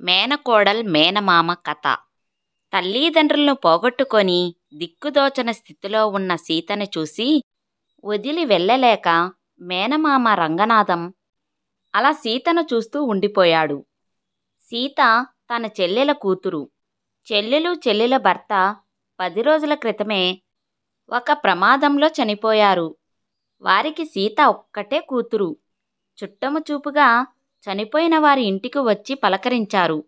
మేనకోడల్ మేనమామ కథ. తల్లిదండ్రులను పోగొట్టుకొని దిక్కుదోచని స్థితిలో ఉన్న సీతను చూసి వదిలి వెళ్ళలేక మేనమామ రంగనాథం అలా సీతను చూస్తూ ఉండిపోయాడు. సీత తన చెల్లెల కూతురు. చెల్లెల భర్త 10 రోజుల క్రితమే ఒక ప్రమాదంలో చనిపోయారు. వారికి సీత ఒక్కటే కూతురు. చుట్టము చూపుగా చనిపోయిన వారి ఇంటికి వచ్చి పలకరించారు.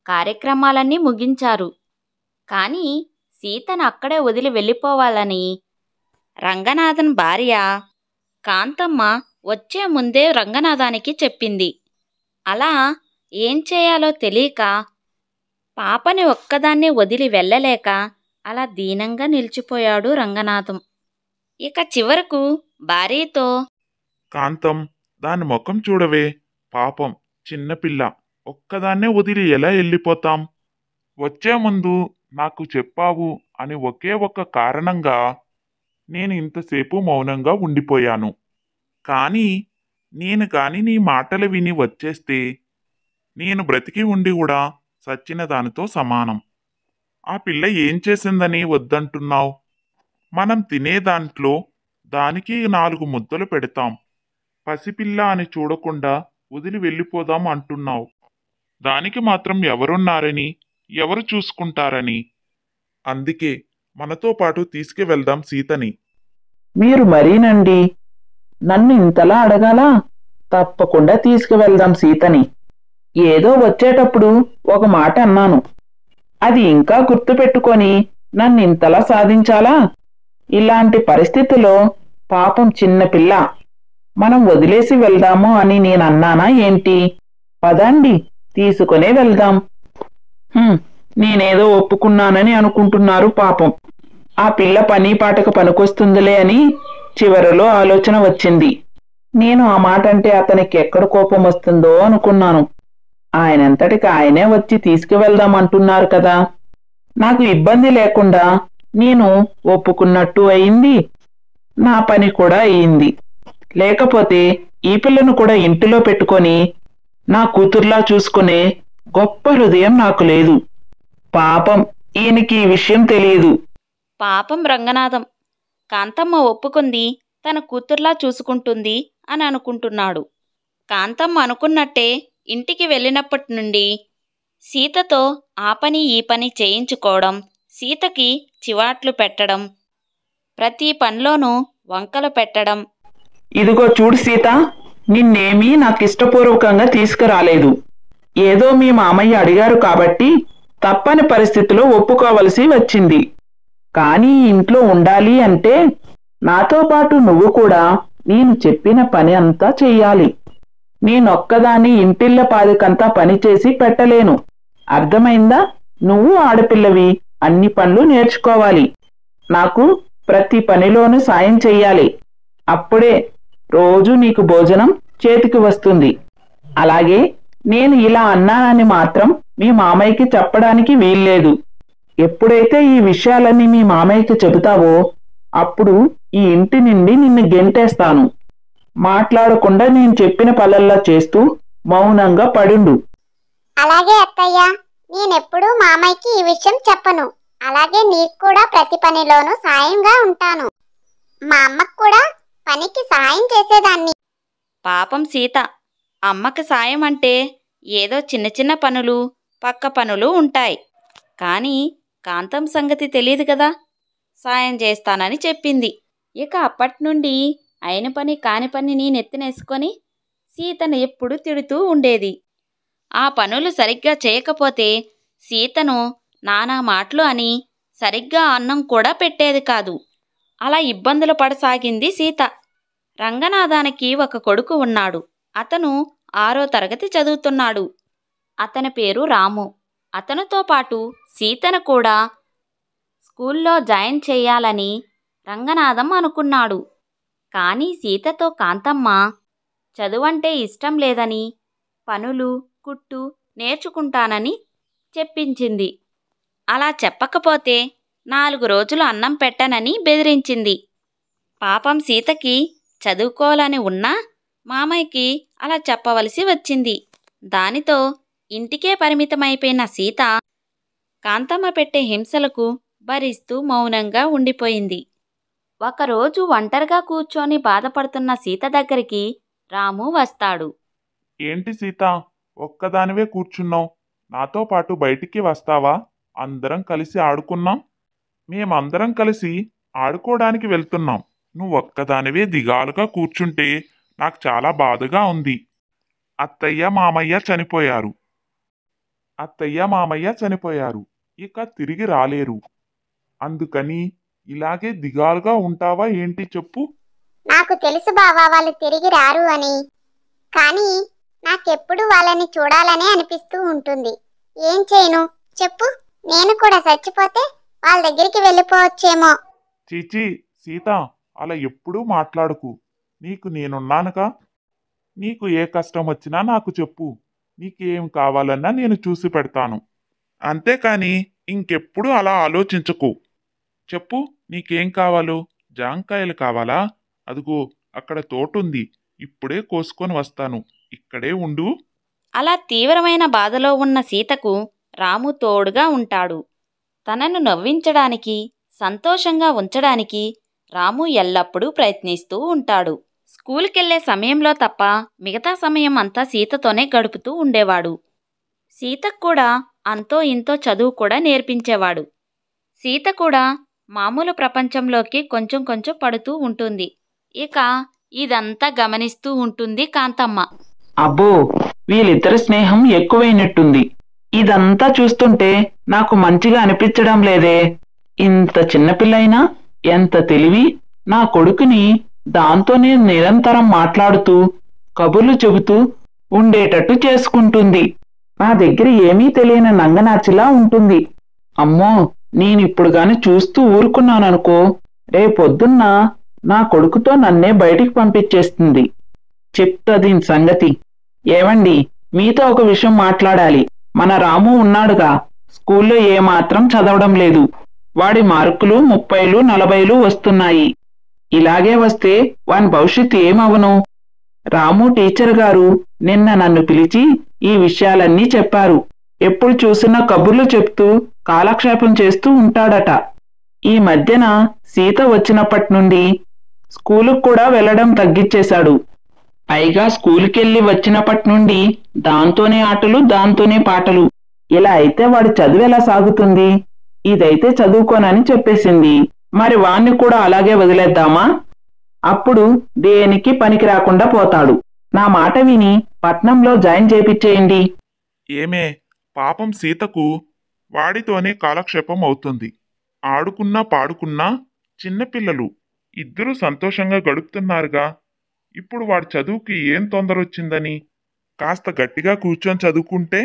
కార్యక్రమాలన్నీ ముగించారు. కానీ సీతను అక్కడే వదిలి వెళ్ళిపోవాలని రంగనాథన్ భార్య కాంతమ్మ వచ్చే ముందే రంగనాథానికి చెప్పింది. అలా ఏం చేయాలో తెలియక పాపని ఒక్కదాన్నే వదిలి వెళ్ళలేక అలా దీనంగా నిలిచిపోయాడు రంగనాథం. ఇక చివరకు భార్యతో, కాంతం, దాని ముఖం చూడవే, పాపం చిన్నపిల్ల, ఒక్కదాన్నే వదిలి ఎలా వెళ్ళిపోతాం? వచ్చే ముందు నాకు చెప్పావు అని ఒకే ఒక్క కారణంగా నేను ఇంతసేపు మౌనంగా ఉండిపోయాను. కానీ నీ మాటలు విని వచ్చేస్తే నేను బ్రతికి ఉండి కూడా సచ్చిన దానితో సమానం. ఆ పిల్ల ఏం చేసిందని వద్దంటున్నావు? మనం తినే దాంట్లో దానికి 4 ముద్దలు పెడతాం. పసిపిల్ల అని చూడకుండా వదిలి వెళ్ళిపోదాం అంటున్నావు. దానికి మాత్రం ఎవరున్నారని, ఎవరు చూసుకుంటారని? అందుకే మనతో పాటు తీసుకువెళ్దాం సీతని. మీరు మరీనండి, నన్ను ఇంతలా అడగాలా? తప్పకుండా తీసుకువెళ్దాం సీతని. ఏదో వచ్చేటప్పుడు ఒక మాట అన్నాను, అది ఇంకా గుర్తుపెట్టుకొని నన్ను ఇంతలా సాధించాలా? ఇలాంటి పరిస్థితిలో పాపం చిన్నపిల్ల, మనం వదిలేసి వెళ్దాము అని నేనన్నానా ఏంటి? పదండి, తీసుకునే వెళ్దాం. నేనేదో ఒప్పుకున్నానని అనుకుంటున్నారు పాపం. ఆ పిల్ల పని పాటకు పనికొస్తుందిలే అని చివరిలో ఆలోచన వచ్చింది. నేను ఆ మాట అంటే అతనికి ఎక్కడ కోపం వస్తుందో అనుకున్నాను. ఆయనంతటికి ఆయనే వచ్చి తీసుకువెళ్దాం అంటున్నారు కదా. నాకు ఇబ్బంది లేకుండా నేను ఒప్పుకున్నట్టు అయింది, నా పని కూడా అయింది. లేకపోతే ఈ పిల్లను కూడా ఇంటిలో పెట్టుకొని నా కూతుర్లా చూసుకునే గొప్ప హృదయం నాకు లేదు. పాపం ఈయనకి ఈ విషయం తెలియదు. పాపం రంగనాథం, కాంతమ్మ ఒప్పుకుంది, తన కూతుర్లా చూసుకుంటుంది అని అనుకుంటున్నాడు. కాంతమ్మ అనుకున్నట్టే ఇంటికి వెళ్ళినప్పటి నుండి సీతతో ఆ పని ఈ పని చేయించుకోవడం, సీతకి చివాట్లు పెట్టడం, ప్రతి పనిలోనూ వంకలు పెట్టడం. ఇదిగో చూడు సీత, నిన్నేమీ నాకిష్టపూర్వకంగా తీసుకురాలేదు. ఏదో మీ మామయ్య అడిగారు కాబట్టి తప్పని పరిస్థితిలో ఒప్పుకోవలసి వచ్చింది. కానీ ఇంట్లో ఉండాలి అంటే నాతో పాటు నువ్వు కూడా నేను చెప్పిన పని అంతా చెయ్యాలి. నేనొక్కదాన్ని ఇంటిళ్ళ పాదికంతా పనిచేసి పెట్టలేను. అర్థమైందా? నువ్వు ఆడపిల్లవి, అన్ని పనులు నేర్చుకోవాలి. నాకు ప్రతి పనిలోనూ సాయం చెయ్యాలి. అప్పుడే రోజు నీకు భోజనం చేతికి వస్తుంది. అలాగే నేను ఇలా అన్నానని మాత్రం మీ మామయ్యకి చెప్పడానికి వీల్లేదు. ఎప్పుడైతే ఈ విషయాలన్నీ మీ మామయ్యకి చెబుతావో అప్పుడు ఈ ఇంటి నుండి నిన్ను గెంటేస్తాను. మాట్లాడకుండా నేను చెప్పిన పనుల్లా చేస్తూ మౌనంగా పడుండు. అలాగే అత్తయ్య, నేనెప్పుడూ మామయ్యకి ఈ విషయం చెప్పను. అలాగే నీకు కూడా ప్రతి పనిలోనూ సాయంగా ఉంటాను. మా అమ్మకు కూడా పనికి సాయం చేసేదాన్ని. పాపం సీత, అమ్మకి సాయం అంటే ఏదో చిన్న చిన్న పనులు, పక్క పనులు ఉంటాయి. కానీ కాంతం సంగతి తెలియదు కదా. సాయం చేస్తానని చెప్పింది. ఇక అప్పటినుండి అయిన పని కాని పని నెత్తినేసుకొని సీతను ఎప్పుడు తిడుతూ ఉండేది. ఆ పనులు సరిగ్గా చేయకపోతే సీతను నానా మాటలు అని సరిగ్గా అన్నం కూడా పెట్టేది కాదు. అలా ఇబ్బందులు పడసాగింది సీత. రంగనాథానికి ఒక కొడుకు ఉన్నాడు. అతను 6వ తరగతి చదువుతున్నాడు. అతని పేరు రాము. అతనితో పాటు సీతను కూడా స్కూల్లో జాయిన్ చేయాలని రంగనాథం అనుకున్నాడు. కానీ సీతతో కాంతమ్మ చదువంటే ఇష్టం లేదని, పనులు కుట్టు నేర్చుకుంటానని చెప్పించింది. అలా చెప్పకపోతే 4 రోజులు అన్నం పెట్టనని బెదిరించింది. పాపం సీతకి చదువుకోవాలని ఉన్నా మామయ్యకి అలా చెప్పవలసి వచ్చింది. దానితో ఇంటికే పరిమితమైపోయిన సీత కాంతమ్మ పెట్టే హింసలకు భరిస్తూ మౌనంగా ఉండిపోయింది. ఒకరోజు ఒంటరిగా కూర్చొని బాధపడుతున్న సీత దగ్గరికి రాము వస్తాడు. ఏంటి సీత, ఒక్కదానివే కూర్చున్నావు? నాతో పాటు బయటికి వస్తావా? అందరం కలిసి ఆడుకున్నాం. మేమందరం కలిసి ఆడుకోవడానికి వెళ్తున్నాం. నువ్వు ఒక్కదానివే దిగాలుగా కూర్చుంటే నాకు చాలా బాధగా ఉంది. అత్తయ్య మామయ్య చనిపోయారు. ఇక తిరిగి రాలేరు. అందుకని ఇలాగే దిగాలుగా ఉంటావా ఏంటి చెప్పు? నాకు తెలుసు బావా వాళ్ళు తిరిగి రారు అని. కానీ నాకెప్పుడు వాళ్ళని చూడాలని అనిపిస్తూ ఉంటుంది. ఏం చేయను చెప్పు? నేను కూడా చచ్చిపోతే వాళ్ళ దగ్గరికి వెళ్ళిపోవచ్చేమో. చీచీ సీత, అలా ఎప్పుడూ మాట్లాడుకు. నీకు నేనున్నానుగా. నీకు ఏ కష్టం వచ్చినా నాకు చెప్పు. నీకేం కావాలన్నా నేను చూసి పెడతాను. అంతేకాని ఇంకెప్పుడు అలా ఆలోచించకు. చెప్పు, నీకేం కావాలో? జాంకాయలు కావాలా? అదిగో అక్కడ తోటుంది. ఇప్పుడే కోసుకొని వస్తాను. ఇక్కడే ఉండు. అలా తీవ్రమైన బాధలో ఉన్న సీతకు రాము తోడుగా ఉంటాడు. తనను నవ్వించడానికి, సంతోషంగా ఉంచడానికి రాము ఎల్లప్పుడూ ప్రయత్నిస్తూ ఉంటాడు. స్కూల్కెళ్లే సమయంలో తప్ప మిగతా సమయం అంతా సీతతోనే గడుపుతూ ఉండేవాడు. సీతకు కూడా అంతో ఇంతో చదువు కూడా నేర్పించేవాడు. సీత కూడా మామూలు ప్రపంచంలోకి కొంచెం కొంచెం పడుతూ ఉంటుంది. ఇక ఇదంతా గమనిస్తూ ఉంటుంది కాంతమ్మ. అబ్బో, వీళ్ళిద్దరి స్నేహం ఎక్కువైనట్టుంది. ఇదంతా చూస్తుంటే నాకు మంచిగా అనిపించడం లేదే. ఇంత చిన్నపిల్లైనా ఎంత తెలివి! నా కొడుకుని దాంతోనే నిరంతరం మాట్లాడుతూ కబుర్లు చెబుతూ ఉండేటట్టు చేసుకుంటుంది. నా దగ్గర ఏమీ తెలియని నంగనాచిలా ఉంటుంది. అమ్మో, నేనిప్పుడు గాని చూస్తూ ఊరుకున్నాననుకో, రేపొద్దున్న నా కొడుకుతో నన్నే బయటికి పంపించేస్తుంది. చెప్తా దీని సంగతి. ఏవండి, మీతో ఒక విషయం మాట్లాడాలి. మన రాము ఉన్నాడుగా, స్కూల్లో ఏమాత్రం చదవడం లేదు. వాడి మార్కులు 30లు 40లు వస్తున్నాయి. ఇలాగే వస్తే వాని భవిష్యత్తు ఏమవను? రాము టీచర్ గారు నిన్న నన్ను పిలిచి ఈ విషయాలన్నీ చెప్పారు. ఎప్పుడు చూసినా కబుర్లు చెప్తూ కాలక్షేపం చేస్తూ ఉంటాడట. ఈ మధ్యన సీత వచ్చినప్పటి నుండి స్కూలుకు కూడా వెళ్ళడం తగ్గించేశాడు. పైగా స్కూలుకెళ్ళి వచ్చినప్పటి నుండి దాంతోనే ఆటలు, దాంతోనే పాటలు. ఇలా అయితే వాడి చదువు ఎలా సాగుతుంది? ఇదైతే చదువుకోనని చెప్పేసింది. మరి వాణ్ణి కూడా అలాగే వదిలేద్దామా? అప్పుడు దేనికి పనికి రాకుండా పోతాడు. నా మాట విని పట్నంలో జాయిన్ చేపిచ్చేయండి. ఏమే, పాపం సీతకు వాడితోనే కాలక్షేపం అవుతుంది. ఆడుకున్నా పాడుకున్నా చిన్నపిల్లలు ఇద్దరూ సంతోషంగా గడుపుతున్నారుగా. ఇప్పుడు వాడి చదువుకి ఏం తొందర వచ్చిందని కాస్త గట్టిగా కూర్చొని చదువుకుంటే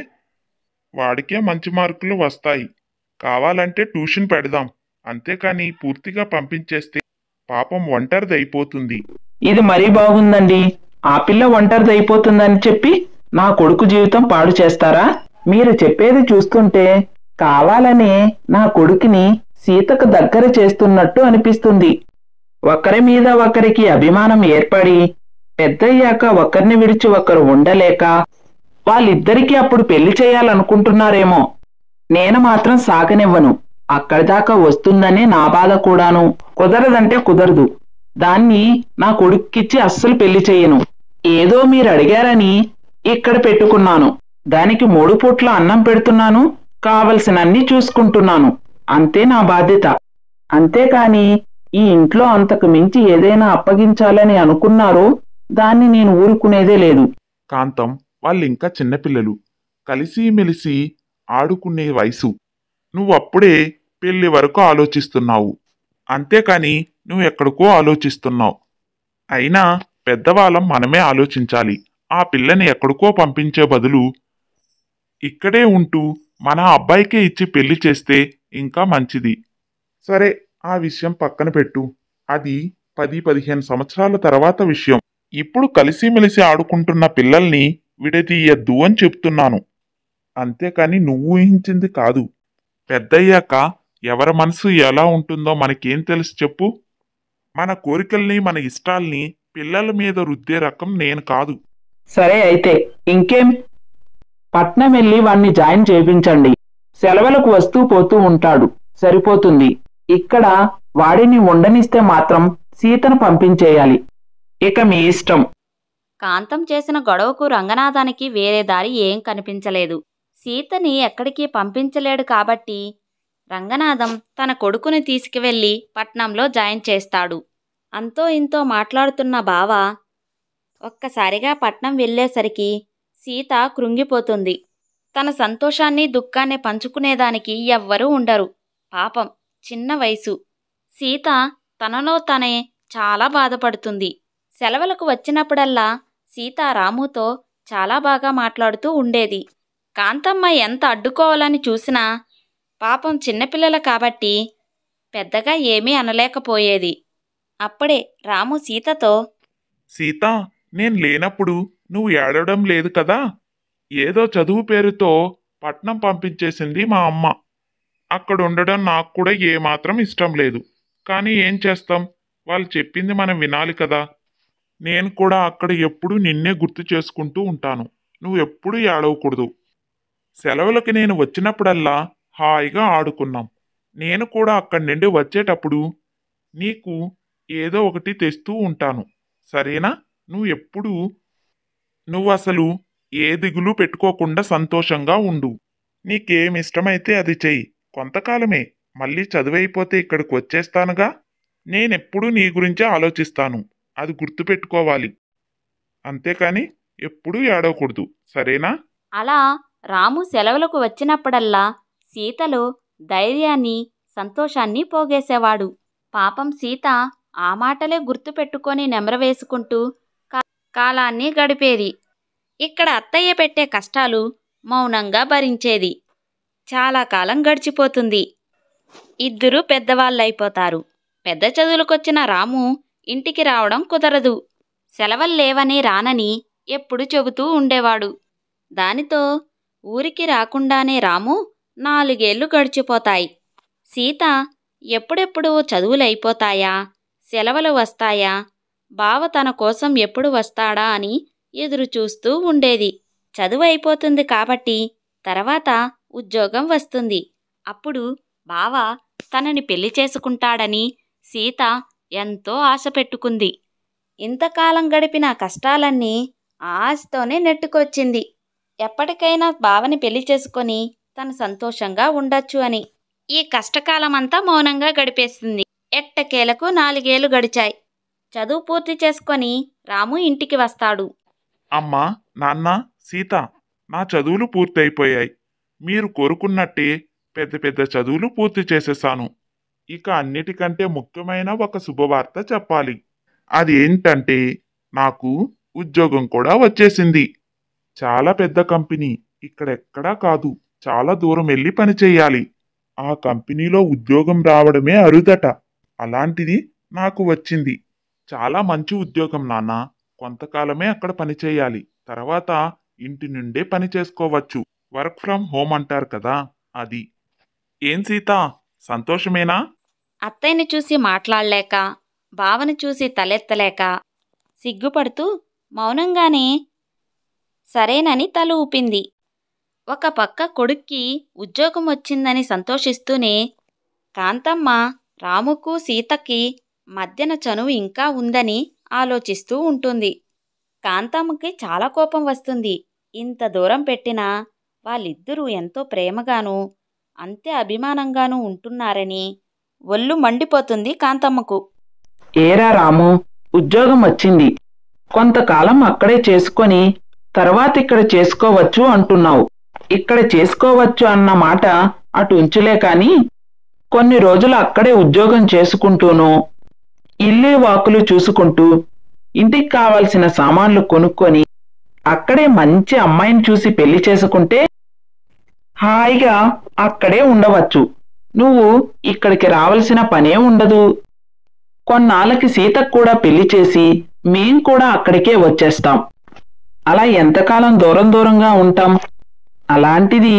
వాడికే మంచి మార్కులు వస్తాయి. కావాలంటే ట్యూషన్ పెడదాం. అంతేకాని పూర్తిగా పంపించేస్తే పాపం ఒంటరిదైపోతుంది. ఇది మరీ బాగుందండి. ఆ పిల్ల ఒంటరిదైపోతుందని చెప్పి నా కొడుకు జీవితం పాడు చేస్తారా? మీరు చెప్పేది చూస్తుంటే కావాలనే నా కొడుకుని సీతకు దగ్గర చేస్తున్నట్టు అనిపిస్తుంది. ఒకరి మీద ఒకరికి అభిమానం ఏర్పడి పెద్దయ్యాక ఒకరిని విడిచి ఒకరు ఉండలేక వాళ్ళిద్దరికీ అప్పుడు పెళ్లి చేయాలనుకుంటున్నారేమో. నేను మాత్రం సాగనివ్వను. అక్కడి దాకా వస్తుందనే నా బాధ కూడాను. కుదరదంటే కుదరదు. దాన్ని నా కొడుక్కిచ్చి అస్సలు పెళ్లి చెయ్యను. ఏదో మీరు అడిగారని ఇక్కడ పెట్టుకున్నాను. దానికి 3 పూట్ల అన్నం పెడుతున్నాను, కావలసినన్ని చూసుకుంటున్నాను. అంతే నా బాధ్యత. అంతేకాని ఈ ఇంట్లో అంతకు మించి ఏదైనా అప్పగించాలని అనుకున్నారో దాన్ని నేను ఊరుకునేదే లేదు. కాంతం, వాళ్ళింకా చిన్నపిల్లలు, కలిసిమెలిసి ఆడుకునే వయసు. నువ్వప్పుడే పెళ్లి వరకు ఆలోచిస్తున్నావు. అంతేకాని నువ్వు ఎక్కడికో ఆలోచిస్తున్నావు. అయినా పెద్దవాళ్ళం మనమే ఆలోచించాలి. ఆ పిల్లని ఎక్కడికో పంపించే బదులు ఇక్కడే ఉంటూ మన అబ్బాయికే ఇచ్చి పెళ్లి చేస్తే ఇంకా మంచిది. సరే, ఆ విషయం పక్కన పెట్టు. అది 10-15 సంవత్సరాల తర్వాత విషయం. ఇప్పుడు కలిసిమెలిసి ఆడుకుంటున్న పిల్లల్ని విడదీయద్దు అని చెప్తున్నాను. అంతేకాని నువ్వు ఊహించింది కాదు. పెద్దయ్యాక ఎవరి మనసు ఎలా ఉంటుందో మనకేం తెలుసు చెప్పు? మన కోరికల్ని, మన ఇష్టాల్ని పిల్లల మీద రుద్దే రకం నేను కాదు. సరే అయితే ఇంకేం? పట్నం వెళ్ళి వాణ్ణి జాయిన్ చేయించండి. సెలవులకు వస్తూ పోతూ ఉంటాడు, సరిపోతుంది. ఇక్కడ వాడిని ఉండనిస్తే మాత్రం సీతను పంపించేయాలి. ఇక మీ ఇష్టం. కాంతం చేసిన గొడవకు రంగనాథానికి వేరే దారి ఏం కనిపించలేదు. సీతని ఎక్కడికి పంపించలేడు కాబట్టి రంగనాథం తన కొడుకుని తీసుకువెళ్ళి పట్నంలో జాయిన్ చేస్తాడు. అంతో ఇంతో మాట్లాడుతున్న బావ ఒక్కసారిగా పట్నం వెళ్ళేసరికి సీత కృంగిపోతుంది. తన సంతోషాన్ని దుఃఖాన్ని పంచుకునేదానికి ఎవ్వరూ ఉండరు. పాపం, చిన్న వయసు. సీత తనలో తనే చాలా బాధపడుతుంది. సెలవులకు వచ్చినప్పుడల్లా సీత రాముతో చాలా బాగా మాట్లాడుతూ ఉండేది. కాంతమ్మ ఎంత అడ్డుకోవాలని చూసినా పాపం చిన్నపిల్లల కాబట్టి పెద్దగా ఏమీ అనలేకపోయేది. అప్పుడే రాము సీతతో, సీత, నేను లేనప్పుడు నువ్వు ఏడవడం లేదు కదా? ఏదో చదువు పేరుతో పట్నం పంపించేసింది మా అమ్మ. అక్కడ ఉండడం నాకు కూడా ఏమాత్రం ఇష్టం లేదు. కానీ ఏం చేస్తాం, వాళ్ళు చెప్పింది మనం వినాలి కదా. నేను కూడా అక్కడ ఎప్పుడూ నిన్నే గుర్తు చేసుకుంటూ ఉంటాను. నువ్వు ఎప్పుడూ ఏడవకూడదు. సెలవులకి నేను వచ్చినప్పుడల్లా హాయిగా ఆడుకున్నాం. నేను కూడా అక్కడి నుండి వచ్చేటప్పుడు నీకు ఏదో ఒకటి తెస్తూ ఉంటాను, సరేనా? నువ్వు అసలు ఏ దిగులు పెట్టుకోకుండా సంతోషంగా ఉండు. నీకేమిష్టమైతే అది చెయ్యి. కొంతకాలమే, మళ్ళీ చదువైపోతే ఇక్కడికి వచ్చేస్తానుగా. నేనెప్పుడూ నీ గురించే ఆలోచిస్తాను, అది గుర్తుపెట్టుకోవాలి. అంతేకాని ఎప్పుడూ ఏడవకూడదు, సరేనా? అలా రాము సెలవులకు వచ్చినప్పుడల్లా సీతలో ధైర్యాన్ని, సంతోషాన్ని పోగేసేవాడు. పాపం సీత ఆ మాటలే గుర్తుపెట్టుకొని నెమరవేసుకుంటూ కాలాన్ని గడిపేది. ఇక్కడ అత్తయ్య పెట్టే కష్టాలు మౌనంగా భరించేది. చాలా కాలం గడిచిపోతుంది. ఇద్దరూ పెద్దవాళ్ళైపోతారు. పెద్ద చదువులకొచ్చిన రాము ఇంటికి రావడం కుదరదు. సెలవుల్లేవని రానని ఎప్పుడు చెబుతూ ఉండేవాడు. దానితో ఊరికి రాకుండానే రాము 4 ఏళ్లు గడిచిపోతాయి. సీత ఎప్పుడెప్పుడు చదువులైపోతాయా, సెలవులు వస్తాయా, బావ తన కోసం ఎప్పుడు వస్తాడా అని ఎదురు చూస్తూ ఉండేది. చదువు అయిపోతుంది కాబట్టి తర్వాత ఉద్యోగం వస్తుంది. అప్పుడు బావ తనని పెళ్లి చేసుకుంటాడని సీత ఎంతో ఆశ పెట్టుకుంది. ఇంతకాలం గడిపిన కష్టాలన్నీ ఆ ఆశతోనే నెట్టుకొచ్చింది. ఎప్పటికైనా బావని పెళ్లి చేసుకొని తను సంతోషంగా ఉండొచ్చు అని. ఈ కష్టకాలమంతా మౌనంగా గడిపేస్తుంది. ఎట్టకేలకు 4 ఏళ్లు గడిచాయి. చదువు పూర్తి చేసుకొని రాము ఇంటికి వస్తాడు. అమ్మా, నాన్న, సీత, నా చదువులు పూర్తయిపోయాయి. మీరు కోరుకున్నట్టే పెద్ద పెద్ద చదువులు పూర్తి చేసేసాను. ఇక అన్నిటికంటే ముఖ్యమైన ఒక శుభవార్త చెప్పాలి. అది ఏంటంటే నాకు ఉద్యోగం కూడా వచ్చేసింది. చాలా పెద్ద కంపెనీ, ఇక్కడెక్కడా కాదు, చాలా దూరం వెళ్ళి పనిచేయాలి. ఆ కంపెనీలో ఉద్యోగం రావడమే అరుదట. అలాంటిది నాకు వచ్చింది. చాలా మంచి ఉద్యోగం నాన్న. కొంతకాలమే అక్కడ పనిచేయాలి, తర్వాత ఇంటి నుండే పని చేసుకోవచ్చు. వర్క్ ఫ్రమ్ హోమ్ అంటారు కదా, అది. ఏం సీత, సంతోషమేనా? అత్తయ్యని చూసి మాట్లాడలేక, బావని చూసి తలెత్తలేక సిగ్గుపడుతూ మౌనంగానే సరేనని తల ఊపింది. ఒక పక్క కొడుక్కి ఉద్యోగం వచ్చిందని సంతోషిస్తూనే కాంతమ్మ రాముకు సీతకి మధ్యన చనువు ఇంకా ఉందని ఆలోచిస్తూ ఉంటుంది. కాంతమ్మకి చాలా కోపం వస్తుంది. ఇంత దూరం పెట్టినా వాళ్ళిద్దరూ ఎంతో ప్రేమగానూ అంతే అభిమానంగానూ ఉంటున్నారని ఒళ్ళు మండిపోతుంది కాంతమ్మకు. ఏరా రాము, ఉద్యోగం వచ్చింది. కొంతకాలం అక్కడే చేసుకొని తర్వాత ఇక్కడ చేసుకోవచ్చు అంటున్నావు. ఇక్కడ చేసుకోవచ్చు అన్న మాట అటు ఉంచులే కాని, కొన్ని రోజులు అక్కడే ఉద్యోగం చేసుకుంటూను, ఇల్లు వాకులు చూసుకుంటూ, ఇంటికి కావాల్సిన సామాన్లు కొనుక్కొని అక్కడే మంచి అమ్మాయిని చూసి పెళ్లి చేసుకుంటే హాయిగా అక్కడే ఉండవచ్చు. నువ్వు ఇక్కడికి రావాల్సిన పనే ఉండదు. కొన్నాళ్ళకి సీతకు కూడా పెళ్లి చేసి మేం కూడా అక్కడికే వచ్చేస్తాం. అలా ఎంతకాలం దూరం దూరంగా ఉంటాం? అలాంటిది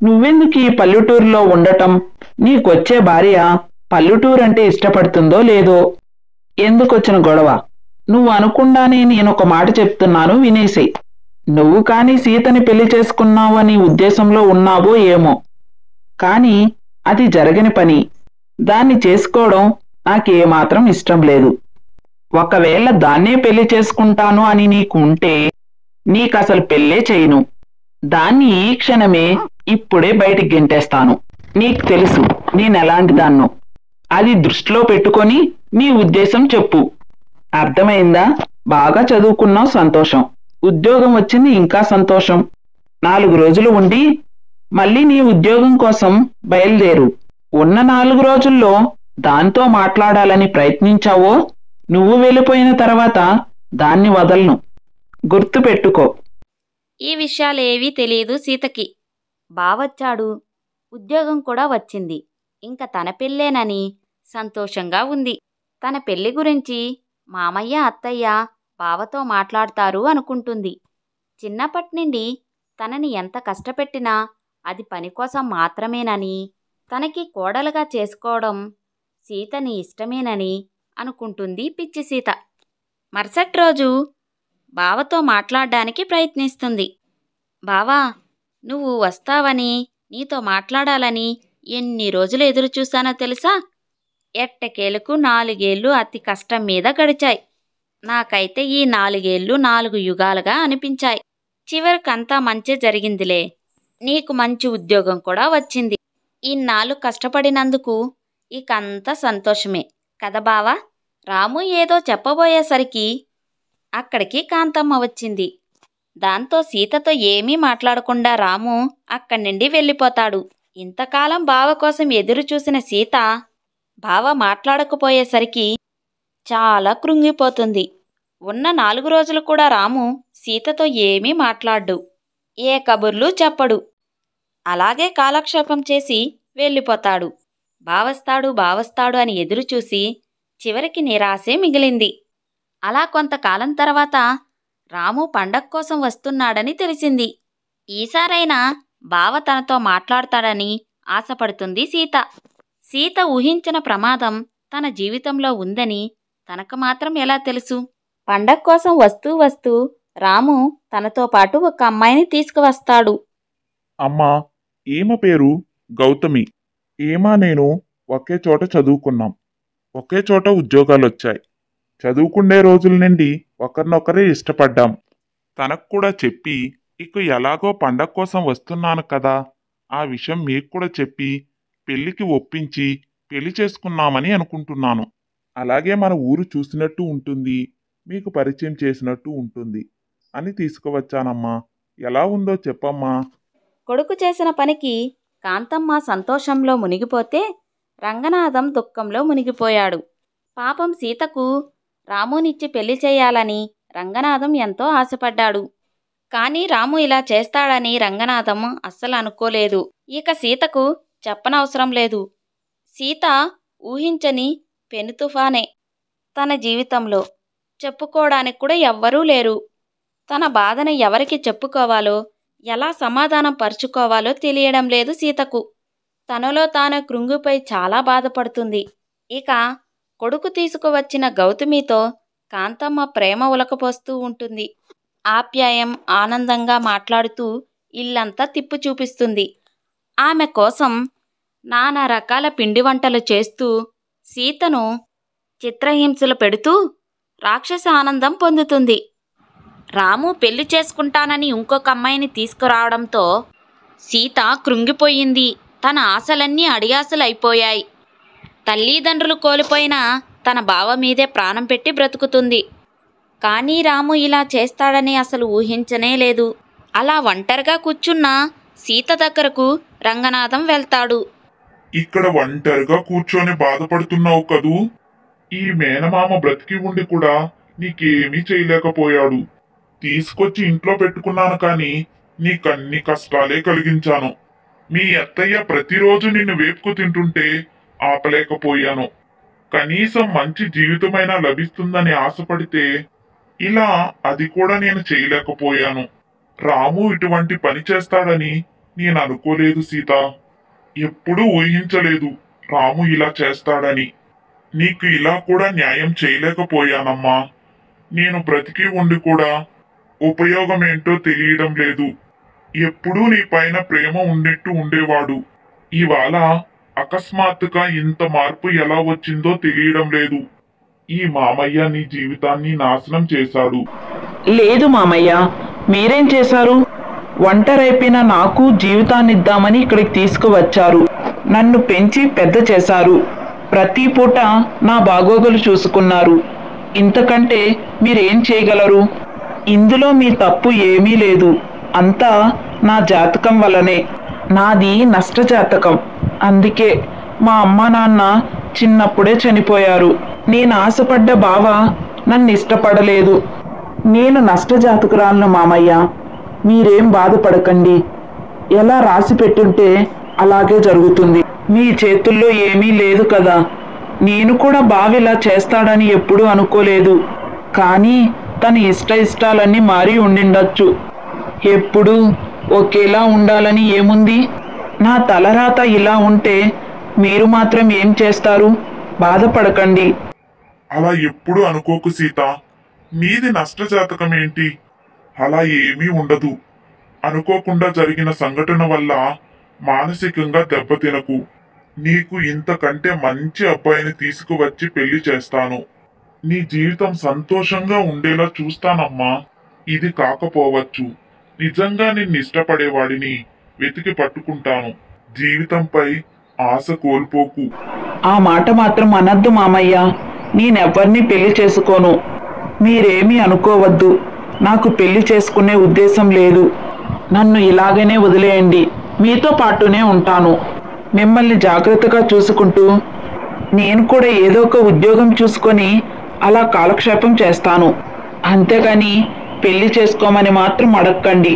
నువ్వెందుకు ఈ పల్లెటూరులో ఉండటం? నీకొచ్చే భార్య పల్లెటూరంటే ఇష్టపడుతుందో లేదో? ఎందుకొచ్చిన గొడవ? నువ్వు అనుకుండానే నేనొక మాట చెప్తున్నాను, వినేసేయ్. నువ్వు కాని సీతని పెళ్లి చేసుకున్నావని ఉద్దేశంలో ఉన్నావో ఏమో, కాని అది జరగని పని. దాన్ని చేసుకోవడం నాకేమాత్రం ఇష్టం లేదు. ఒకవేళ దాన్నే పెళ్లి చేసుకుంటాను అని నీకు ఉంటే నీకసలు పెళ్ళే చేయను. దాన్ని ఈ క్షణమే ఇప్పుడే బయటికి గెంటేస్తాను. నీకు తెలుసు నేనెలాంటి దాన్నో. అది దృష్టిలో పెట్టుకొని నీ ఉద్దేశం చెప్పు. అర్థమైందా? బాగా చదువుకున్నావు, సంతోషం. ఉద్యోగం వచ్చింది, ఇంకా సంతోషం. 4 రోజులు ఉండి మళ్ళీ నీ ఉద్యోగం కోసం బయలుదేరు. ఉన్న 4 రోజుల్లో దాంతో మాట్లాడాలని ప్రయత్నించావో నువ్వు వెళ్ళిపోయిన తర్వాత దాన్ని వదలను. గుర్తు పెట్టుకో. ఈ విషయాలేవీ తెలియదు సీతకి. బావొచ్చాడు, ఉద్యోగం కూడా వచ్చింది. ఇంక తన పెళ్ళేనని సంతోషంగా ఉంది. తన పెళ్లి గురించి మామయ్య, అత్తయ్య, బావతో మాట్లాడతారు అనుకుంటుంది. చిన్నప్పటినుండి తనని ఎంత కష్టపెట్టినా అది పని కోసం మాత్రమేనని, తనకి కోడలుగా చేసుకోవడం సీతని ఇష్టమేనని అనుకుంటుంది పిచ్చి సీత. మరుసటి రోజు బావతో మాట్లాడడానికి ప్రయత్నిస్తుంది. బావా, నువ్వు వస్తావని, నీతో మాట్లాడాలని ఎన్ని రోజులు ఎదురు చూశానో తెలుసా? ఎట్టకేలకు 4 ఏళ్ళు అతి కష్టం మీద గడిచాయి. నాకైతే ఈ 4 ఏళ్ళు 4 యుగాలుగా అనిపించాయి. చివరికంతా మంచి జరిగిందిలే. నీకు మంచి ఉద్యోగం కూడా వచ్చింది. ఇన్నాళ్ళు కష్టపడినందుకు ఇకంతా సంతోషమే కదా బావా? రాము ఏదో చెప్పబోయేసరికి అక్కడికి కాంతమ్మ వచ్చింది. దాంతో సీతతో ఏమీ మాట్లాడకుండా రాము అక్కడి నుండి వెళ్ళిపోతాడు. ఇంతకాలం బావ కోసం ఎదురు చూసిన సీత బావ మాట్లాడకపోయేసరికి చాలా కృంగిపోతుంది. ఉన్న 4 రోజులు కూడా రాము సీతతో ఏమీ మాట్లాడ్డు, ఏ కబుర్లు చెప్పడు. అలాగే కాలక్షేపం చేసి వెళ్ళిపోతాడు. బావస్తాడు అని ఎదురుచూసి చివరికి నిరాశే మిగిలింది. అలా కొంతకాలం తర్వాత రాము పండగ కోసం వస్తున్నాడని తెలిసింది. ఈసారైనా బావ తనతో మాట్లాడతాడని ఆశపడుతుంది సీత. సీత ఊహించిన ప్రమాదం తన జీవితంలో ఉందని తనకు మాత్రం ఎలా తెలుసు? పండగ కోసం వస్తూ రాము తనతో పాటు ఒక అమ్మాయిని తీసుకువస్తాడు. అమ్మా, ఈమె పేరు గౌతమి. ఈమె నేను ఒకే చోట చదువుకున్నాం. ఒకే చోట ఉద్యోగాలొచ్చాయి. చదువుకునే రోజుల నుండి ఒకరినొకరే ఇష్టపడ్డాం. తనకు కూడా చెప్పి, ఇక ఎలాగో పండగ కోసం వస్తున్నాను కదా, ఆ విషయం మీకు కూడా చెప్పి పెళ్లికి ఒప్పించి పెళ్లి చేసుకున్నామని అనుకుంటున్నాను. అలాగే మన ఊరు చూసినట్టు ఉంటుంది, మీకు పరిచయం చేసినట్టు ఉంటుంది అని తీసుకువచ్చానమ్మా. ఎలా ఉందో చెప్పమ్మా. కొడుకు చేసిన పనికి కాంతమ్మ సంతోషంలో మునిగిపోతే రంగనాథం దుఃఖంలో మునిగిపోయాడు. పాపం సీతకు రామునిచ్చి పెళ్లి చేయాలని రంగనాథం ఎంతో ఆశపడ్డాడు. కానీ రాము ఇలా చేస్తాడని రంగనాథం అస్సలు అనుకోలేదు. ఇక సీతకు చెప్పనవసరం లేదు. సీత ఊహించని పెను తుఫానే. తన జీవితంలో చెప్పుకోవడానికి కూడా ఎవ్వరూ లేరు. తన బాధను ఎవరికి చెప్పుకోవాలో, ఎలా సమాధానం పరుచుకోవాలో తెలియడం లేదు సీతకు. తనలో తాను కృంగిపోయి చాలా బాధపడుతుంది. ఇక కొడుకు తీసుకువచ్చిన గౌతమితో కాంతమ్మ ప్రేమ ఉలకపోస్తూ ఉంటుంది. ఆప్యాయం, ఆనందంగా మాట్లాడుతూ ఇల్లంతా తిప్పు చూపిస్తుంది. ఆమె కోసం నానా రకాల పిండి వంటలు చేస్తూ సీతను చిత్రహింసలు పెడుతూ రాక్షస ఆనందం పొందుతుంది. రాము పెళ్లి చేసుకుంటానని ఇంకొక అమ్మాయిని తీసుకురావడంతో సీత కృంగిపోయింది. తన ఆశలన్నీ అడియాసలైపోయాయి. తల్లిదండ్రులు కోల్పోయినా తన బావ మీదే ప్రాణం పెట్టి బ్రతుకుతుంది. కానీ రాము ఇలా చేస్తాడని అసలు ఊహించనే లేదు. అలా ఒంటరిగా కూర్చున్న సీత దగ్గరకు రంగనాథం వెళ్తాడు. ఇక్కడ ఒంటరిగా కూర్చొని బాధపడుతున్నావు కదూ? ఈ మేనమామ బ్రతికి ఉండి కూడా నీకేమీ చేయలేకపోయాడు. తీసుకొచ్చి ఇంట్లో పెట్టుకున్నాను కానీ నీకన్ని కష్టాలే కలిగించాను. మీ అత్తయ్య ప్రతిరోజు నిన్ను వేపుకు తింటుంటే ఆపలేకపోయాను. కనీసం మంచి జీవితమైనా లభిస్తుందని ఆశపడితే ఇలా అది కూడా నేను చేయలేకపోయాను. రాము ఇటువంటి పని చేస్తాడని నేను అనుకోలేదు సీత. ఎప్పుడూ ఊహించలేదు రాము ఇలా చేస్తాడని. నీకు ఇలా కూడా న్యాయం చేయలేకపోయానమ్మా. నేను బ్రతికి ఉండి కూడా ఉపయోగమేంటో తెలియడం లేదు. ఎప్పుడూ నీ పైన ప్రేమ ఉండేట్టు ఉండేవాడు. ఇవాళ అకస్మాత్తుగా ఇంత మార్పు ఎలా వచ్చిందో తెలియడం లేదు. ఈ మామయ్య నీ జీవితాన్ని నాశనం చేశాడు. లేదు మామయ్య, మీరేం చేశారు? ఒంటరైపోయిన నాకు జీవితాన్నిద్దామని ఇక్కడికి తీసుకువచ్చారు. నన్ను పెంచి పెద్ద చేశారు. ప్రతి పూట నా బాగోగులు చూసుకున్నారు. ఇంతకంటే మీరేం చేయగలరు? ఇందులో మీ తప్పు ఏమీ లేదు. అంతా నా జాతకం వల్లనే. నాది నష్టజాతకం. అందుకే మా అమ్మ నాన్న చిన్నప్పుడే చనిపోయారు. నేను ఆశపడ్డ బావ నన్ను ఇష్టపడలేదు. నేను నష్టజాతకురాలను మామయ్య. మీరేం బాధపడకండి. ఎలా రాసి పెట్టుంటే అలాగే జరుగుతుంది. మీ చేతుల్లో ఏమీ లేదు కదా. నేను కూడా బావిలా చేస్తాడని ఎప్పుడూ అనుకోలేదు. కానీ తన ఇష్టాలన్నీ మారి ఉండిండొచ్చు. ఎప్పుడూ ఒకేలా ఉండాలని ఏముంది? నా తలరాత ఇలా ఉంటే మీరు మాత్రం ఏం చేస్తారు? బాధపడకండి. అలా ఎప్పుడు అనుకోకు సీత. మీది నష్టజాతకం ఏంటి? అలా ఏమీ ఉండదు. అనుకోకుండా జరిగిన సంఘటన వల్ల మానసికంగా దెబ్బతినకు. నీకు ఇంతకంటే మంచి అబ్బాయిని తీసుకువచ్చి పెళ్లి చేస్తాను. నీ జీవితం సంతోషంగా ఉండేలా చూస్తానమ్మా. ఇది కాకపోవచ్చు. నిజంగా నిన్ను ఇష్టపడేవాడిని వెతికి పట్టుకుంటాను. జీవితంపై ఆశ కోల్పోకు. ఆ మాట మాత్రం అనద్దు మామయ్య. నేనెవ్వరిని పెళ్లి చేసుకోను. మీరేమీ అనుకోవద్దు. నాకు పెళ్లి చేసుకునే ఉద్దేశం లేదు. నన్ను ఇలాగనే వదిలేయండి. మీతో పాటునే ఉంటాను. మిమ్మల్ని జాగ్రత్తగా చూసుకుంటూ నేను కూడా ఏదో ఒక ఉద్యోగం చూసుకొని అలా కాలక్షేపం చేస్తాను. అంతేగాని పెళ్లి చేసుకోమని మాత్రం అడగండి.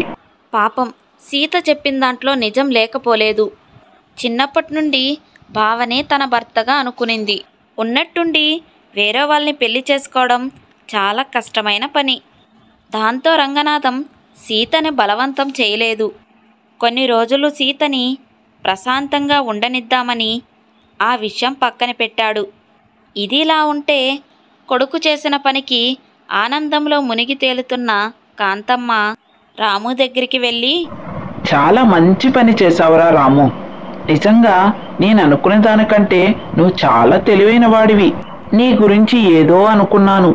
పాపం సీత చెప్పిన దాంట్లో నిజం లేకపోలేదు. చిన్నప్పటి నుండి భావనే తన భర్తగా అనుకునింది. ఉన్నట్టుండి వేరే వాళ్ళని పెళ్లి చేసుకోవడం చాలా కష్టమైన పని. దాంతో రంగనాథం సీతని బలవంతం చేయలేదు. కొన్ని రోజులు సీతని ప్రశాంతంగా ఉండనిద్దామని ఆ విషయం పక్కన పెట్టాడు. ఇదిలా ఉంటే కొడుకు చేసిన పనికి ఆనందంలో మునిగి తేలుతున్న కాంతమ్మ రాము దగ్గరికి వెళ్ళి, చాలా మంచి పని చేశావురా రాము. నిజంగా నేను అనుకునే దానికంటే నువ్వు చాలా తెలివైన వాడివి. నీ గురించి ఏదో అనుకున్నాను.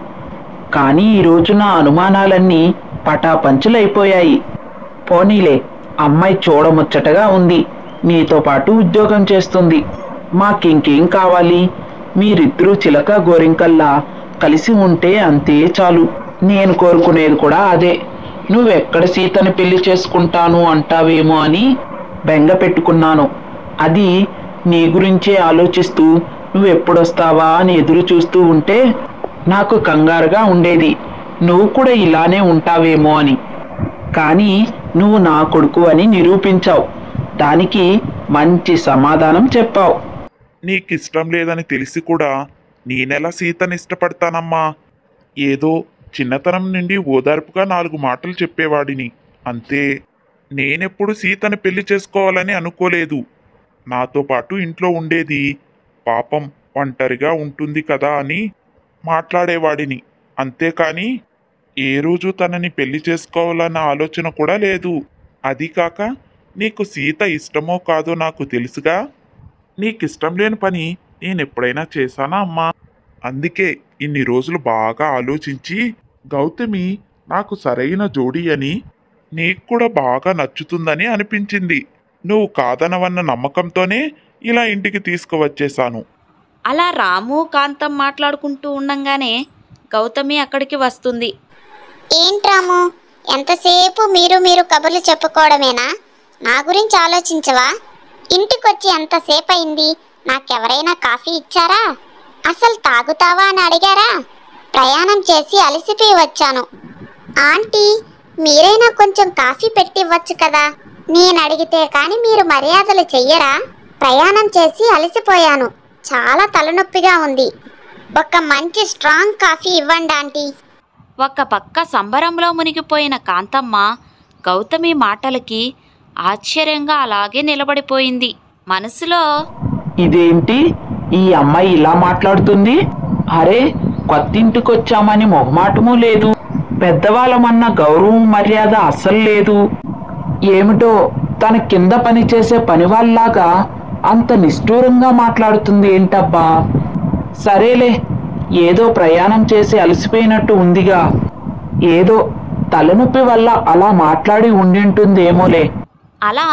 కానీ ఈరోజు నా అనుమానాలన్నీ పటాపంచులైపోయాయి. పోనీలే, అమ్మాయి చూడముచ్చటగా ఉంది. నీతో పాటు ఉద్యోగం చేస్తుంది. మాకింకేం కావాలి? మీరిద్దరూ చిలక గోరింకల్లా కలిసి ఉంటే అంతే చాలు. నేను కోరుకునేది కూడా అదే. నువ్వెక్కడ సీతని పెళ్లి చేసుకుంటాను అంటావేమో అని బెంగ పెట్టుకున్నాను. అది నీ గురించే ఆలోచిస్తూ నువ్వెప్పుడొస్తావా అని ఎదురు చూస్తూ ఉంటే నాకు కంగారుగా ఉండేది. నువ్వు కూడా ఇలానే ఉంటావేమో అని. కానీ నువ్వు నా కొడుకు అని నిరూపించావు. దానికి మంచి సమాధానం చెప్పావు. నీకిష్టం లేదని తెలిసి కూడా నేనెలా సీతని ఇష్టపడతానమ్మా? ఏదో చిన్నతనం నుండి ఓదార్పుగా 4 మాటలు చెప్పేవాడిని అంతే. నేనెప్పుడు సీతని పెళ్లి చేసుకోవాలని అనుకోలేదు. నాతో పాటు ఇంట్లో ఉండేది. పాపం ఒంటరిగా ఉంటుంది కదా అని మాట్లాడేవాడిని. అంతేకాని ఏ రోజు తనని పెళ్లి చేసుకోవాలన్న ఆలోచన కూడా లేదు. అది కాక నీకు సీత ఇష్టమో కాదో నాకు తెలుసుగా. నీకిష్టం లేని పని నేనెప్పుడైనా చేశానా అమ్మా? అందుకే ఇన్ని రోజులు బాగా ఆలోచించి గౌతమి నాకు సరైన జోడీ అని, నీకు కూడా బాగా నచ్చుతుందని అనిపించింది. నువ్వు కాదనవన్న నమ్మకంతోనే ఇలా ఇంటికి తీసుకువచ్చేశాను. అలా రాము కాంతం మాట్లాడుకుంటూ ఉండంగానే గౌతమి అక్కడికి వస్తుంది. ఏంట్రాము, ఎంతసేపు మీరు కబుర్లు చెప్పుకోవడమేనా? నా గురించి ఆలోచించవా? ఇంటికొచ్చి ఎంతసేపు అయింది? నాకెవరైనా కాఫీ ఇచ్చారా? అసలు తాగుతావా అని అడిగారా? ప్రయాణం చేసి అలసిపోయి వచ్చాను. ఆంటీ, మీరైనా కొంచెం కాఫీ పెట్టివ్వచ్చు కదా. నేను అడిగితే కానీ మీరు మర్యాదలు చెయ్యరా? ప్రయాణం చేసి అలసిపోయాను. చాలా తలనొప్పిగా ఉంది. ఒక మంచి స్ట్రాంగ్ కాఫీ ఇవ్వండి ఆంటీ. ఒక పక్క సంబరంలో మునిగిపోయిన కాంతమ్మ గౌతమి మాటలకి ఆశ్చర్యంగా అలాగే నిలబడిపోయింది. మనసులో, ఇదేంటి ఈ అమ్మాయి ఇలా మాట్లాడుతుంది? అరే, కొత్తింటికొచ్చామని మొహమాటమూ లేదు, పెద్దవాళ్ళమన్న గౌరవం మర్యాద అస్సలు లేదు. ఏమిటో తన కింద పనిచేసే పనివాళ్ళలాగా అంత నిష్ఠూరంగా మాట్లాడుతుంది ఏంటబ్బా. సరేలే, ఏదో ప్రయాణం చేసి అలసిపోయినట్టు ఉందిగా, ఏదో తలనొప్పి వల్ల అలా మాట్లాడి ఉండింటుందేమోలే. అలా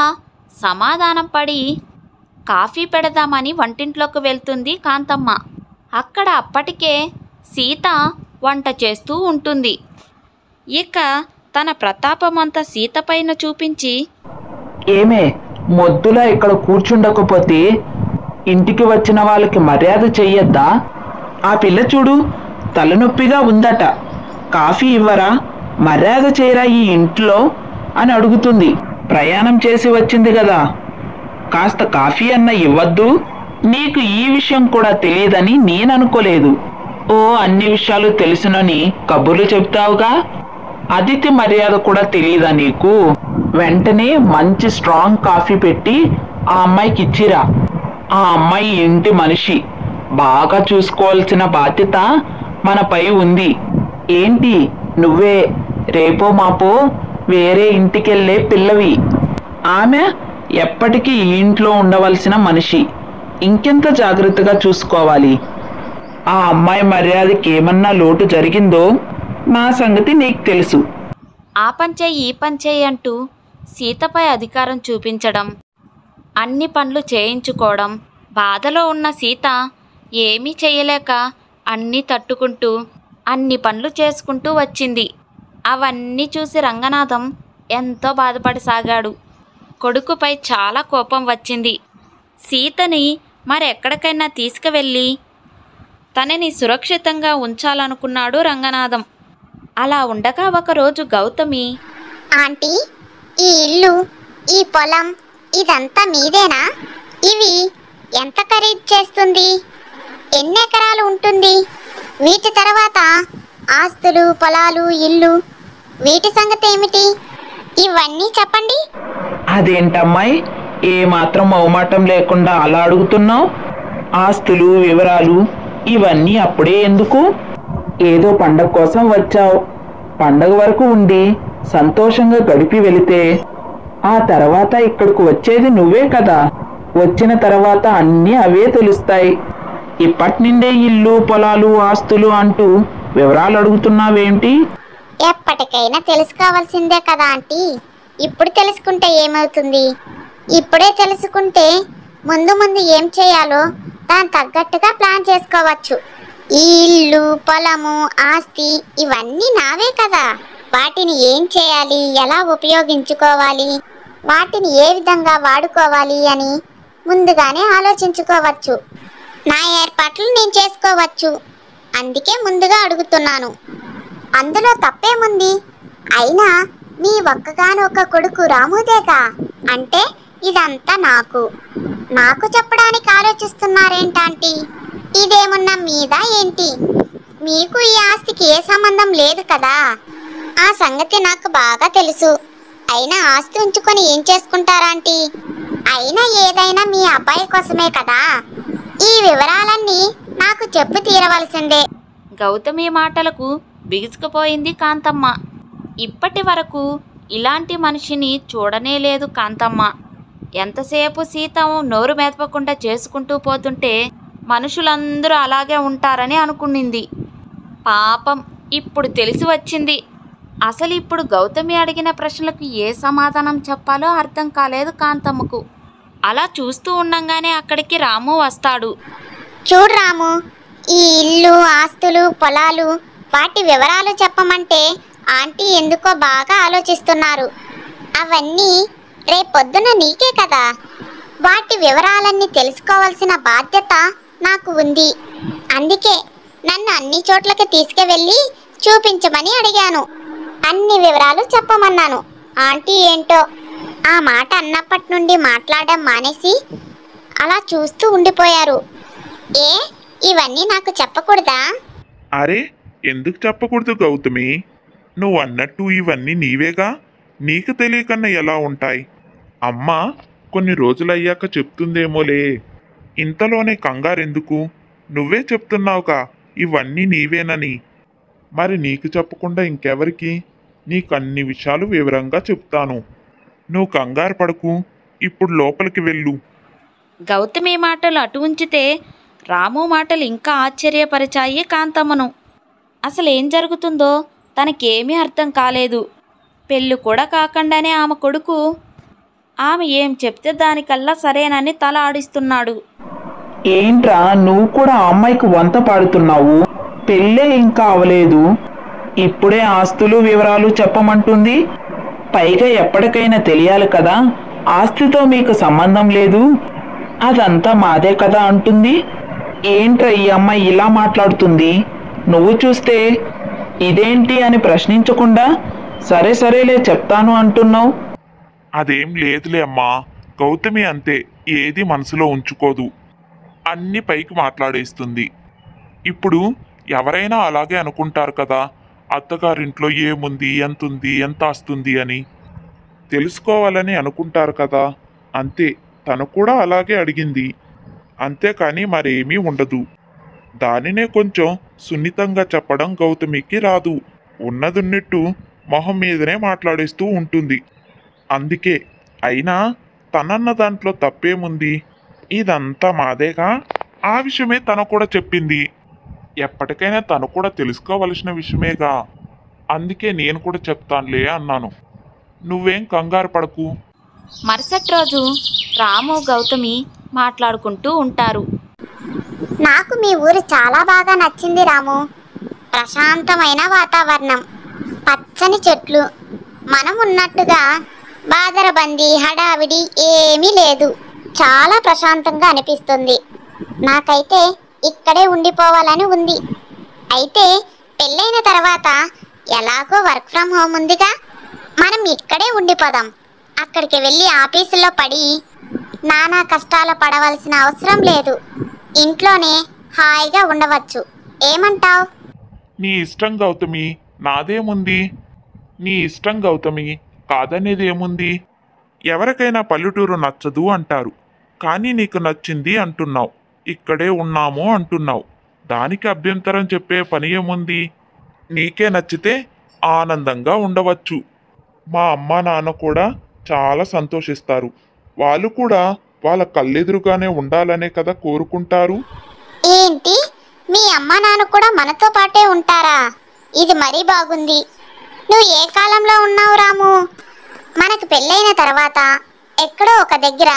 సమాధానం పడి కాఫీ పెడదామని వంటింట్లోకి వెళ్తుంది కాంతమ్మ. అక్కడ అప్పటికే సీత వంట చేస్తూ ఉంటుంది. ఇక తన ప్రతాపమంతా సీత పైన చూపించి, ఏమే మొద్దులా ఇక్కడ కూర్చుండకపోతే ఇంటికి వచ్చిన వాళ్ళకి మర్యాద చెయ్యొద్దా? ఆ పిల్ల చూడు, తలనొప్పిగా ఉందట, కాఫీ ఇవ్వరా, మర్యాద చేయరా ఈ ఇంట్లో అని అడుగుతుంది. ప్రయాణం చేసి వచ్చింది కదా, కాస్త కాఫీ అన్న ఇవ్వద్దు? నీకు ఈ విషయం కూడా తెలియదని నేను అనుకోలేదు. ఓ అన్ని విషయాలు తెలుసునని కబుర్లు చెప్తావుగా, అతిథి మర్యాద కూడా తెలియదా నీకు? వెంటనే మంచి స్ట్రాంగ్ కాఫీ పెట్టి ఆ అమ్మాయికి ఇచ్చిరా. ఆ అమ్మాయి ఇంటి మనిషి, బాగా చూసుకోవాల్సిన బాధ్యత మనపై ఉంది. ఏంటి నువ్వే రేపో మాపో వేరే ఇంటికెళ్ళే పిల్లవి. ఆమె ఎప్పటికీ ఈ ఇంట్లో ఉండవలసిన మనిషి, ఇంకెంత జాగ్రత్తగా చూసుకోవాలి. ఆ అమ్మాయి మర్యాదకి ఏమన్నా లోటు జరిగిందో నా సంగతి నీకు తెలుసు. ఆ పంచేయి ఈ పంచేయి అంటూ సీతపై అధికారం చూపించడం, అన్ని పనులు చేయించుకోవడం. బాధలో ఉన్న సీత ఏమీ చేయలేక అన్నీ తట్టుకుంటూ అన్ని పనులు చేసుకుంటూ వచ్చింది. అవన్నీ చూసి రంగనాథం ఎంతో బాధపడసాగాడు. కొడుకుపై చాలా కోపం వచ్చింది. సీతని మరెక్కడికైనా తీసుకువెళ్ళి తనని సురక్షితంగా ఉంచాలనుకున్నాడు రంగనాథం. అలా ఉండగా ఒకరోజు గౌతమి, ఆంటీ, ఈ ఇల్లు, ఈ పొలం ఇదంతా మీదేనా? ఇవి ఎంత ఖరీదు చేస్తుంది? ఎన్ని ఎకరాలు ఉంటుంది? వీటి తర్వాత ఆస్తులు, పొలాలు, ఇల్లు, వీటి సంగతి ఏమిటి? ఇవన్నీ చెప్పండి. అదేంటమ్మాయి, ఏ మాత్రం అవమాటం లేకుండా అలా అడుగుతున్నావు? ఆస్తులు, వివరాలు ఇవన్నీ అప్పుడే ఎందుకు? ఏదో పండగ కోసం వచ్చావు, పండగ వరకు ఉండి సంతోషంగా గడిపి వెళితే ఆ తర్వాత ఇక్కడికి వచ్చేది నువ్వే కదా. వచ్చిన తర్వాత అన్నీ అవే తెలుస్తాయి. ఇప్పటి నుండే ఇల్లు, పొలాలు, ఆస్తులు అంటూ వివరాలు అడుగుతున్నావేంటి? ఎప్పటికైనా తెలుసుకోవాల్సిందే కదా ఆంటీ. ఇప్పుడు తెలుసుకుంటే ఏమవుతుంది? ఇప్పుడే తెలుసుకుంటే ముందు ముందు ఏం చేయాలో దాని తగ్గట్టుగా ప్లాన్ చేసుకోవచ్చు. ఈ ఇల్లు, పొలము, ఆస్తి ఇవన్నీ నావే కదా. వాటిని ఏం చేయాలి, ఎలా ఉపయోగించుకోవాలి, వాటిని ఏ విధంగా వాడుకోవాలి అని ముందుగానే ఆలోచించుకోవచ్చు. నా ఏర్పాట్లు నేను చేసుకోవచ్చు. అందుకే ముందుగా అడుగుతున్నాను. అందులో తప్పేముంది? అయినా మీ ఒక్కగానొక్క కొడుకు రాముదేగా, అంటే ఇదంతా నాకు చెప్పడానికి ఆలోచిస్తున్నారేంటాంటీ? ఇదేమున్నా మీద ఏంటి? మీకు ఈ ఆస్తికి ఏ సంబంధం లేదు కదా. ఆ సంగతి నాకు బాగా తెలుసు. అయినా ఆస్తి ఉంచుకొని ఏం చేసుకుంటారాంటీ? అయినా ఏదైనా మీ అబ్బాయి కోసమే కదా. ఈ వివరాలన్నీ నాకు చెప్పు తీరవలసిందే. గౌతమి మాటలకు బిగుసుకుపోయింది కాంతమ్మ. ఇప్పటి వరకు ఇలాంటి మనిషిని చూడనే లేదు కాంతమ్మ. ఎంతసేపు సీత నోరు మెదపకుండా చేసుకుంటూ పోతుంటే మనుషులందరూ అలాగే ఉంటారని అనుకునింది. పాపం ఇప్పుడు తెలిసి వచ్చింది. అసలు ఇప్పుడు గౌతమి అడిగిన ప్రశ్నలకు ఏ సమాధానం చెప్పాలో అర్థం కాలేదు కాంతమ్మకు. అలా చూస్తూ ఉండంగానే అక్కడికి రాము వస్తాడు. చూడు రాము, ఈ ఇల్లు, ఆస్తులు, పొలాలు వాటి వివరాలు చెప్పమంటే ఆంటీ ఎందుకో బాగా ఆలోచిస్తున్నారు. అవన్నీ రేపొద్దున నీకే కదా. వాటి వివరాలన్నీ తెలుసుకోవాల్సిన బాధ్యత నాకు ఉంది. అందుకే నన్ను అన్ని చోట్లకి తీసుకువెళ్ళి చూపించమని అడిగాను. అన్ని వివరాలు చెప్పమన్నాను. ఆంటీ ఏంటో ఆ మాట అన్నప్పటి నుండి మాట్లాడడం మానేసి అలా చూస్తూ ఉండిపోయారు. ఇవన్నీ నాకు చెప్పకూడదా? అరే, ఎందుకు చెప్పకూడదు గౌతమి? నువ్వు అన్నట్టు ఇవన్నీ నీవేగా, నీకు తెలియకన్నా ఎలా ఉంటాయి? అమ్మ కొన్ని రోజులయ్యాక చెప్తుందేమోలే. ఇంతలోనే కంగారెందుకు? నువ్వే చెప్తున్నావుగా ఇవన్నీ నీవేనని. మరి నీకు చెప్పకుండా ఇంకెవరికి? నీకు అన్ని విషయాలు వివరంగా చెప్తాను. నువ్వు కంగారు పడకు. ఇప్పుడు లోపలికి వెళ్ళు. గౌతమి మాటలు అటు ఉంచితే రాము మాటలు ఇంకా ఆశ్చర్యపరిచాయి కాంతమ్మను. అసలేం జరుగుతుందో తనకేమీ అర్థం కాలేదు. పెళ్ళి కూడా కాకుండానే ఆమె కొడుకు ఆమె ఏం చెప్తే దానికల్లా సరేనని తల ఆడిస్తున్నాడు. ఏంట్రా నువ్వు కూడా ఆ అమ్మాయికి వంత పాడుతున్నావు? పెళ్ళే ఇంకా అవలేదు, ఇప్పుడే ఆస్తులు వివరాలు చెప్పమంటుంది. పైగా ఎప్పటికైనా తెలియాలి కదా, ఆస్తితో మీకు సంబంధం లేదు, అదంతా మాదే కదా అంటుంది. ఏంట్రా ఈ అమ్మాయి ఇలా మాట్లాడుతుంది? నువ్వు చూస్తే ఇదేంటి అని ప్రశ్నించకుండా సరే సరేలే చెప్తాను అంటున్నావు. అదేం లేదులే అమ్మా. గౌతమి అంతే, ఏది మనసులో ఉంచుకోదు, అన్ని పైకి మాట్లాడేస్తుంది. ఇప్పుడు ఎవరైనా అలాగే అనుకుంటారు కదా, అత్తగారింట్లో ఏముంది, ఎంతుంది, ఎంత వస్తుంది అని తెలుసుకోవాలని అనుకుంటారు కదా. అంతే, తను కూడా అలాగే అడిగింది. అంతేకాని మరేమీ ఉండదు. దానినే కొంచెం సున్నితంగా చెప్పడం గౌతమికి రాదు. ఉన్నదున్నట్టు మొహం మీదనే మాట్లాడేస్తూ ఉంటుంది. అందుకే. అయినా తనన్న దాంట్లో తప్పేముంది? ఇదంతా మాదేగా. ఆ విషయమే తను కూడా చెప్పింది. ఎప్పటికైనా తను కూడా తెలుసుకోవలసిన విషయమేగా. అందుకే నేను కూడా చెప్తానులే అన్నాను. నువ్వేం కంగారు పడకు. మరుసటి రోజు రాము గౌతమి మాట్లాడుకుంటూ ఉంటారు. నాకు మీ ఊరు చాలా బాగా నచ్చింది రాము. ప్రశాంతమైన వాతావరణం, పచ్చని చెట్లు, మనం ఉన్నట్టుగా బాదరబందీ హడావిడి ఏమీ లేదు. చాలా ప్రశాంతంగా అనిపిస్తుంది. నాకైతే ఇక్కడే ఉండిపోవాలని ఉంది. అయితే పెళ్ళైన తర్వాత ఎలాగో వర్క్ ఫ్రమ్ హోమ్ ఉందిగా, మనం ఇక్కడే ఉండిపోదాం. అక్కడికి వెళ్ళి ఆఫీసులో పడి నానా కష్టాలు పడవలసిన అవసరం లేదు. ఇంట్లోనే హాయిగా ఉండవచ్చు. ఏమంటావ్? నీ ఇష్టం గౌతమి, నాదేముంది? నీ ఇష్టం గౌతమి, కాదనేది ఏముంది? ఎవరికైనా పల్లెటూరు నచ్చదు అంటారు, కానీ నీకు నచ్చింది అంటున్నావు. ఇక్కడే ఉన్నాము అంటున్నావు. దానికి అభ్యంతరం చెప్పే పని ఏముంది? నీకే నచ్చితే ఆనందంగా ఉండవచ్చు. మా అమ్మ నాన్న కూడా చాలా సంతోషిస్తారు. వాళ్ళు కూడా వాళ్ళ కళ్ళెదురుగానే ఉండాలనే కదా కోరుకుంటారు. ఏంటి, మీ అమ్మ నాన్న కూడా మనతో పాటే ఉంటారా? ఇది మరీ బాగుంది. నువ్వు ఏ కాలంలో ఉన్నావు రాము? మనకు పెళ్ళైన తర్వాత ఎక్కడో ఒక దగ్గర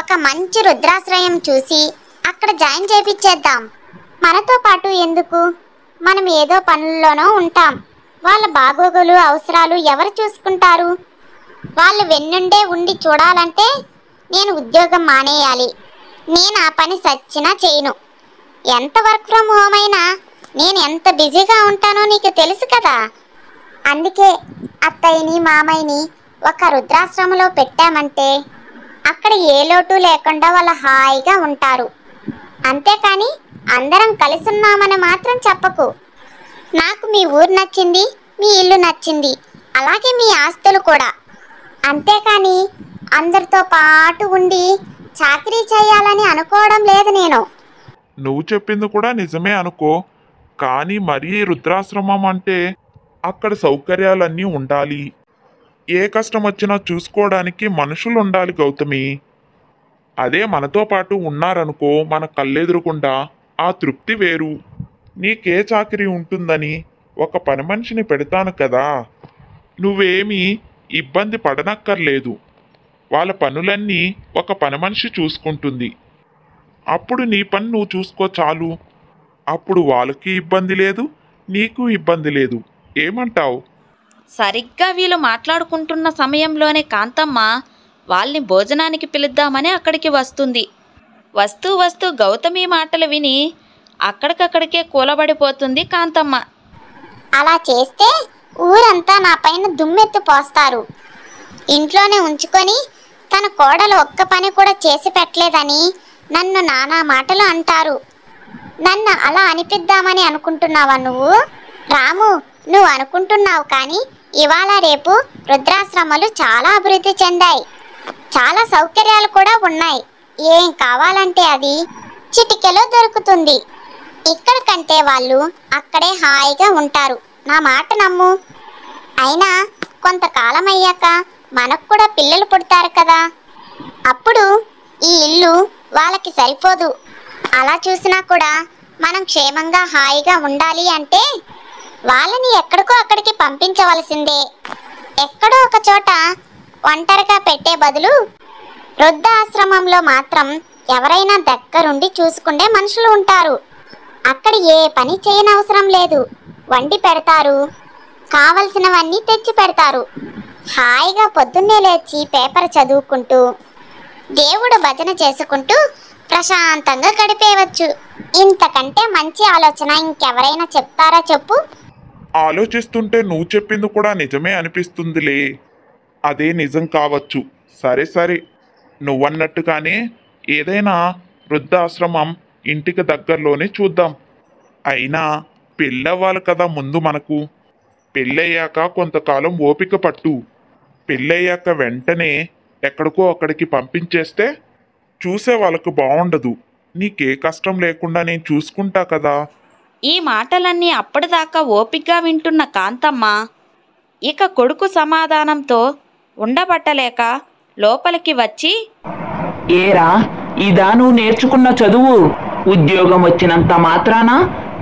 ఒక మంచి రుద్రాశ్రయం చూసి అక్కడ జాయిన్ చేపించేద్దాం. మనతో పాటు ఎందుకు? మనం ఏదో పనుల్లోనో ఉంటాం. వాళ్ళ బాగోగులు అవసరాలు ఎవరు చూసుకుంటారు? వాళ్ళు వెన్నుండే ఉండి చూడాలంటే నేను ఉద్యోగం మానేయాలి. నేను ఆ పని సచ్చినా చేయను. ఎంత వర్క్ ఫ్రమ్ హోమ్ అయినా నేను ఎంత బిజీగా ఉంటానో నీకు తెలుసు కదా. అందుకే అత్తయ్యని మామయ్యని ఒక రుద్రాశ్రమంలో పెట్టామంటే అక్కడ ఏ లోటు లేకుండా వాళ్ళు హాయిగా ఉంటారు. అంతేకాని అందరం కలిసి ఉన్నామని మాత్రం చెప్పకు. నాకు మీ ఊరు నచ్చింది, మీ ఇల్లు నచ్చింది, అలాగే మీ ఆస్తులు కూడా. అంతేకాని అందరితో పాటు ఉండి చాకరీ చేయాలని అనుకోవడం లేదు నేను. నువ్వు చెప్పింది కూడా నిజమే అనుకో, కానీ మరీ రుద్రాశ్రమం అంటే అక్కడ సౌకర్యాలన్నీ ఉండాలి. ఏ కష్టం వచ్చినా చూసుకోవడానికి మనుషులు ఉండాలి గౌతమి. అదే మనతో పాటు ఉన్నారనుకో, మన కళ్ళెదురుకుండా, ఆ తృప్తి వేరు. నీకే చాకరీ ఉంటుందని ఒక పని మనిషిని పెడతాను కదా, నువ్వేమీ ఇబ్బంది పడనక్కర్లేదు. వాళ్ళ పనులన్నీ ఒక పని మనిషి చూసుకుంటుంది. అప్పుడు నీ పని నువ్వు చూసుకో చాలు. అప్పుడు వాళ్ళకి ఇబ్బంది లేదు, నీకు ఇబ్బంది లేదు. ఏమంటావు? సరిగ్గా వీళ్ళు మాట్లాడుకుంటున్న సమయంలోనే కాంతమ్మ వాళ్ళని భోజనానికి పిలుద్దామని అక్కడికి వస్తుంది. వస్తూ వస్తూ గౌతమి మాటలు విని అక్కడికక్కడికే కూలబడిపోతుంది కాంతమ్మ. అలా చేస్తే ఊరంతా నా పైన దుమ్మెత్తు పోస్తారు. ఇంట్లోనే ఉంచుకొని తన కోడలు ఒక్క పని కూడా చేసి పెట్టలేదని నన్ను నానా మాటలు అంటారు. నన్ను అలా అనిపిద్దామని అనుకుంటున్నావా నువ్వు? రాము, నువ్వు అనుకుంటున్నావు, కానీ ఇవాళ రేపు రుద్రాశ్రమాలు చాలా అభివృద్ధి చెందాయి. చాలా సౌకర్యాలు కూడా ఉన్నాయి. ఏం కావాలంటే అది చిటికెలో దొరుకుతుంది. ఇక్కడ కావాలంటే వాళ్ళు అక్కడే హాయిగా ఉంటారు. నా మాట నమ్ము. అయినా కొంతకాలం అయ్యాక మనకు కూడా పిల్లలు పుడతారు కదా, అప్పుడు ఈ ఇల్లు వాళ్ళకి సరిపోదు. అలా చూసినా కూడా మనం క్షేమంగా హాయిగా ఉండాలి అంటే వాళ్ళని ఎక్కడికో అక్కడికి పంపించవలసిందే. ఎక్కడో ఒక చోట ఒంటరిగా పెట్టే బదులు వృద్ధాశ్రమంలో మాత్రం ఎవరైనా దగ్గరుండి చూసుకునే మనుషులు ఉంటారు. అక్కడ ఏ పని చేయనవసరం లేదు. వండి పెడతారు, కావలసినవన్నీ తెచ్చి పెడతారు. హాయిగా పొద్దున్నే లేచి పేపర్ చదువుకుంటూ దేవుడు భజన చేసుకుంటూ ప్రశాంతంగా గడిపేయవచ్చు. ఇంతకంటే మంచి ఆలోచన ఇంకెవరైనా చెప్తారా చెప్పు? ఆలోచిస్తుంటే నువ్వు చెప్పింది కూడా నిజమే అనిపిస్తుందిలే. అదే నిజం కావచ్చు. సరే సరే, నువ్వన్నట్టుగానే ఏదైనా వృద్ధాశ్రమం ఇంటికి దగ్గరలోనే చూద్దాం. అయినా పెళ్ళవ్వాలి కదా ముందు మనకు. పెళ్ళయ్యాక కొంతకాలం ఓపిక పట్టు. పెళ్ళయ్యాక వెంటనే ఎక్కడికో అక్కడికి పంపించేస్తే చూసే వాళ్ళకు బాగుండదు. నీకే కష్టం లేకుండా నేను చూసుకుంటా కదా. ఈ మాటలన్నీ అప్పటిదాకా ఓపిగ్గా వింటున్న కాంతమ్మ ఇక కొడుకు సమాధానంతో ఉండబట్టలేక లోపలికి వచ్చి, ఏరా, ఇదా నువ్వు నేర్చుకున్న చదువు? ఉద్యోగం వచ్చినంత మాత్రాన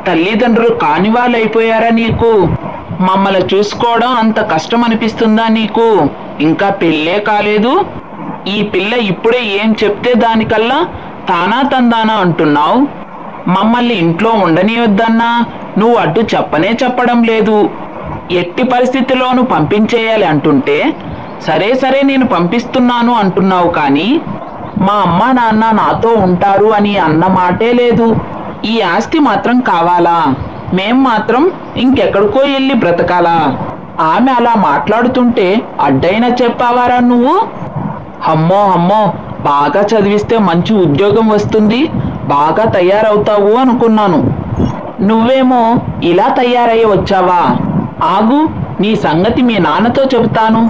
తల్లిదండ్రులు కాని వాళ్ళైపోయారా నీకు? మమ్మల్ని చూసుకోవడం అంత కష్టం అనిపిస్తుందా నీకు? ఇంకా పెళ్ళే కాలేదు. ఈ పిల్ల ఇప్పుడే ఏం చెప్తే దానికల్లా తానా తందానా అంటున్నావు. మమ్మల్ని ఇంట్లో ఉండనివద్దన్నా నువ్వు అడ్డు చెప్పనే చెప్పడం లేదు. ఎట్టి పరిస్థితిలోనూ పంపించేయాలి అంటుంటే సరే సరే నేను పంపిస్తున్నాను అంటున్నావు, కానీ మా అమ్మ నాన్న నాతో ఉంటారు అని అన్న మాటే లేదు. ఈ ఆస్తి మాత్రం కావాలా? మేం మాత్రం ఇంకెక్కడికో వెళ్ళి బ్రతకాలా? ఆమె అలా మాట్లాడుతుంటే అడ్డైనా చెప్పావారా నువ్వు? అమ్మో అమ్మో, బాగా చదివిస్తే మంచి ఉద్యోగం వస్తుంది, బాగా తయారవుతావు అనుకున్నాను. నువ్వేమో ఇలా తయారయ్యి వచ్చావా? ఆగు, నీ సంగతి మీ నాన్నతో చెబుతాను.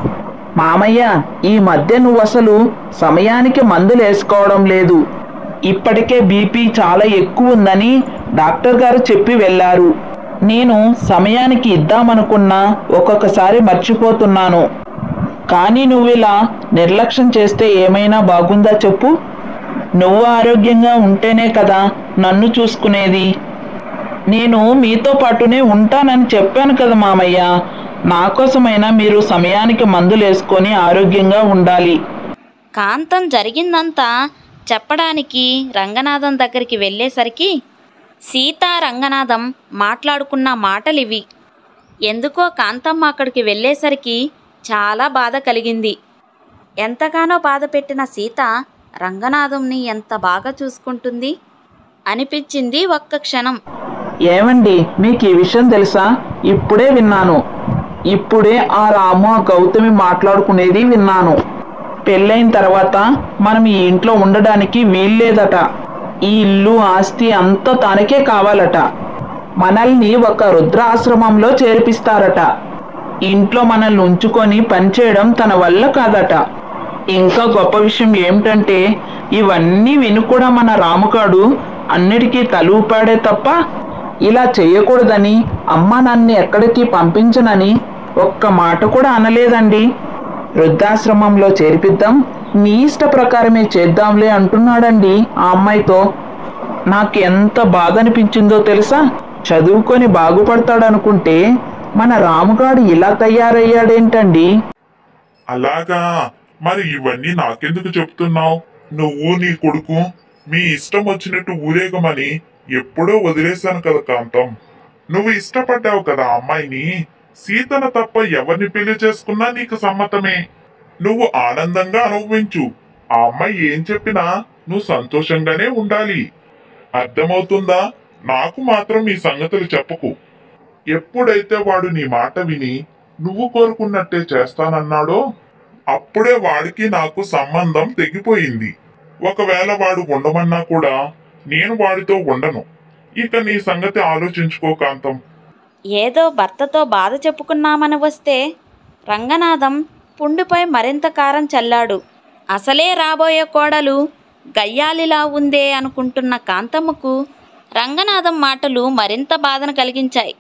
మామయ్య, ఈ మధ్య నువ్వు అసలు సమయానికి మందులు వేసుకోవడం లేదు. ఇప్పటికే బీపీ చాలా ఎక్కువ ఉందని డాక్టర్ గారు చెప్పి వెళ్ళారు. నేను సమయానికి ఇద్దామనుకున్నా ఒక్కొక్కసారి మర్చిపోతున్నాను. కానీ నువ్వు ఇలా నిర్లక్ష్యం చేస్తే ఏమైనా బాగుందా చెప్పు? నువ్వు ఆరోగ్యంగా ఉంటేనే కదా నన్ను చూసుకునేది. నేను మీతో పాటునే ఉంటానని చెప్పాను కదా మామయ్య. నా కోసమైనా మీరు సమయానికి మందులు వేసుకొని ఆరోగ్యంగా ఉండాలి. కాంతం జరిగిందంతా చెప్పడానికి రంగనాథం దగ్గరికి వెళ్ళేసరికి సీతా రంగనాథం మాట్లాడుకున్న మాటలివి. ఎందుకో కాంతమ్మ అక్కడికి వెళ్ళేసరికి చాలా బాధ కలిగింది. ఎంతగానో బాధ పెట్టిన సీత రంగనాథంని ఎంత బాగా చూసుకుంటుంది అనిపించింది ఒక్క క్షణం. ఏమండి, మీకు ఈ విషయం తెలుసా? ఇప్పుడే విన్నాను. ఇప్పుడే ఆ రాము ఆ గౌతమి మాట్లాడుకునేది విన్నాను. పెళ్ళైన తర్వాత మనం ఈ ఇంట్లో ఉండడానికి వీల్లేదట. ఈ ఇల్లు ఆస్తి అంతా తనకే కావాలట. మనల్ని ఒక వృద్ధాశ్రమంలో చేర్పిస్తారట. ఇంట్లో మనల్ని ఉంచుకొని పనిచేయడం తన వల్ల కాదట. ఇంకా గొప్ప విషయం ఏమిటంటే ఇవన్నీ విని కూడా మన రాముగాడు అన్నిటికీ తలూపాడే తప్ప ఇలా చేయకూడదని అమ్మ నన్ను ఎక్కడికి పంపించనని ఒక్క మాట కూడా అనలేదండి. వృద్ధాశ్రమంలో చేర్పిద్దాం, నీ ఇష్ట ప్రకారమే చేద్దాంలే అంటున్నాడండి ఆ అమ్మాయితో. నాకు ఎంత బాధ అనిపించిందో తెలుసా? చదువుకొని బాగుపడతాడనుకుంటే మన రాముగాడు ఇలా తయారయ్యాడేంటండి? అలాగా? మరి ఇవన్నీ నాకెందుకు చెప్తున్నావు? నువ్వు నీ కొడుకు మీ ఇష్టం వచ్చినట్టు ఊరేగమని ఎప్పుడో వదిలేశాను కదా కాంతం. నువ్వు ఇష్టపడ్డావు కదా అమ్మాయిని. సీతను తప్ప ఎవరిని పెళ్లి చేసుకున్నా నీకు సమ్మతమే. నువ్వు ఆనందంగా అనుభవించు. ఆ అమ్మాయి ఏం చెప్పినా నువ్వు సంతోషంగానే ఉండాలి. అర్థమవుతుందా? నాకు మాత్రం ఈ సంగతులు చెప్పకు. ఎప్పుడైతే వాడు నీ మాట విని నువ్వు కోరుకున్నట్టే చేస్తానన్నాడో అప్పుడే వాడికి నాకు సంబంధం తెగిపోయింది. ఒకవేళ వాడు ఉండమన్నా కూడా నేను వాడితో ఉండను. ఇక నీ సంగతి ఆలోచించుకో కాంతం. ఏదో భర్తతో బాధ చెప్పుకున్నామని వస్తే రంగనాథం పుండుపై మరింత కారం చల్లాడు. అసలే రాబోయే కోడలు గయ్యాలిలా ఉందే అనుకుంటున్న కాంతమ్మకు రంగనాథం మాటలు మరింత బాధను కలిగించాయి.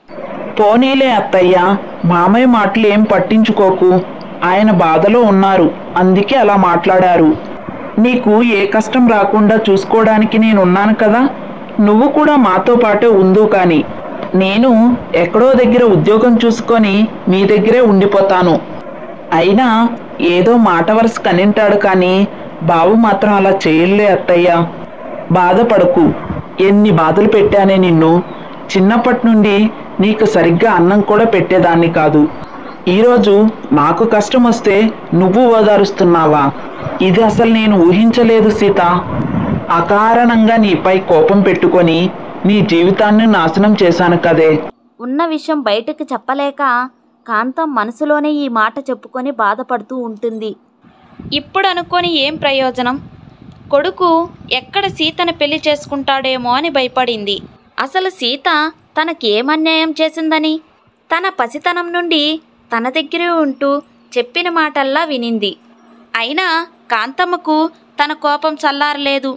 పోనీలే అత్తయ్య, మామయ్య మాటలు ఏం పట్టించుకోకు. ఆయన బాధలో ఉన్నారు, అందుకే అలా మాట్లాడారు. నీకు ఏ కష్టం రాకుండా చూసుకోవడానికి నేనున్నాను కదా. నువ్వు కూడా మాతో పాటే ఉండు. కానీ నేను ఎక్కడో దగ్గర ఉద్యోగం చూసుకొని మీ దగ్గరే ఉండిపోతాను. అయినా ఏదో మాట వరుస కనింటాడు, కానీ బావు మాత్రం అలా చేయలే అత్తయ్య. బాధపడకు. ఎన్ని బాధలు పెట్టానే నిన్ను. చిన్నప్పటి నుండి నీకు సరిగ్గా అన్నం కూడా పెట్టేదాన్ని కాదు. ఈరోజు నాకు కష్టం వస్తే నువ్వు ఓదారుస్తున్నావా? ఇది అసలు నేను ఊహించలేదు సీత. అకారణంగా నీపై కోపం పెట్టుకొని నీ జీవితాన్ని నాశనం చేశాను కదే. ఉన్న విషయం బయటకు చెప్పలేక కాంతం మనసులోనే ఈ మాట చెప్పుకొని బాధపడుతూ ఉంటుంది. ఇప్పుడు అనుకొని ఏం ప్రయోజనం? కొడుకు ఎక్కడ సీతను పెళ్లి చేసుకుంటాడేమో అని భయపడింది. అసలు సీత తనకేమన్యాయం చేసిందని తన పసితనం నుండి తన దగ్గరే ఉంటూ చెప్పిన మాటల్లా వినింది. అయినా కాంతమ్మకు తన కోపం చల్లారలేదు.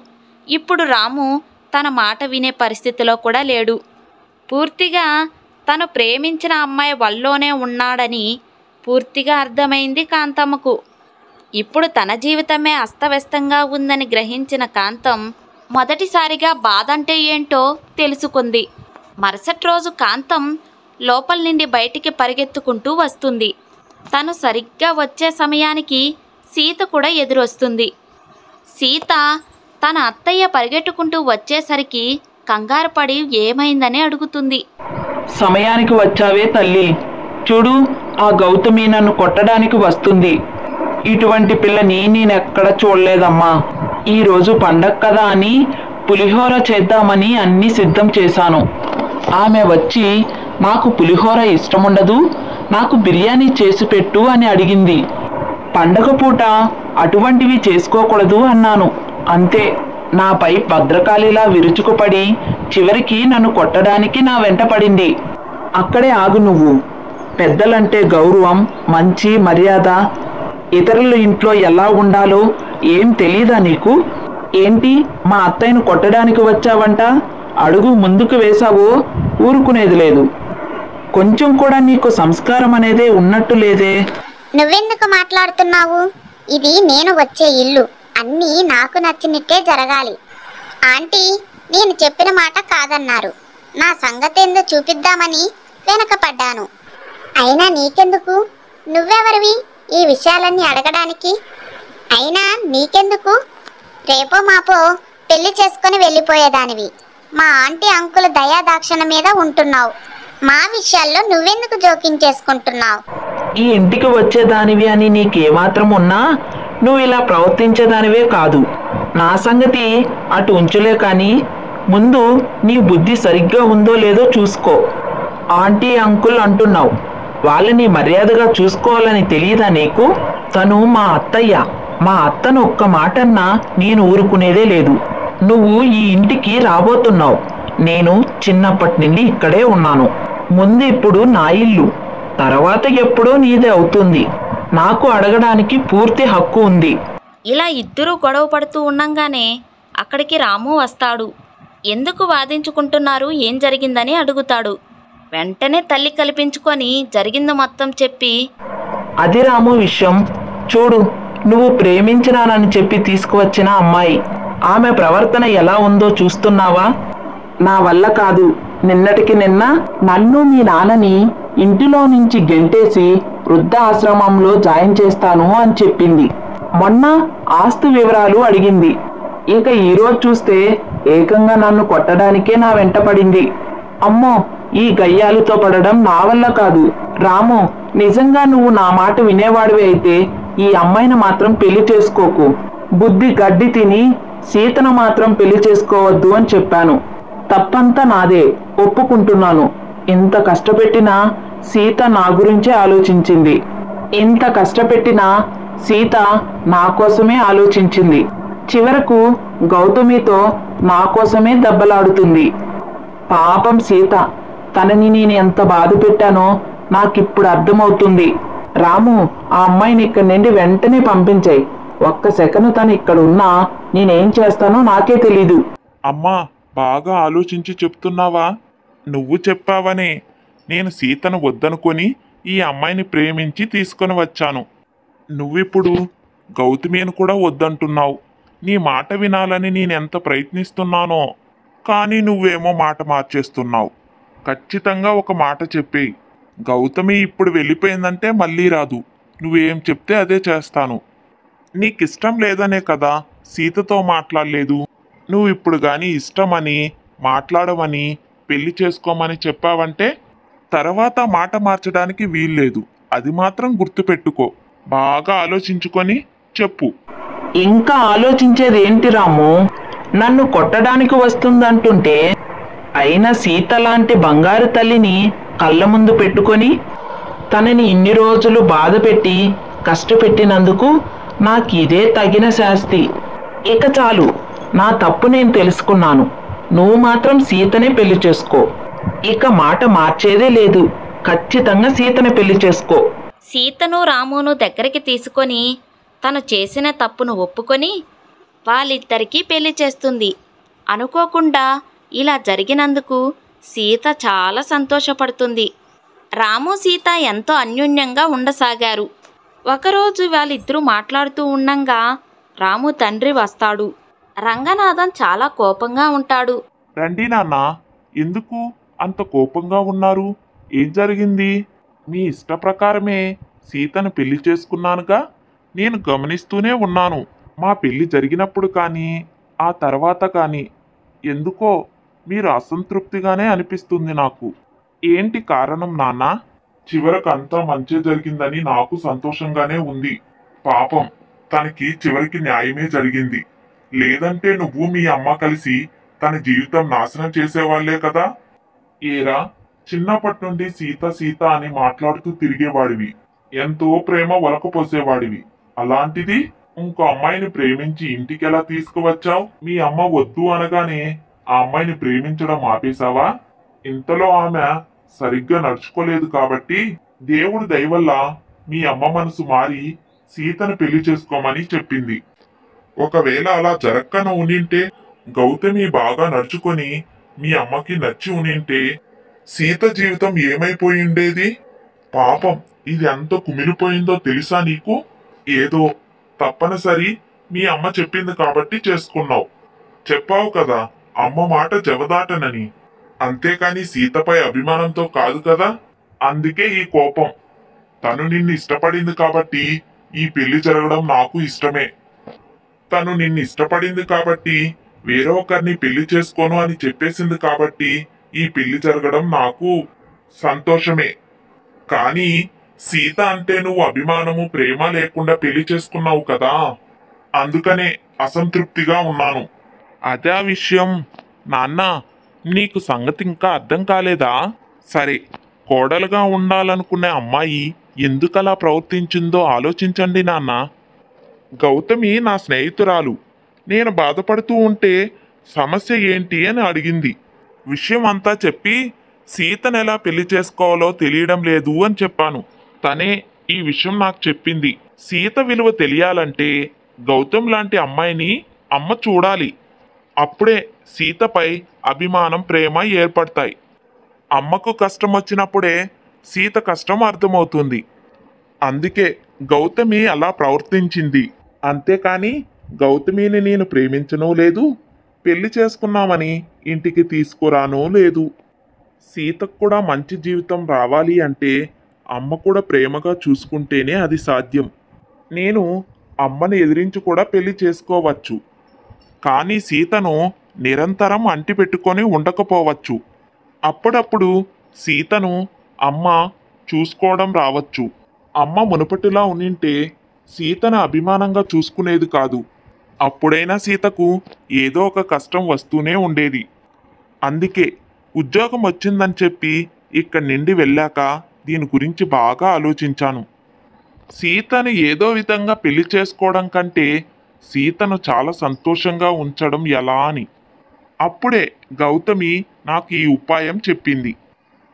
ఇప్పుడు రాము తన మాట వినే పరిస్థితిలో కూడా లేడు. పూర్తిగా తను ప్రేమించిన అమ్మాయి వల్లోనే ఉన్నాడని పూర్తిగా అర్థమైంది కాంతమ్మకు. ఇప్పుడు తన జీవితమే అస్తవ్యస్తంగా ఉందని గ్రహించిన కాంతం మొదటిసారిగా బాధ అంటే ఏంటో తెలుసుకుంది. మరుసటి రోజు కాంతం లోపల నుండి బయటికి పరిగెత్తుకుంటూ వస్తుంది. తను సరిగ్గా వచ్చే సమయానికి సీత కూడా ఎదురొస్తుంది. సీత తన అత్తయ్య పరిగెట్టుకుంటూ వచ్చేసరికి కంగారు పడి ఏమైందని అడుగుతుంది. సమయానికి వచ్చావే తల్లి. చూడు, ఆ గౌతమి నన్ను కొట్టడానికి వస్తుంది. ఇటువంటి పిల్లని నేనెక్కడ చూడలేదమ్మా. ఈరోజు పండగ కదా అని పులిహోర చేద్దామని అన్నీ సిద్ధం చేశాను. ఆమె వచ్చి నాకు పులిహోర ఇష్టముండదు, నాకు బిర్యానీ చేసి పెట్టు అని అడిగింది. పండగ పూట అటువంటివి చేసుకోకూడదు అన్నాను. అంతే, నాపై భద్రకాళిలా విరుచుకుపడి చివరికి నన్ను కొట్టడానికి నా వెంట పడింది. అక్కడే ఆగు నువ్వు. పెద్దలంటే గౌరవం, మంచి మర్యాద, ఇతరుల ఇంట్లో ఎలా ఉండాలో ఏం తెలీదా నీకు? ఏంటి, మా అత్తయ్యను కొట్టడానికి వచ్చావంట? అడుగు ముందుకు వేశావో ఊరుకునేది లేదు. కొంచెం కూడా నీకు సంస్కారం అనేదే ఉన్నట్టు లేదే. నువ్వెందుకు మాట్లాడుతున్నావు? ఇది నేను వచ్చే ఇల్లు. అన్నీ నాకు నచ్చినట్టే జరగాలి. ఆంటీ నేను చెప్పిన మాట కాదన్నారు. నా సంగతేందో చూపిద్దామని వెనకపడ్డాను. అయినా నీకెందుకు? నువ్వెవరివి ఈ విషయాలన్నీ అడగడానికి? అయినా నీకెందుకు? రేపో మాపో పెళ్లి చేసుకొని వెళ్ళిపోయేదానివి. మా ఆంటీ అంకుల దయాదాక్షణ మీద ఉంటున్నావు. మా విషయాల్లో నువ్వెందుకు జోక్యం చేసుకుంటున్నావు? ఈ ఇంటికి వచ్చేదానివి అని నీకేమాత్రం ఉన్నా నువ్వు ఇలా ప్రవర్తించేదానివే కాదు. నా సంగతి అటు ఉంచులే, కానీ ముందు నీ బుద్ధి సరిగ్గా ఉందో లేదో చూసుకో. ఆంటీ అంకుల్ అంటున్నావు, వాళ్ళని మర్యాదగా చూసుకోవాలని తెలియదా నీకు? తను మా అత్తయ్య. మా అత్తను ఒక్క మాటన్నా నేను ఊరుకునేదే లేదు. నువ్వు ఈ ఇంటికి రాబోతున్నావు. నేను చిన్నప్పటి నుండి ఇక్కడే ఉన్నాను. ముందు ఇప్పుడు నా ఇల్లు, తర్వాత ఎప్పుడో నీదే అవుతుంది. నాకు అడగడానికి పూర్తి హక్కు ఉంది. ఇలా ఇద్దరూ గొడవ పడుతూ ఉండంగానే అక్కడికి రాము వస్తాడు. ఎందుకు వాదించుకుంటున్నారు, ఏం జరిగిందని అడుగుతాడు. వెంటనే తల్లి కల్పించుకొని జరిగింది మొత్తం చెప్పి, అది రాము విషయం. చూడు, నువ్వు ప్రేమించినానని చెప్పి తీసుకువచ్చిన అమ్మాయి, ఆమె ప్రవర్తన ఎలా ఉందో చూస్తున్నావా? నా వల్ల కాదు. నిన్నటికి నిన్న నన్ను మీ నాన్నని ఇంటిలో నుంచి గెంటేసి వృద్ధ ఆశ్రమంలో జాయిన్ చేస్తాను అని చెప్పింది. మొన్న ఆస్తి వివరాలు అడిగింది. ఇక ఈరోజు చూస్తే ఏకంగా నన్ను కొట్టడానికే నా వెంట పడింది. అమ్మో, ఈ గయ్యాలతో పడడం నా వల్ల కాదు. రాము, నిజంగా నువ్వు నా మాట వినేవాడివి అయితే ఈ అమ్మాయిని మాత్రం పెళ్లి చేసుకోకు. బుద్ధి గడ్డి తిని సీతను మాత్రం పెళ్లి చేసుకోవద్దు అని చెప్పాను. తప్పంతా నాదే, ఒప్పుకుంటున్నాను. ఇంత కష్టపెట్టినా సీత నా గురించే ఆలోచించింది. ఇంత కష్టపెట్టినా సీత నా కోసమే ఆలోచించింది. చివరకు గౌతమితో నా కోసమే దెబ్బలాడుతుంది. పాపం సీత, తనని నేను ఎంత బాధ పెట్టానో నాకిప్పుడు అర్థమవుతుంది. రాము, ఆ అమ్మాయిని ఇక్కడి నుండి వెంటనే పంపించాయి. ఒక్క సెకను తను ఇక్కడ ఉన్నా నేనేం చేస్తానో నాకే తెలీదు. అమ్మా, బాగా ఆలోచించి చెప్తున్నావా? నువ్వు చెప్పావనే నేను సీతను వద్దనుకొని ఈ అమ్మాయిని ప్రేమించి తీసుకొని వచ్చాను. నువ్విప్పుడు గౌతమిని కూడా వద్దంటున్నావు. నీ మాట వినాలని నేనెంత ప్రయత్నిస్తున్నానో, కానీ నువ్వేమో మాట మార్చేస్తున్నావు. ఖచ్చితంగా ఒక మాట చెప్పేయి. గౌతమి ఇప్పుడు వెళ్ళిపోయిందంటే మళ్ళీ రాదు. నువ్వేం చెప్తే అదే చేస్తాను. నీకిష్టం లేదనే కదా సీతతో మాట్లాడలేదు. నువ్వు ఇప్పుడు కానీ ఇష్టమని మాట్లాడమని పెళ్లి చేసుకోమని చెప్పావంటే తర్వాత మాట మార్చడానికి వీల్లేదు. అది మాత్రం గుర్తుపెట్టుకో. బాగా ఆలోచించుకొని చెప్పు. ఇంకా ఆలోచించేది ఏంటి రాము? నన్ను కొట్టడానికి వస్తుందంటుంటే అయినా సీత లాంటి బంగారు తల్లిని కళ్ళ ముందు పెట్టుకొని తనని ఇన్ని రోజులు బాధ పెట్టి కష్టపెట్టినందుకు నాకు ఇదే తగిన శాస్తి. ఇక చాలు, నా తప్పు నేను తెలుసుకున్నాను. నువ్వు మాత్రం సీతనే పెళ్లి చేసుకో. ఇక మాట మార్చేదే లేదు. ఖచ్చితంగా సీతని పెళ్లి చేసుకో. సీతను రామును దగ్గరికి తీసుకొని తను చేసిన తప్పును ఒప్పుకొని వాళ్ళిద్దరికీ పెళ్లి చేస్తుంది. అనుకోకుండా ఇలా జరిగినందుకు సీత చాలా సంతోషపడుతుంది. రాము సీత ఎంతో అన్యోన్యంగా ఉండసాగారు. ఒకరోజు వాళ్ళిద్దరూ మాట్లాడుతూ ఉండంగా రాము తండ్రి వస్తాడు. రంగనాథన్ చాలా కోపంగా ఉంటాడు. రండి నాన్న, ఎందుకు అంత కోపంగా ఉన్నారు? ఏం జరిగింది? మీ ఇష్ట ప్రకారమే సీతను పెళ్లి చేసుకున్నానుగా. నేను గమనిస్తూనే ఉన్నాను. మా పెళ్లి జరిగినప్పుడు కానీ ఆ తర్వాత కానీ ఎందుకో మీరు అసంతృప్తిగానే అనిపిస్తుంది నాకు. ఏంటి కారణం నాన్న? చివరకు అంతా మంచి జరిగిందని నాకు సంతోషంగానే ఉంది. పాపం తనకి చివరికి న్యాయమే జరిగింది. లేదంటే నువ్వు మీ అమ్మ కలిసి తన జీవితం నాశనం చేసేవాళ్లే కదా. ఏరా, చిన్నప్పటి నుండి సీత సీత అని మాట్లాడుతూ తిరిగేవాడివి. ఎంతో ప్రేమ వలకపోసేవాడివి. అలాంటిది ఇంకో అమ్మాయిని ప్రేమించి ఇంటికెలా తీసుకువచ్చావు? మీ అమ్మ వద్దు అనగానే ఆ అమ్మాయిని ప్రేమించడం ఆపేశావా? ఇంతలో ఆమె సరిగ్గా నడుచుకోలేదు కాబట్టి దేవుడి దయవల్ల మీ అమ్మ మనసు మారి సీతను పెళ్లి చేసుకోమని చెప్పింది. ఒకవేళ అలా జరక్కన ఉనింటే, గౌతమి బాగా నడుచుకొని మీ అమ్మకి నచ్చి ఉనింటే సీత జీవితం ఏమైపోయి ఉండేది? పాపం ఇది ఎంత కుమిలిపోయిందో తెలుసా నీకు? ఏదో తప్పనిసరి మీ అమ్మ చెప్పింది కాబట్టి చేసుకున్నావు. చెప్పావు కదా అమ్మ మాట జవదాటనని. అంతేకాని సీతపై అభిమానంతో కాదు కదా. అందుకే ఈ కోపం. తను నిన్ను ఇష్టపడింది కాబట్టి ఈ పెళ్లి జరగడం నాకు ఇష్టమే. తను నిన్ను ఇష్టపడింది కాబట్టి వేరే ఒకరిని పెళ్లి చేసుకోను అని చెప్పేసింది కాబట్టి ఈ పెళ్లి జరగడం నాకు సంతోషమే. కానీ సీత అంటే నువ్వు అభిమానము ప్రేమ లేకుండా పెళ్లి చేసుకున్నావు కదా, అందుకనే అసంతృప్తిగా ఉన్నాను. అదే విషయం. నాన్న, నీకు సంగతి ఇంకా అర్థం కాలేదా? సరే, కోడలుగా ఉండాలనుకునే అమ్మాయి ఎందుకలా ప్రవర్తించిందో ఆలోచించండి నాన్న. గౌతమి నా స్నేహితురాలు. నేను బాధపడుతూ ఉంటే సమస్య ఏంటి అని అడిగింది. విషయం అంతా చెప్పి సీతను ఎలా పెళ్లి చేసుకోవాలో తెలియడం లేదు అని చెప్పాను. తనే ఈ విషయం నాకు చెప్పింది. సీత విలువ తెలియాలంటే గౌతమ్ లాంటి అమ్మాయిని అమ్మ చూడాలి. అప్పుడే సీతపై అభిమానం ప్రేమ ఏర్పడతాయి. అమ్మకు కష్టం వచ్చినప్పుడే సీత కష్టం అర్థమవుతుంది. అందుకే గౌతమి అలా ప్రవర్తించింది. అంతేకాని గౌతమిని నేను ప్రేమించనూ లేదు, పెళ్లి చేసుకున్నామని ఇంటికి తీసుకురానూ లేదు. సీతకు కూడా మంచి జీవితం రావాలి అంటే అమ్మ కూడా ప్రేమగా చూసుకుంటేనే అది సాధ్యం. నేను అమ్మని ఎదిరించి కూడా పెళ్లి చేసుకోవచ్చు. కానీ సీతను నిరంతరం అంటిపెట్టుకొని ఉండకపోవచ్చు. అప్పుడప్పుడు సీతను అమ్మ చూసుకోవడం రావచ్చు. అమ్మ మునుపటిలా ఉనింటే సీతను అభిమానంగా చూసుకునేది కాదు. అప్పుడైనా సీతకు ఏదో ఒక కష్టం వస్తూనే ఉండేది. అందుకే ఉద్యోగం వచ్చిందని చెప్పి ఇక్కడి నుండి వెళ్ళాక దీని గురించి బాగా ఆలోచించాను. సీతను ఏదో విధంగా పెళ్లి చేసుకోవడం కంటే సీతను చాలా సంతోషంగా ఉంచడం ఎలా అని. అప్పుడే గౌతమి నాకు ఈ ఉపాయం చెప్పింది.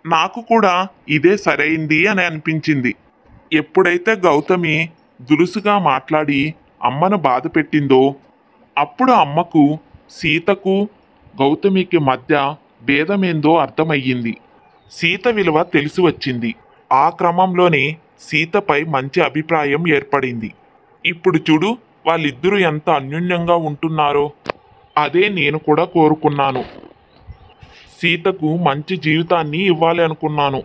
నాకు కూడా ఇదే సరైంది అని అనిపించింది. ఎప్పుడైతే గౌతమి దురుసుగా మాట్లాడి అమ్మను బాధ పెట్టిందో అప్పుడు అమ్మకు సీతకు గౌతమికి మధ్య భేదమేందో అర్థమయ్యింది. సీత విలువ తెలిసి వచ్చింది. ఆ క్రమంలోనే సీతపై మంచి అభిప్రాయం ఏర్పడింది. ఇప్పుడు చూడు, వాళ్ళిద్దరూ ఎంత అన్యోన్యంగా ఉంటున్నారో. అదే నేను కూడా కోరుకున్నాను. సీతకు మంచి జీవితాన్ని ఇవ్వాలి అనుకున్నాను.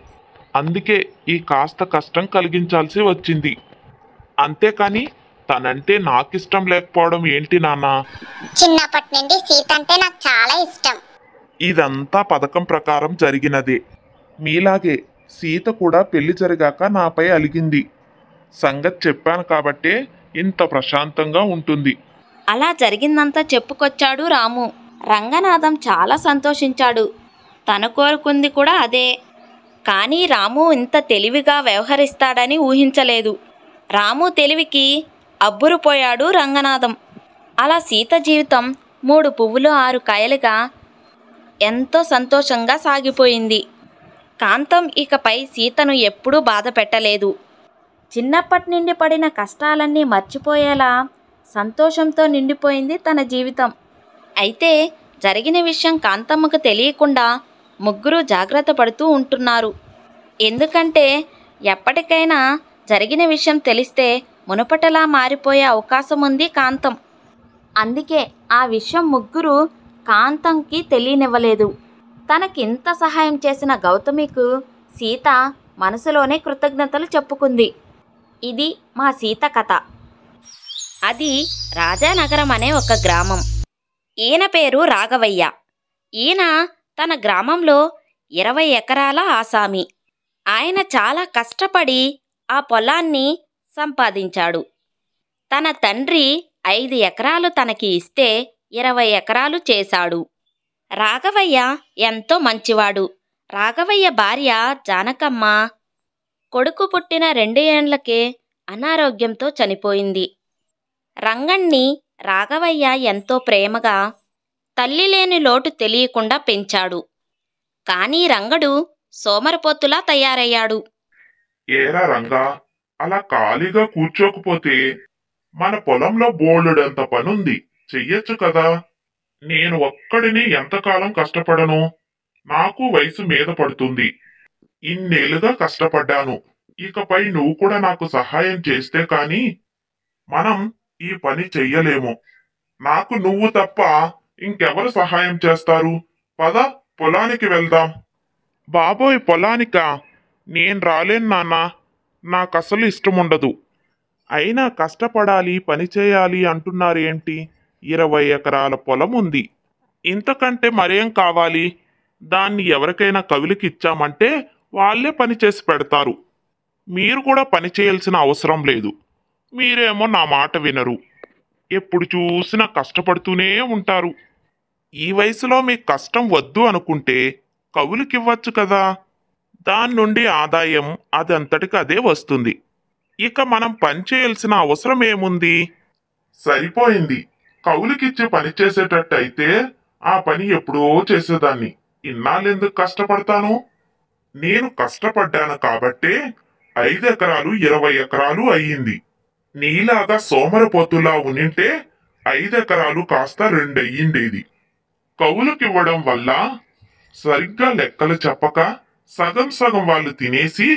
అందుకే ఈ కాస్త కష్టం కలిగించాల్సి వచ్చింది. అంతేకాని తనంటే నాకిష్టం లేకపోవడం ఏంటి నాన్న? చిన్నప్పటి నుండి సీత అంటే నాకు చాలా ఇష్టం. ఇదంతా పథకం ప్రకారం జరిగినదే. మీలాగే సీత కూడా పెళ్లి జరిగాక నాపై అలిగింది. సంగతి చెప్పాను కాబట్టే ఇంత ప్రశాంతంగా ఉంటుంది. అలా జరిగిందంతా చెప్పుకొచ్చాడు రాము. రంగనాథం చాలా సంతోషించాడు. తను కోరుకుంది కూడా అదే. కానీ రాము ఇంత తెలివిగా వ్యవహరిస్తాడని ఊహించలేదు. రాము తెలివికి అబ్బురుపోయాడు రంగనాథం. అలా సీత జీవితం 3 పువ్వులు 6 కాయలుగా ఎంతో సంతోషంగా సాగిపోయింది. కాంతం ఇకపై సీతను ఎప్పుడూ బాధ పెట్టలేదు. చిన్నప్పటి నుండి పడిన కష్టాలన్నీ మర్చిపోయేలా సంతోషంతో నిండిపోయింది తన జీవితం. అయితే జరిగిన విషయం కాంతమ్మకు తెలియకుండా ముగ్గురు జాగ్రత్త పడుతూ ఉంటున్నారు. ఎందుకంటే ఎప్పటికైనా జరిగిన విషయం తెలిస్తే మునుపటలా మారిపోయే అవకాశం ఉంది కాంతం. అందుకే ఆ విషయం ముగ్గురు కాంతంకి తెలియనివ్వలేదు. తనకింత సహాయం చేసిన గౌతమికు సీత మనసులోనే కృతజ్ఞతలు చెప్పుకుంది. ఇది మా సీత కథ. అది రాజానగరం అనే ఒక గ్రామం. ఈయన పేరు రాఘవయ్య. ఈయన తన గ్రామంలో 20 ఎకరాల ఆసామి. ఆయన చాలా కష్టపడి ఆ పొలాన్ని సంపాదించాడు. తన తండ్రి 5 ఎకరాలు తనకి ఇస్తే 20 ఎకరాలు చేశాడు. రాఘవయ్య ఎంతో మంచివాడు. రాఘవయ్య భార్య జానకమ్మ కొడుకు పుట్టిన 2 ఏండ్లకే అనారోగ్యంతో చనిపోయింది. రంగణ్ణి రాఘవయ్య ఎంతో ప్రేమగా తల్లి లేని లోటు తెలియకుండా పెంచాడు. కానీ రంగడు సోమరపోతులా తయారయ్యాడు. ఏరా రంగా, అలా ఖాళీగా కూర్చోకపోతే మన పొలంలో బోలెడంత పనుంది, చెయ్యొచ్చు కదా. నేను ఒక్కడిని ఎంతకాలం కష్టపడను? నాకు వయసు మీద పడుతుంది. ఇన్నేళ్లుగా కష్టపడ్డాను. ఇకపై నువ్వు కూడా నాకు సహాయం చేస్తే కాని మనం ఈ పని చెయ్యలేము. నాకు నువ్వు తప్ప ఇంకెవరు సహాయం చేస్తారు? పద, పొలానికి వెళ్దాం. బాబోయ్, పొలానికా? నేను రాలేను నాన్న. నాకసలు ఇష్టముండదు. అయినా కష్టపడాలి, పని చేయాలి అంటున్నారేంటి? 20 ఎకరాల పొలం ఉంది. ఇంతకంటే మరేం కావాలి? దాన్ని ఎవరికైనా కవులకి ఇచ్చామంటే వాళ్ళే పని చేసి పెడతారు. మీరు కూడా పని చేయాల్సిన అవసరం లేదు. మీరేమో నా మాట వినరు. ఎప్పుడు చూసినా కష్టపడుతూనే ఉంటారు. ఈ వయసులో మీకు కష్టం వద్దు అనుకుంటే కవులకివ్వచ్చు కదా. దాని నుండి ఆదాయం అదంతటికి అదే వస్తుంది. ఇక మనం పని చేయాల్సిన అవసరం ఏముంది? సరిపోయింది. కవులకిచ్చి పని చేసేటట్టయితే ఆ పని ఎప్పుడో చేసేదాన్ని. ఇన్నాళ్ళెందుకు కష్టపడతాను? నేను కష్టపడ్డాను కాబట్టే 5 ఎకరాలు 20 ఎకరాలు అయ్యింది. నీలాగా సోమరపోతులా ఉనింటే 5 ఎకరాలు కాస్త 2 అయ్యిండేది. కవులకివ్వడం వల్ల సరిగ్గా లెక్కలు చెప్పక సగం సగం వాళ్ళు తినేసి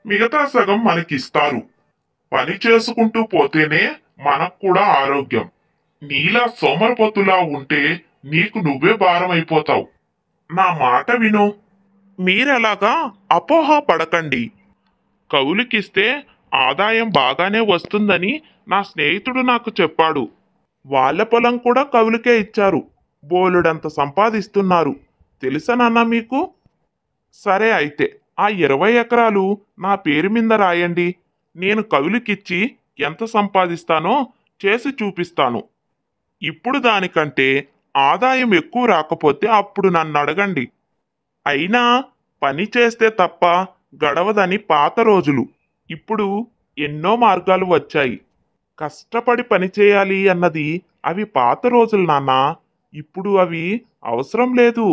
మిగతా సగం మనకిస్తారు. పని చేసుకుంటూ పోతేనే మనకు కూడా ఆరోగ్యం. నీలా సోమరపోతులా ఉంటే నీకు నువ్వే భారం అయిపోతావు. నా మాట విను. మీరెలాగా అపోహ పడకండి. కవులకిస్తే ఆదాయం బాగానే వస్తుందని నా స్నేహితుడు నాకు చెప్పాడు. వాళ్ళ పొలం కూడా కవులకే ఇచ్చారు. బోలెడంత సంపాదిస్తున్నారు. తెలుసా నాన్న మీకు? సరే అయితే ఆ 20 ఎకరాలు నా పేరు మీద రాయండి. నేను కవులకిచ్చి ఎంత సంపాదిస్తానో చేసి చూపిస్తాను. ఇప్పుడు దానికంటే ఆదాయం ఎక్కువ రాకపోతే అప్పుడు నన్ను అడగండి. అయినా పని చేస్తే తప్ప గడవదని పాత రోజులు. ఇప్పుడు ఎన్నో మార్గాలు వచ్చాయి. కష్టపడి పని చేయాలి అన్నది అవి పాత రోజులు నాన్న. ఇప్పుడు అవి అవసరం లేదు.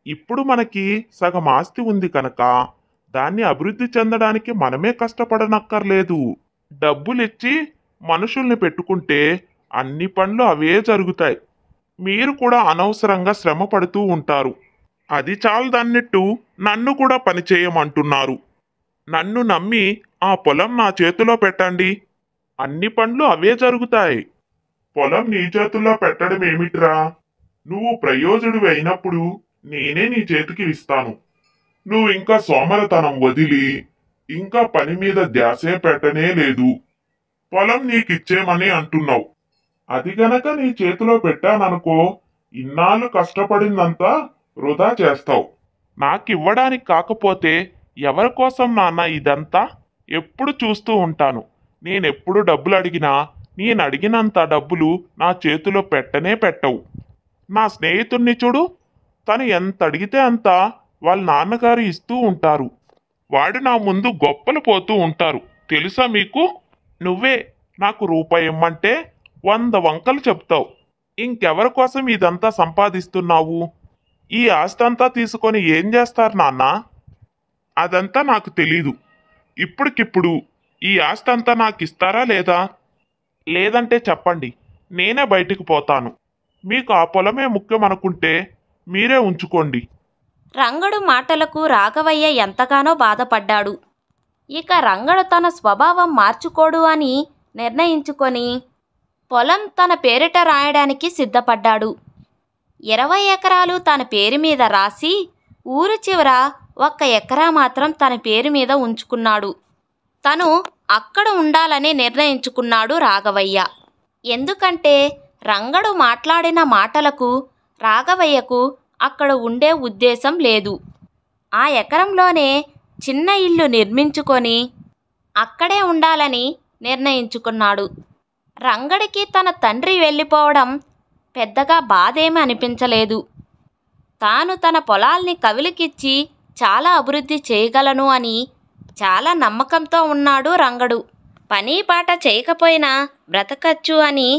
ఇప్పుడు మనకి సగం ఆస్తి ఉంది కనుక దాన్ని అభివృద్ధి చెందడానికి మనమే కష్టపడనక్కర్లేదు. డబ్బులిచ్చి మనుషుల్ని పెట్టుకుంటే అన్ని పనులు అవే జరుగుతాయి. మీరు కూడా అనవసరంగా శ్రమ పడుతూ ఉంటారు. అది చాలదన్నట్టు నన్ను కూడా పని చేయమంటున్నారు. నన్ను నమ్మి ఆ పొలం నా చేతిలో పెట్టండి, అన్ని పనులు అవే జరుగుతాయి. పొలం నీ చేతుల్లో పెట్టడం ఏమిట్రా? నువ్వు ప్రయోజనుడు అయినప్పుడు నేనే నీ చేతికి ఇస్తాను. నువ్వు ఇంకా సోమరతనం వదిలి ఇంకా పని మీద ధ్యాసే పెట్టనే లేదు. పొలం నీకిచ్చేమని అంటున్నావు. అది గనక నీ చేతిలో పెట్టాననుకో, ఇన్నాళ్ళు కష్టపడిందంతా వృధా చేస్తావు. నాకివ్వడానికి కాకపోతే ఎవరి కోసం నాన్న ఇదంతా? ఎప్పుడు చూస్తూ ఉంటాను. నేనెప్పుడు డబ్బులు అడిగినా నేను అడిగినంత డబ్బులు నా చేతిలో పెట్టనే పెట్టవు. నా స్నేహితుణ్ణి చూడు, తను ఎంత అడిగితే అంత వాళ్ళ నాన్నగారు ఇస్తూ ఉంటారు. వాడు నా ముందు గొప్పలు పోతూ ఉంటారు. తెలుసా మీకు? నువ్వే నాకు రూపాయి ఇమ్మంటే 100 వంకలు చెప్తావు. ఇంకెవరి కోసం ఇదంతా సంపాదిస్తున్నావు? ఈ ఆస్తంతా తీసుకొని ఏం చేస్తారు నాన్న? అదంతా నాకు తెలీదు. ఇప్పటికిప్పుడు ఈ ఆస్తంతా నాకు ఇస్తారా లేదా? లేదంటే చెప్పండి, నేనే బయటికి పోతాను. మీకు ఆ పొలమే ముఖ్యం అనుకుంటే మీరే ఉంచుకోండి. రంగడు మాటలకు రాఘవయ్య ఎంతగానో బాధపడ్డాడు. ఇక రంగడు తన స్వభావం మార్చుకోడు అని నిర్ణయించుకొని పొలం తన పేరిట రాయడానికి సిద్ధపడ్డాడు. 20 ఎకరాలు తన పేరు మీద రాసి ఊరు చివర 1 ఎకరా మాత్రం తన పేరు మీద ఉంచుకున్నాడు. తను అక్కడ ఉండాలని నిర్ణయించుకున్నాడు రాఘవయ్య. ఎందుకంటే రంగడు మాట్లాడిన మాటలకు రాఘవయ్యకు అక్కడ ఉండే ఉద్దేశం లేదు. ఆ ఎకరంలోనే చిన్న ఇల్లు నిర్మించుకొని అక్కడే ఉండాలని నిర్ణయించుకున్నాడు. రంగడికి తన తండ్రి వెళ్ళిపోవడం పెద్దగా బాధేమీ అనిపించలేదు. తాను తన పొలాల్ని కవిలికిచ్చి చాలా అభివృద్ధి చేయగలను అని చాలా నమ్మకంతో ఉన్నాడు రంగడు. పని పాట చేయకపోయినా బ్రతకచ్చు అని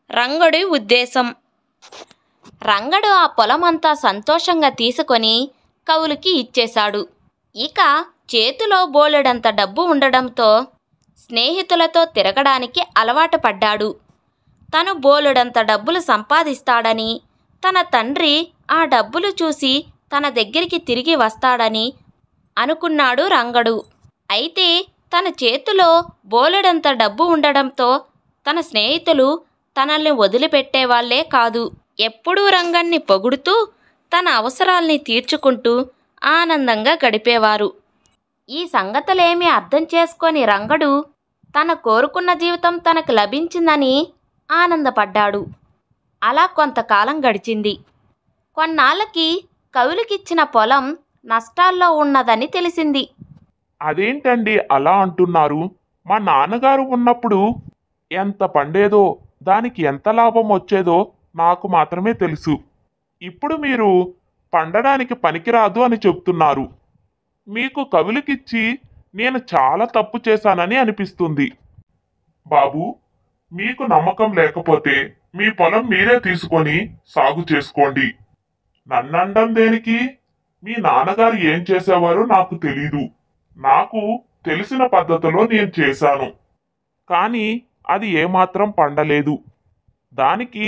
రంగడి ఉద్దేశం. రంగడు ఆ పొలమంతా సంతోషంగా తీసుకొని కవులుకి ఇచ్చేశాడు. ఇక చేతిలో బోలెడంత డబ్బు ఉండడంతో స్నేహితులతో తిరగడానికి అలవాటు పడ్డాడు. తను బోలెడంత డబ్బులు సంపాదిస్తాడని, తన తండ్రి ఆ డబ్బులు చూసి తన దగ్గరికి తిరిగి వస్తాడని అనుకున్నాడు రంగడు. అయితే తన చేతిలో బోలెడంత డబ్బు ఉండడంతో తన స్నేహితులు తనల్ని వదిలిపెట్టేవాళ్లే కాదు. ఎప్పుడూ రంగణ్ణి పొగుడుతూ తన అవసరాల్ని తీర్చుకుంటూ ఆనందంగా గడిపేవారు. ఈ సంగతులేమీ అర్థం చేసుకొని రంగడు తన కోరుకున్న జీవితం తనకు లభించిందని ఆనందపడ్డాడు. అలా కొంతకాలం గడిచింది. కొన్నాళ్ళకి కవులకిచ్చిన పొలం నష్టాల్లో ఉన్నదని తెలిసింది. అదేంటండి అలా అంటున్నారు? మా నాన్నగారు ఉన్నప్పుడు ఎంత పండేదో, దానికి ఎంత లాభం వచ్చేదో నాకు మాత్రమే తెలుసు. ఇప్పుడు మీరు పండడానికి పనికిరాదు అని చెప్తున్నారు. మీకు కవులకిచ్చి నేను చాలా తప్పు చేశానని అనిపిస్తుంది. బాబు, మీకు నమ్మకం లేకపోతే మీ పొలం మీరే తీసుకొని సాగు చేసుకోండి. నన్నండం దేనికి? మీ నాన్నగారు ఏం చేసేవారో నాకు తెలీదు. నాకు తెలిసిన పద్ధతిలో నేను చేశాను. కానీ అది ఏమాత్రం పండలేదు. దానికి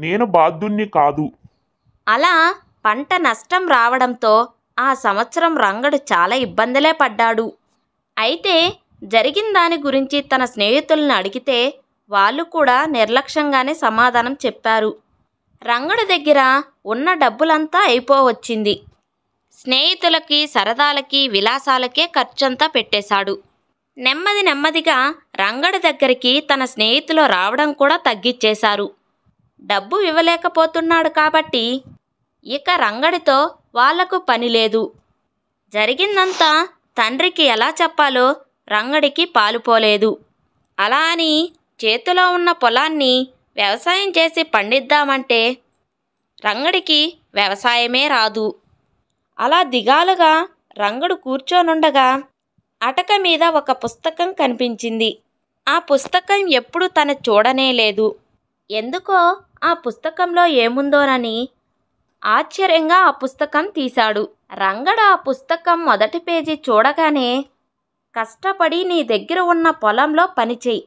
నేను బాధ్యుణ్ణి కాదు. అలా పంట నష్టం రావడంతో ఆ సంవత్సరం రంగడు చాలా ఇబ్బందులే పడ్డాడు. అయితే జరిగిన దాని గురించి తన స్నేహితులను అడిగితే వాళ్ళు కూడా నిర్లక్ష్యంగానే సమాధానం చెప్పారు. రంగడి దగ్గర ఉన్న డబ్బులంతా అయిపోవచ్చింది. స్నేహితులకి, సరదాలకి, విలాసాలకే ఖర్చంతా పెట్టేశాడు. నెమ్మదిగా రంగడి దగ్గరికి తన స్నేహితులు రావడం కూడా తగ్గిచ్చేశారు. డబ్బు ఇవ్వలేకపోతున్నాడు కాబట్టి ఇక రంగడితో వాళ్లకు పని లేదు. జరిగిందంతా తండ్రికి ఎలా చెప్పాలో రంగడికి పాలుపోలేదు. అలా అని చేతిలో ఉన్న పొలాన్ని వ్యవసాయం చేసి పండిద్దామంటే రంగడికి వ్యవసాయమే రాదు. అలా దిగాలుగా రంగడు కూర్చోనుండగా అటక మీద ఒక పుస్తకం కనిపించింది. ఆ పుస్తకం ఎప్పుడు తను చూడనే లేదు. ఎందుకో ఆ పుస్తకంలో ఏముందోనని ఆశ్చర్యంగా ఆ పుస్తకం తీశాడు. రంగడు ఆ పుస్తకం మొదటి పేజీ చూడగానే, కష్టపడి నీ దగ్గర ఉన్న పొలంలో పనిచేయి,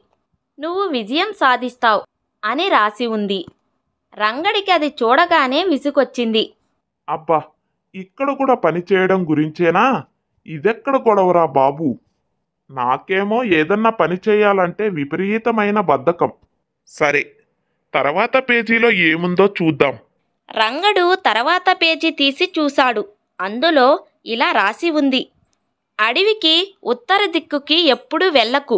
నువ్వు విజయం సాధిస్తావు అని రాసి ఉంది. రంగడికి అది చూడగానే విసుగొచ్చింది. అబ్బా, ఇక్కడ కూడా పని చేయడం గురించేనా? ఇదెక్కడ గొడవరా బాబు? నాకేమో ఏదన్నా పని చేయాలంటే విపరీతమైన బద్ధకం. సరే, తర్వాత పేజీలో ఏముందో చూద్దాం. రంగడు తర్వాత పేజీ తీసి చూశాడు. అందులో ఇలా రాసి ఉంది: అడవికి ఉత్తర దిక్కుకి ఎప్పుడూ వెళ్ళకు.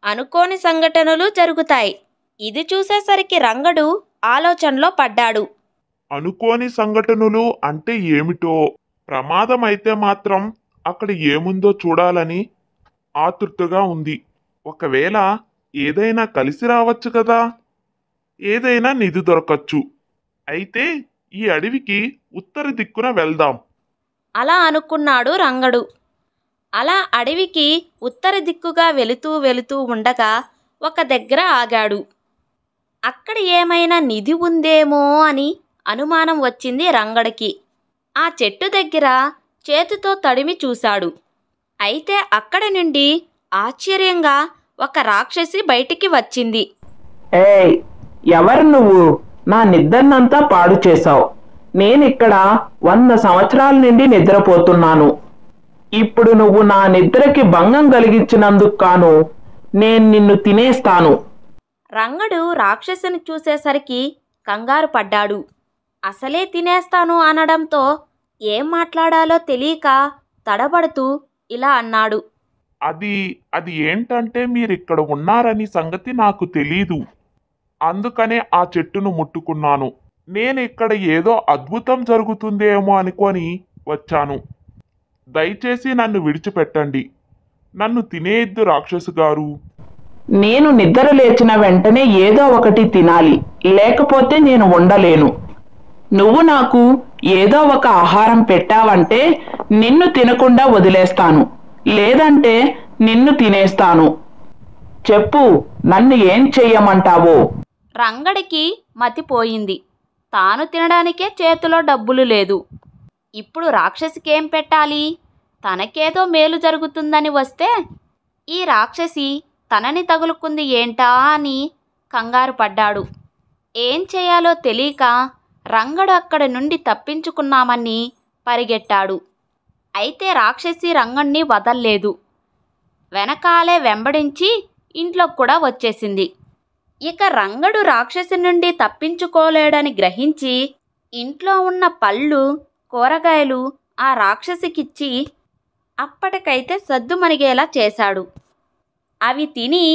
అనుకోని సంఘటనలు జరుగుతాయి. ఇది చూసేసరికి రంగడు ఆలోచనలో పడ్డాడు. అనుకోని సంఘటనలు అంటే ఏమిటో? ప్రమాదం అయితే మాత్రం అక్కడ ఏముందో చూడాలని ఆతృతగా ఉంది. ఒకవేళ ఏదైనా కలిసి రావచ్చు కదా, ఏదైనా నిధి దొరకచ్చు. అయితే ఈ అడవికి ఉత్తర దిక్కున వెళ్దాం. అలా అనుకున్నాడు రంగడు. అలా అడవికి ఉత్తర దిక్కుగా వెళుతూ వెళుతూ ఉండగా ఒక దగ్గర ఆగాడు. అక్కడ ఏమైనా నిధి ఉందేమో అని అనుమానం వచ్చింది రంగడికి. ఆ చెట్టు దగ్గర చేతితో తడిమి చూశాడు. అయితే అక్కడి నుండి ఆశ్చర్యంగా ఒక రాక్షసి బయటికి వచ్చింది. ఏయ్, ఎవరు నువ్వు? నా నిద్రనంతా పాడు చేశావు. నేనిక్కడ 100 సంవత్సరాల నుండి నిద్రపోతున్నాను. ఇప్పుడు నువ్వు నా నిద్రకి భంగం కలిగించినందుకు కాను నేను నిన్ను తినేస్తాను. రంగడు రాక్షసుని చూసేసరికి కంగారు పడ్డాడు. అసలే తినేస్తాను అనడంతో ఏం మాట్లాడాలో తెలియక తడబడుతూ ఇలా అన్నాడు: అది ఏంటంటే మీరిక్కడ ఉన్నారని సంగతి నాకు తెలీదు. అందుకనే ఆ చెట్టును ముట్టుకున్నాను. నేను ఇక్కడ ఏదో అద్భుతం జరుగుతుందేమో అనుకొని వచ్చాను. దయచేసి నన్ను విడిచిపెట్టండి. నన్ను తినేయద్దు రాక్షసు గారు. నేను నిద్ర లేచిన వెంటనే ఏదో ఒకటి తినాలి, లేకపోతే నేను ఉండలేను. నువ్వు నాకు ఏదో ఒక ఆహారం పెట్టావంటే నిన్ను తినకుండా వదిలేస్తాను, లేదంటే నిన్ను తినేస్తాను. చెప్పు, నన్ను ఏం చెయ్యమంటావో? రంగడికి మతిపోయింది. తాను తినడానికే చేతిలో డబ్బులు లేదు. ఇప్పుడు రాక్షసికేం పెట్టాలి? తనకేదో మేలు జరుగుతుందని వస్తే ఈ రాక్షసి తనని తగులుకుంది ఏంటా అని కంగారు పడ్డాడు. ఏం చేయాలో తెలియక రంగడు అక్కడి నుండి తప్పించుకున్నామని పరిగెట్టాడు. అయితే రాక్షసి రంగణ్ణి వదల్లేదు. వెనకాలే వెంబడించి ఇంట్లోకి కూడా వచ్చేసింది. ఇక రంగడు రాక్షసి నుండి తప్పించుకోలేడని గ్రహించి ఇంట్లో ఉన్న పళ్ళు, కూరగాయలు ఆ రాక్షసికిచ్చి అప్పటికైతే సద్దుమణిగేలా చేశాడు. అవి తిని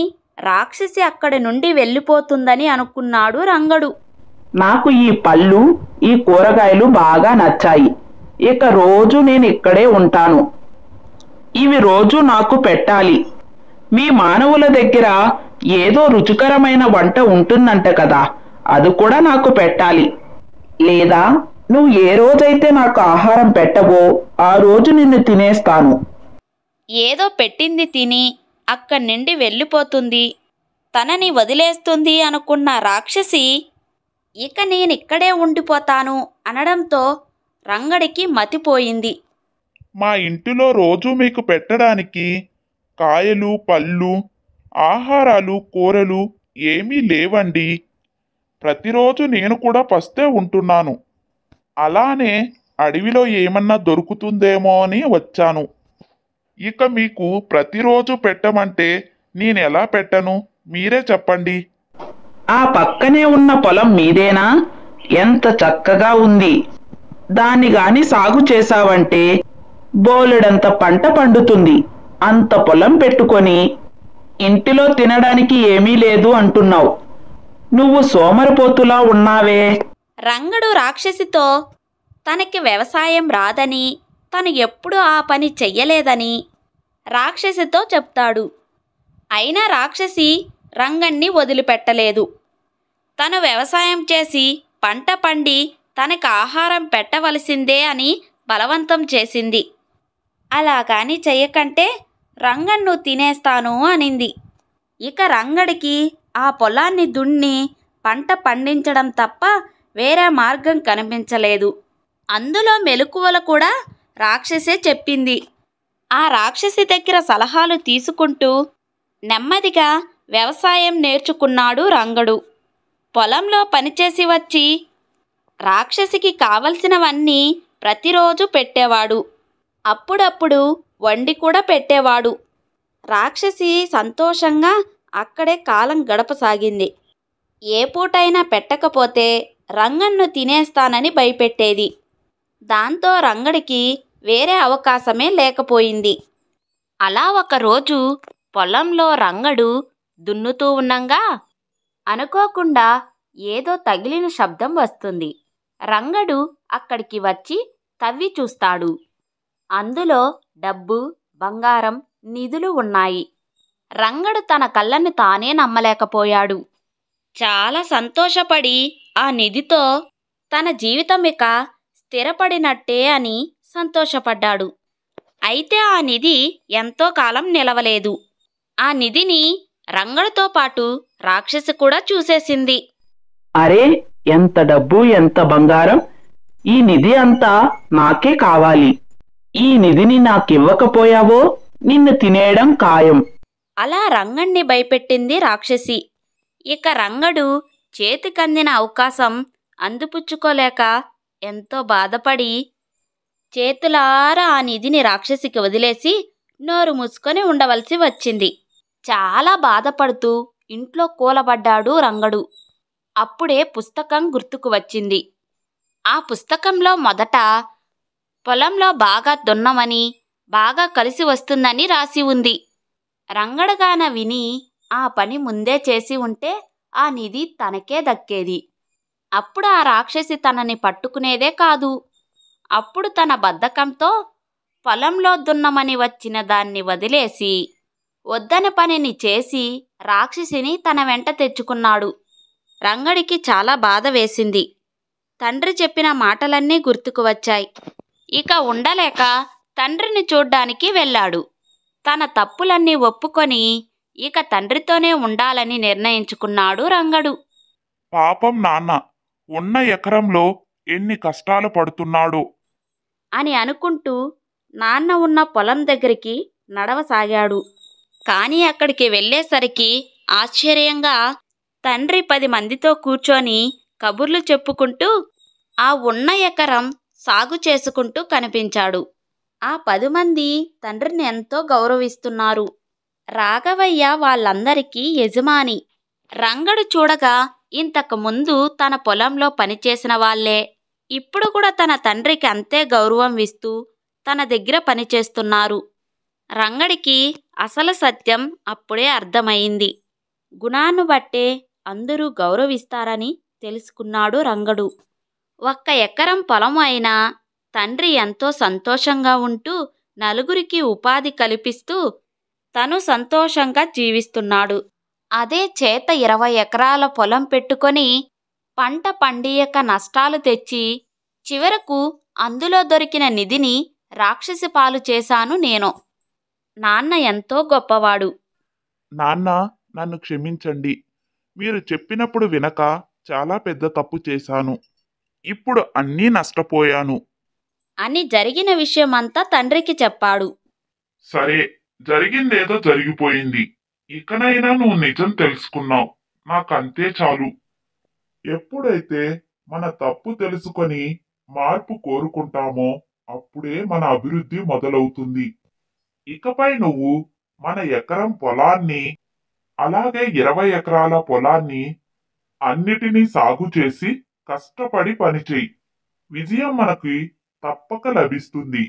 రాక్షసి అక్కడి నుండి వెళ్ళిపోతుందని అనుకున్నాడు రంగడు. నాకు ఈ పళ్ళు, ఈ కూరగాయలు బాగా నచ్చాయి. ఇక రోజు నేను ఇక్కడే ఉంటాను. ఇవి రోజు నాకు పెట్టాలి. మీ మానవుల దగ్గర ఏదో రుచికరమైన వంట ఉంటుందంట కదా, అది కూడా నాకు పెట్టాలి. లేదా నువ్వు ఏ రోజైతే నాకు ఆహారం పెట్టవో ఆ రోజు నిన్ను తినేస్తాను. ఏదో పెట్టింది తిని అక్కడి నుండి వెళ్ళిపోతుంది, తనని వదిలేస్తుంది అనుకున్న రాక్షసి ఇక నేనిక్కడే ఉండిపోతాను అనడంతో రంగడికి మతిపోయింది. మా ఇంటిలో రోజు మీకు పెట్టడానికి కాయలు, పళ్ళు, ఆహారాలు, కూరలు ఏమీ లేవండి. ప్రతిరోజు నేను కూడా పస్తే ఉంటున్నాను. అలానే అడవిలో ఏమన్నా దొరుకుతుందేమో అని వచ్చాను. ఇక మీకు ప్రతిరోజు పెట్టమంటే నేనెలా పెట్టను? మీరే చెప్పండి. ఆ పక్కనే ఉన్న పొలం మీదేనా? ఎంత చక్కగా ఉంది. దాన్ని గాని సాగు చేశావంటే బోలెడంత పంట పండుతుంది. అంత పొలం పెట్టుకొని ఇంటిలో తినడానికి ఏమీ లేదు అంటున్నావు. నువ్వు సోమరిపోతులా ఉన్నావే. రంగడు రాక్షసితో తనకి వ్యవసాయం రాదని, తను ఎప్పుడూ ఆ పని చెయ్యలేదని రాక్షసితో చెప్తాడు. అయినా రాక్షసి రంగణ్ణి వదిలిపెట్టలేదు. తను వ్యవసాయం చేసి పంట పండి తనకు ఆహారం పెట్టవలసిందే అని బలవంతం చేసింది. అలా కాని చెయ్యకంటే రంగణ్ణు తినేస్తాను అనింది. ఇక రంగడికి ఆ పొలాన్ని దున్ని పంట పండించడం తప్ప వేరే మార్గం కనిపించలేదు. అందులో మెలకువలు కూడా రాక్షసే చెప్పింది. ఆ రాక్షసి దగ్గర సలహాలు తీసుకుంటూ నెమ్మదిగా వ్యవసాయం నేర్చుకున్నాడు రంగడు. పొలంలో పనిచేసి వచ్చి రాక్షసికి కావలసినవన్నీ ప్రతిరోజు పెట్టేవాడు. అప్పుడప్పుడు వండి కూడా పెట్టేవాడు. రాక్షసి సంతోషంగా అక్కడే కాలం గడపసాగింది. ఏ పూటైనా పెట్టకపోతే రంగణ్ణు తినేస్తానని భయపెట్టేది. దాంతో రంగడికి వేరే అవకాశమే లేకపోయింది. అలా ఒకరోజు పొలంలో రంగడు దున్నుతూ ఉండంగా అనుకోకుండా ఏదో తగిలిన శబ్దం వస్తుంది. రంగడు అక్కడికి వచ్చి తవ్వి చూస్తాడు. అందులో డబ్బు, బంగారం, నిధులు ఉన్నాయి. రంగడు తన కళ్ళను తానే నమ్మలేకపోయాడు. చాలా సంతోషపడి ఆ నిధితో తన జీవితం ఇక స్థిరపడినట్టే అని సంతోషపడ్డాడు. అయితే ఆ నిధి ఎంతో కాలం నిలవలేదు. ఆ నిధిని రంగడితో పాటు రాక్షసి కూడా చూసేసింది. అరే, ఎంత డబ్బు, ఎంత బంగారం! ఈ నిధి అంతా నాకే కావాలి. ఈ నిధిని నాకివ్వకపోయావో నిన్ను తినేయడం ఖాయం. అలా రంగణ్ణి భయపెట్టింది రాక్షసి. ఇక రంగడు చేతికందిన అవకాశం అందిపుచ్చుకోలేక ఎంతో బాధపడి చేతులారా ఆ నిధిని రాక్షసికి వదిలేసి నోరు మూసుకొని ఉండవలసి వచ్చింది. చాలా బాధపడుతూ ఇంట్లో కూలబడ్డాడు రంగడు. అప్పుడే పుస్తకం గుర్తుకు వచ్చింది. ఆ పుస్తకంలో మొదట పొలంలో బాగా దున్నమని, బాగా కలిసి వస్తుందని రాసి ఉంది. రంగడగాన విని ఆ పని ముందే చేసి ఉంటే ఆ నిధి తనకే దక్కేది. అప్పుడు ఆ రాక్షసి తనని పట్టుకునేదే కాదు. అప్పుడు తన బద్ధకంతో పొలంలో దున్నమని వచ్చిన దాన్ని వదిలేసి వద్దని పనిని చేసి రాక్షసిని తన వెంట తెచ్చుకున్నాడు. రంగడికి చాలా బాధ వేసింది. తండ్రి చెప్పిన మాటలన్నీ గుర్తుకు వచ్చాయి. ఇక ఉండలేక తండ్రిని చూడ్డానికి వెళ్ళాడు. తన తప్పులన్నీ ఒప్పుకొని ఇక తండ్రితోనే ఉండాలని నిర్ణయించుకున్నాడు రంగడు. పాపం నాన్న ఉన్న ఎకరంలో ఎన్ని కష్టాలు పడుతున్నాడో అని అనుకుంటూ నాన్న ఉన్న పొలం దగ్గరికి నడవసాగాడు. కానీ అక్కడికి వెళ్ళేసరికి ఆశ్చర్యంగా తండ్రి 10 మందితో కూర్చొని కబుర్లు చెప్పుకుంటూ ఆ ఉన్న ఎకరం సాగు చేసుకుంటూ కనిపించాడు. ఆ 10 మంది తండ్రిని ఎంతో గౌరవిస్తున్నారు. రాఘవయ్య వాళ్ళందరికీ యజమాని. రంగడు చూడగా ఇంతకు ముందు తన పొలంలో పనిచేసిన వాళ్లే ఇప్పుడు కూడా తన తండ్రికి అంతే గౌరవం ఇస్తూ తన దగ్గర పనిచేస్తున్నారు. రంగడికి అసలు సత్యం అప్పుడే అర్థమైంది. గుణాన్ని బట్టే అందరూ గౌరవిస్తారని తెలుసుకున్నాడు రంగడు. 1 ఎకరం పొలం అయినా తండ్రి ఎంతో సంతోషంగా ఉంటూ నలుగురికి ఉపాధి కల్పిస్తూ తను సంతోషంగా జీవిస్తున్నాడు. అదే చేత 20 ఎకరాల పొలం పెట్టుకొని పంట పండియక నష్టాలు తెచ్చి చివరకు అందులో దొరికిన నిధిని రాక్షసి పాలు చేశాను నేను. నాన్న ఎంతో గొప్పవాడు. నాన్న నన్ను క్షమించండి. మీరు చెప్పినప్పుడు వినక చాలా పెద్ద తప్పు చేశాను. ఇప్పుడు అన్నీ నష్టపోయాను అని జరిగిన విషయమంతా తండ్రికి చెప్పాడు. సరే, జరిగిందేదో జరిగిపోయింది. ఇకనైనా నువ్వు నిజం తెలుసుకున్నావు. నాకంతే చాలు. ఎప్పుడైతే మన తప్పు తెలుసుకొని మార్పు కోరుకుంటామో అప్పుడే మన అభివృద్ధి మొదలవుతుంది. ఇకపై నువ్వు మన ఎకరం పొలాన్ని అలాగే 20 ఎకరాల పొలాన్ని అన్నిటినీ సాగు చేసి కష్టపడి పనిచేయి. విజయం మనకి తప్పక లభిస్తుంది.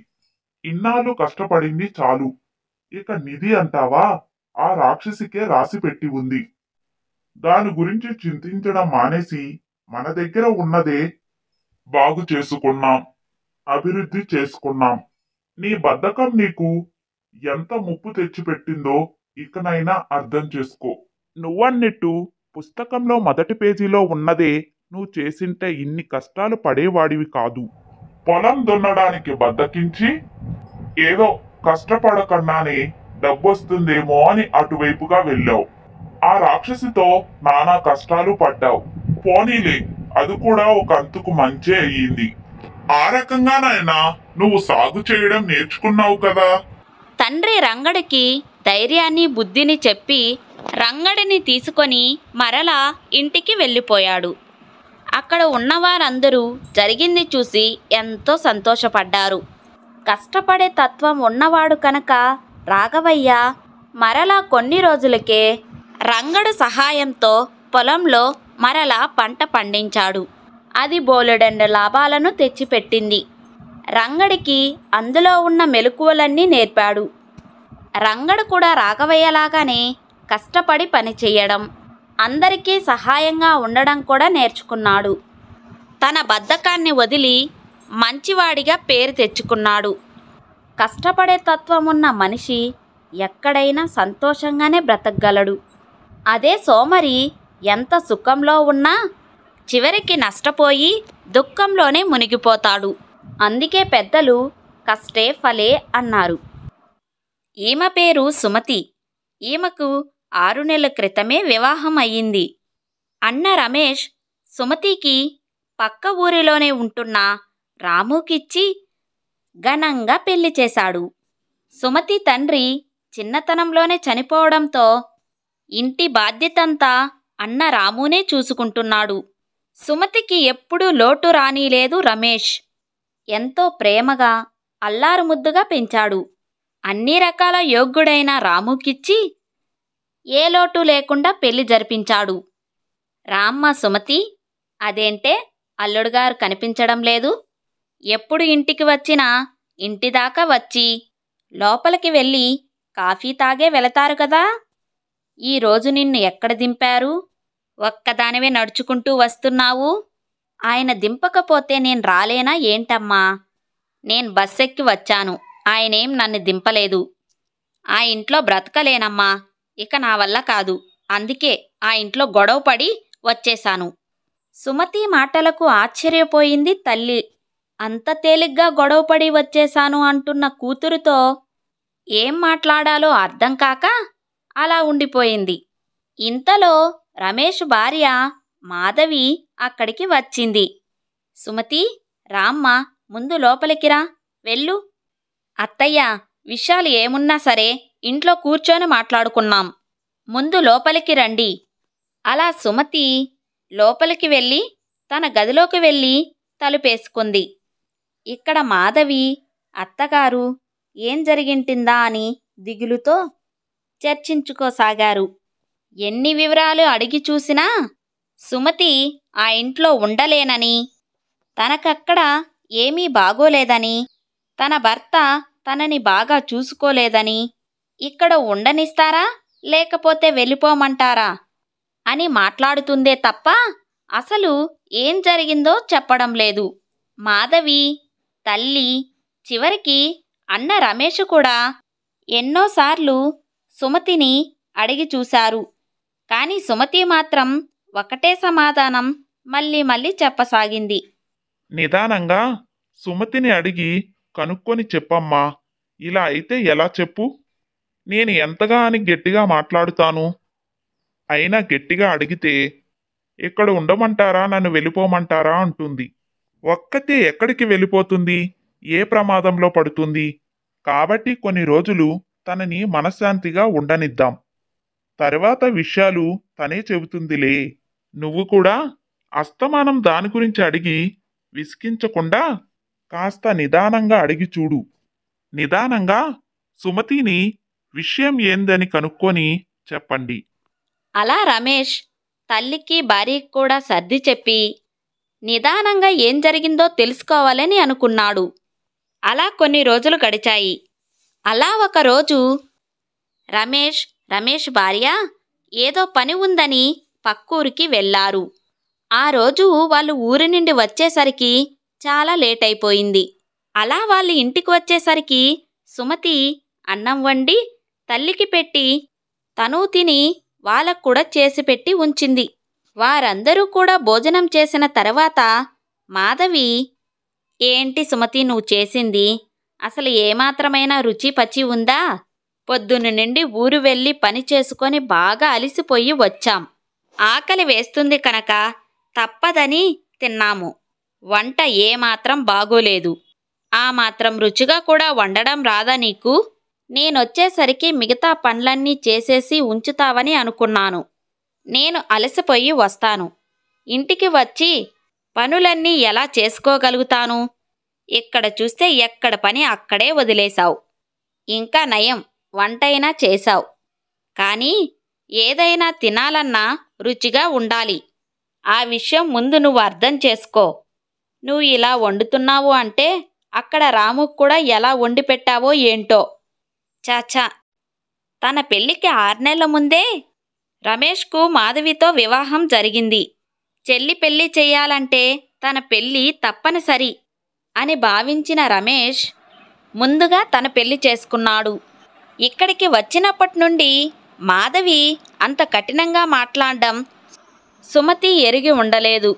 ఇన్నాళ్ళు కష్టపడింది చాలు. ఇక నిధి అంటావా ఆ రాక్షసికే రాసి పెట్టి ఉంది. దాని గురించి చింతించడం మానేసి మన దగ్గర ఉన్నదే బాగు చేసుకున్నాం, అభివృద్ధి చేసుకున్నాం. నీ బద్ధకం నీకు ఎంత ముప్పు తెచ్చిపెట్టిందో ఇకనైనా అర్థం చేసుకో. నువ్వన్నట్టు పుస్తకంలో మొదటి పేజీలో ఉన్నదే నువ్వు చేసింటే ఇన్ని కష్టాలు పడేవాడివి కాదు. పొలం దున్నడానికి బద్దకించి ఏదో కష్టపడకుండానే డబ్బొస్తుందేమో అని అటువైపుగా వెళ్ళావు. ఆ రాక్షసితో నానా కష్టాలు పడ్డావు. పోనీలే, అది కూడా ఒక అంతుకు మంచే అయ్యింది. ఆ రకంగానైనా నువ్వు సాగు చేయడం నేర్చుకున్నావు కదా. తండ్రి రంగడికి ధైర్యాన్ని బుద్ధిని చెప్పి రంగడిని తీసుకొని మరలా ఇంటికి వెళ్ళిపోయాడు. అక్కడ ఉన్నవారందరూ జరిగింది చూసి ఎంతో సంతోషపడ్డారు. కష్టపడే తత్వం ఉన్నవాడు కనుక రాఘవయ్య మరలా కొన్ని రోజులకే రంగడు సహాయంతో పొలంలో మరలా పంట పండించాడు. అది బోలెడన్ని లాభాలను తెచ్చిపెట్టింది. రంగడికి అందులో ఉన్న మెలకువలన్నీ నేర్పాడు. రంగడు కూడా రాఘవయ్యలాగానే కష్టపడి పని చేయడం, అందరికీ సహాయంగా ఉండడం కూడా నేర్చుకున్నాడు. తన బద్ధకాన్ని వదిలి మంచివాడిగా పేరు తెచ్చుకున్నాడు. కష్టపడే తత్వం ఉన్న మనిషి ఎక్కడైనా సంతోషంగానే బ్రతకగలడు. అదే సోమరి ఎంత సుఖంలో ఉన్నా చివరికి నష్టపోయి దుఃఖంలోనే మునిగిపోతాడు. అందుకే పెద్దలు కష్టే ఫలే అన్నారు. ఈమె పేరు సుమతి. ఈమెకు 6 నెలల క్రితమే వివాహం అయ్యింది. అన్న రమేష్ సుమతికి పక్క ఊరిలోనే ఉంటున్న రాముకిచ్చి ఘనంగా పెళ్లి చేశాడు. సుమతి తండ్రి చిన్నతనంలోనే చనిపోవడంతో ఇంటి బాధ్యతంతా అన్న రామునే చూసుకుంటున్నాడు. సుమతికి ఎప్పుడూ లోటు రానీలేదు రమేష్. ఎంతో ప్రేమగా అల్లారుముద్దుగా పెంచాడు. అన్ని రకాల యోగ్యుడైన రాముకిచ్చి ఏ లోటు లేకుండా పెళ్లి జరిపించాడు. రామ్మ సుమతి, అదేంటే అల్లుడుగారు కనిపించడం లేదు? ఎప్పుడు ఇంటికి వచ్చినా ఇంటిదాకా వచ్చి లోపలికి వెళ్ళి కాఫీ తాగే వెళతారు కదా. ఈరోజు నిన్ను ఎక్కడ దింపారు? ఒక్కదానివే నడుచుకుంటూ వస్తున్నావు. ఆయన దింపకపోతే నేను రాలేనా ఏంటమ్మా? నేను బస్సెక్కి వచ్చాను, ఆయనేం నన్ను దింపలేదు. ఆ ఇంట్లో బ్రతకలేనమ్మా, ఇక నా వల్ల కాదు. అందుకే ఆ ఇంట్లో గొడవ పడి వచ్చేశాను. సుమతి మాటలకు ఆశ్చర్యపోయింది తల్లి. అంత తేలిగ్గా గొడవపడి వచ్చేశాను అంటున్న కూతురుతో ఏం మాట్లాడాలో అర్థం కాక అలా ఉండిపోయింది. ఇంతలో రమేష్ భార్య మాధవి అక్కడికి వచ్చింది. సుమతి, రామ్మ, ముందు లోపలికి రా, వెళ్ళు. అత్తయ్య, విషయాలు ఏమున్నా సరే ఇంట్లో కూర్చొని మాట్లాడుకున్నాం, ముందు లోపలికి రండి. అలా సుమతి లోపలికి వెళ్ళి తన గదిలోకి వెళ్ళి తలుపేసుకుంది. ఇక్కడ మాధవి అత్తగారు ఏం జరిగింటిందా అని దిగులుతో చర్చించుకోసాగారు. ఎన్ని వివరాలు అడిగి చూసినా సుమతి ఆ ఇంట్లో ఉండలేనని, తనకక్కడ ఏమీ బాగోలేదని, తన భర్త తనని బాగా చూసుకోలేదని, ఇక్కడ ఉండనిస్తారా లేకపోతే వెళ్ళిపోమంటారా అని మాట్లాడుతుందే తప్ప అసలు ఏం జరిగిందో చెప్పడం లేదు. మాధవి తల్లి చివరికి అన్న రమేష్ కూడా ఎన్నోసార్లు సుమతిని అడిగి చూశారు. కానీ సుమతి మాత్రం ఒకటే సమాధానం మళ్ళీ మళ్ళీ చెప్పసాగింది. నిదానంగా సుమతిని అడిగి కనుక్కొని చెప్పమ్మా. ఇలా అయితే ఎలా చెప్పు? నేను ఎంతగా అని గట్టిగా మాట్లాడుతాను. అయినా గట్టిగా అడిగితే ఇక్కడ ఉండమంటారా నన్ను వెళ్ళిపోమంటారా అంటుంది. ఒక్కతే ఎక్కడికి వెళ్ళిపోతుంది? ఏ ప్రమాదంలో పడుతుంది? కాబట్టి కొన్ని రోజులు తనని మనశ్శాంతిగా ఉండనిద్దాం. తర్వాత విషయాలు తనే చెబుతుందిలే. నువ్వు కూడా అస్తమానం దాని గురించి అడిగి విసిగించకుండా కాస్త నిదానంగా అడిగి చూడు. నిదానంగా సుమతిని విషయం ఏందని కనుక్కొని చెప్పండి. అలా రమేష్ తల్లికి భార్యకి కూడా సర్ది చెప్పి నిదానంగా ఏం జరిగిందో తెలుసుకోవాలని అనుకున్నాడు. అలా కొన్ని రోజులు గడిచాయి. అలా ఒకరోజు రమేష్ భార్య ఏదో పని ఉందని పక్కూరికి వెళ్ళారు. ఆ రోజు వాళ్ళు ఊరి నుండి వచ్చేసరికి చాలా లేట్ అయిపోయింది. అలా వాళ్ళు ఇంటికి వచ్చేసరికి సుమతి అన్నం వండి తల్లికి పెట్టి తను తిని వాళ్ళకు కూడా చేసిపెట్టి ఉంచింది. వారందరూ కూడా భోజనం చేసిన తర్వాత మాధవి, ఏంటి సుమతి నువ్వు చేసింది? అసలు ఏమాత్రమైనా రుచి పచి ఉందా? పొద్దున్న నుండి ఊరు వెళ్ళి పని చేసుకొని బాగా అలిసిపోయి వచ్చాం. ఆకలి వేస్తుంది కనుక తప్పదని తిన్నాము. వంట ఏమాత్రం బాగోలేదు. ఆ మాత్రం రుచిగా కూడా వండడం రాదా నీకు నేనొచ్చేసరికి మిగతా పనులన్నీ చేసేసి ఉంచుతావని అనుకున్నాను. నేను అలసిపోయి వస్తాను. ఇంటికి వచ్చి పనులన్నీ ఎలా చేసుకోగలుగుతాను? ఇక్కడ చూస్తే ఎక్కడ పని అక్కడే వదిలేశావు. ఇంకా నయం, వంటైనా చేశావు. కానీ ఏదైనా తినాలన్నా రుచిగా ఉండాలి. ఆ విషయం ముందు నువ్వు అర్థం చేసుకో. నువ్వు ఇలా వండుతున్నావు అంటే అక్కడ రాముకు కూడా ఎలా వండి పెట్టావో ఏంటో. చాచా, తన పెళ్లికి 6 నెలల ముందే రమేష్కు మాధవితో వివాహం జరిగింది. చెల్లి పెళ్లి చెయ్యాలంటే తన పెళ్లి తప్పనిసరి అని భావించిన రమేష్ ముందుగా తన పెళ్లి చేసుకున్నాడు. ఇక్కడికి వచ్చినప్పటి నుండి మాధవి అంత కఠినంగా మాట్లాడడం సుమతి ఎరిగి ఉండలేదు.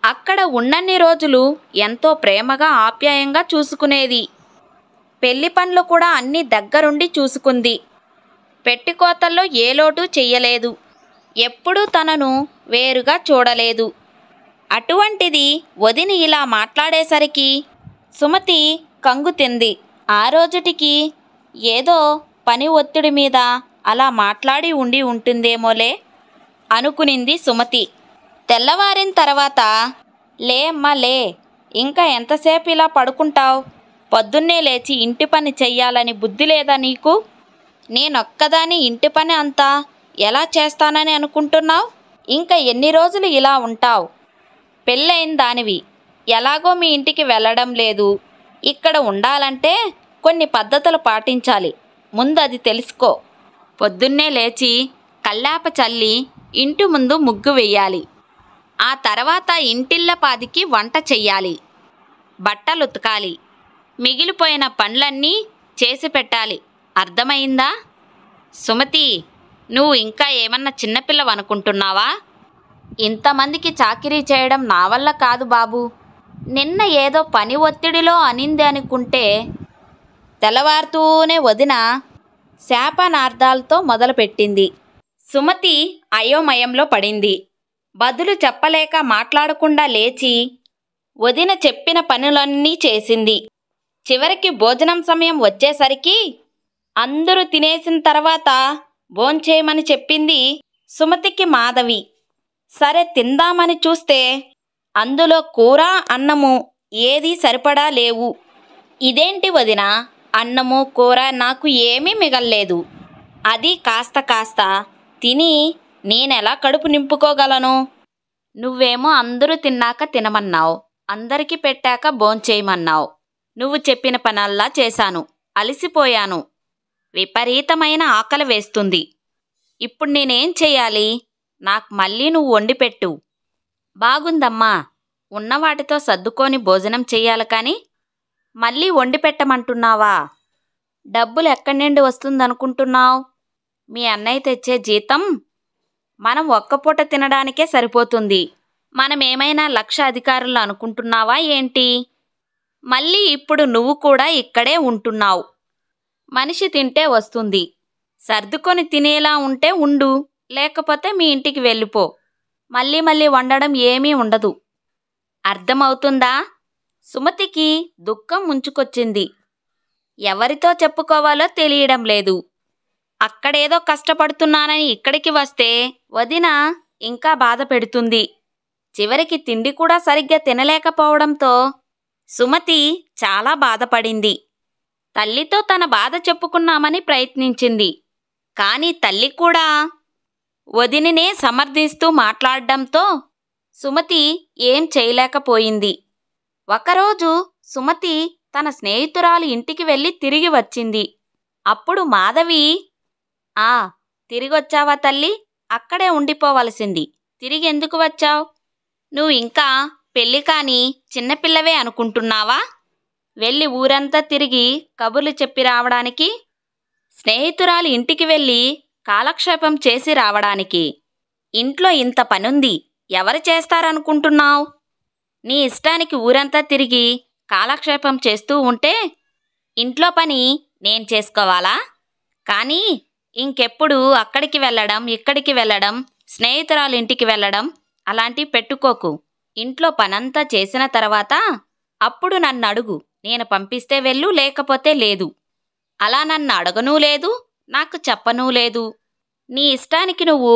అక్కడ ఉన్నన్ని రోజులు ఎంతో ప్రేమగా ఆప్యాయంగా చూసుకునేది. పెళ్లి పనులు కూడా అన్నీ దగ్గరుండి చూసుకుంది. పెట్టికోతల్లో ఏ లోటు చెయ్యలేదు. ఎప్పుడూ తనను వేరుగా చూడలేదు. అటువంటిది వదిని ఇలా మాట్లాడేసరికి సుమతి కంగు తింది. ఆ రోజుటికి ఏదో పని ఒత్తిడి మీద అలా మాట్లాడి ఉండి ఉంటుందేమోలే అనుకునింది సుమతి. తెల్లవారిన తర్వాత, లే అమ్మా లే, ఇంకా ఎంతసేపు ఇలా పడుకుంటావు? పొద్దున్నే లేచి ఇంటి పని చెయ్యాలని బుద్ధి లేదా నీకు? నేనొక్కదాని ఇంటి పని అంతా ఎలా చేస్తానని అనుకుంటున్నావు? ఇంకా ఎన్ని రోజులు ఇలా ఉంటావు? పెళ్ళైన దానివి, ఎలాగో మీ ఇంటికి వెళ్ళడం లేదు. ఇక్కడ ఉండాలంటే కొన్ని పద్ధతులు పాటించాలి. ముందు అది తెలుసుకో. పొద్దున్నే లేచి కల్లాప చల్లి ఇంటి ముందు ముగ్గు వెయ్యాలి. ఆ తర్వాత ఇంటిల్లపాదికి వంట చెయ్యాలి. బట్టలు ఉతకాలి. మిగిలిపోయిన పనులన్నీ చేసి పెట్టాలి. అర్థమైందా? సుమతి, నువ్వు ఇంకా ఏమన్నా చిన్నపిల్లవనుకుంటున్నావా? ఇంతమందికి చాకిరీ చేయడం నా వల్ల కాదు బాబు. నిన్న ఏదో పని ఒత్తిడిలో అనింది అనుకుంటే తెల్లవారుతూనే వదిన శాపనార్థాలతో మొదలుపెట్టింది. సుమతి అయోమయంలో పడింది. బదులు చెప్పలేక మాట్లాడకుండా లేచి వదిన చెప్పిన పనులన్నీ చేసింది. చివరికి భోజనం సమయం వచ్చేసరికి అందరూ తినేసిన తర్వాత భోంచేయమని చెప్పింది సుమతికి మాధవి. సరే తిందామని చూస్తే అందులో కూర అన్నము ఏదీ సరిపడా లేవు. ఇదేంటి వదినా, అన్నము కూర నాకు ఏమీ మిగల్లేదు. అది కాస్త కాస్త తిని నేనెలా కడుపు నింపుకోగలను? నువ్వేమో అందరూ తిన్నాక తినమన్నావు, అందరికీ పెట్టాక భోంచేయమన్నావు. నువ్వు చెప్పిన పనల్లా చేశాను, అలసిపోయాను. విపరీతమైన ఆకలి వేస్తుంది. ఇప్పుడు నేనేం చెయ్యాలి? నాకు మళ్ళీ నువ్వు వండిపెట్టు. బాగుందమ్మా, ఉన్నవాటితో సర్దుకొని భోజనం చెయ్యాలి కానీ మళ్ళీ వండి పెట్టమంటున్నావా? డబ్బులు ఎక్కడి నుండి వస్తుందనుకుంటున్నావు? మీ అన్నయ్య తెచ్చే జీతం మనం ఒక్కపూట తినడానికే సరిపోతుంది. మనమేమైనా 1,00,000 అధికారులు అనుకుంటున్నావా ఏంటి? మళ్ళీ ఇప్పుడు నువ్వు కూడా ఇక్కడే ఉంటున్నావు. మనిషి తింటే వస్తుంది. సర్దుకొని తినేలా ఉంటే ఉండు, లేకపోతే మీ ఇంటికి వెళ్ళిపో. మళ్ళీ మళ్ళీ వండడం ఏమీ ఉండదు. అర్థమవుతుందా? సుమతికి దుఃఖం ముంచుకొచ్చింది. ఎవరితో చెప్పుకోవాలో తెలియడం లేదు. అక్కడేదో కష్టపడుతున్నానని ఇక్కడికి వస్తే వదిన ఇంకా బాధ పెడుతుంది. చివరికి తిండి కూడా సరిగ్గా తినలేకపోవడంతో సుమతి చాలా బాధపడింది. తల్లితో తన బాధ చెప్పుకున్నామని ప్రయత్నించింది. కానీ తల్లి కూడా వదినినే సమర్థిస్తూ మాట్లాడడంతో సుమతి ఏం చేయలేకపోయింది. ఒకరోజు సుమతి తన స్నేహితురాలు ఇంటికి వెళ్ళి తిరిగి వచ్చింది. అప్పుడు మాధవి, తిరిగొచ్చావా తల్లి? అక్కడే ఉండిపోవలసింది. తిరిగి ఎందుకు వచ్చావు? నువ్వు ఇంకా పెళ్ళి కాని చిన్నపిల్లవే అనుకుంటున్నావా? వెళ్ళి ఊరంతా తిరిగి కబుర్లు చెప్పి రావడానికి, స్నేహితురాలు ఇంటికి వెళ్ళి కాలక్షేపం చేసి రావడానికి. ఇంట్లో ఇంత పనుంది, ఎవరు చేస్తారనుకుంటున్నావు? నీ ఇష్టానికి ఊరంతా తిరిగి కాలక్షేపం చేస్తూ ఉంటే ఇంట్లో పని నేను చేసుకోవాలా? కానీ ఇంకెప్పుడు అక్కడికి వెళ్ళడం, ఇక్కడికి వెళ్ళడం, స్నేహితురాలు ఇంటికి వెళ్ళడం అలాంటివి పెట్టుకోకు. ఇంట్లో పనంతా చేసిన తర్వాత అప్పుడు నన్ను అడుగు. నేను పంపిస్తే వెళ్ళు, లేకపోతే లేదు అలా నన్ను అడగనూ లేదు, నాకు చెప్పనూ లేదు. నీ ఇష్టానికి నువ్వు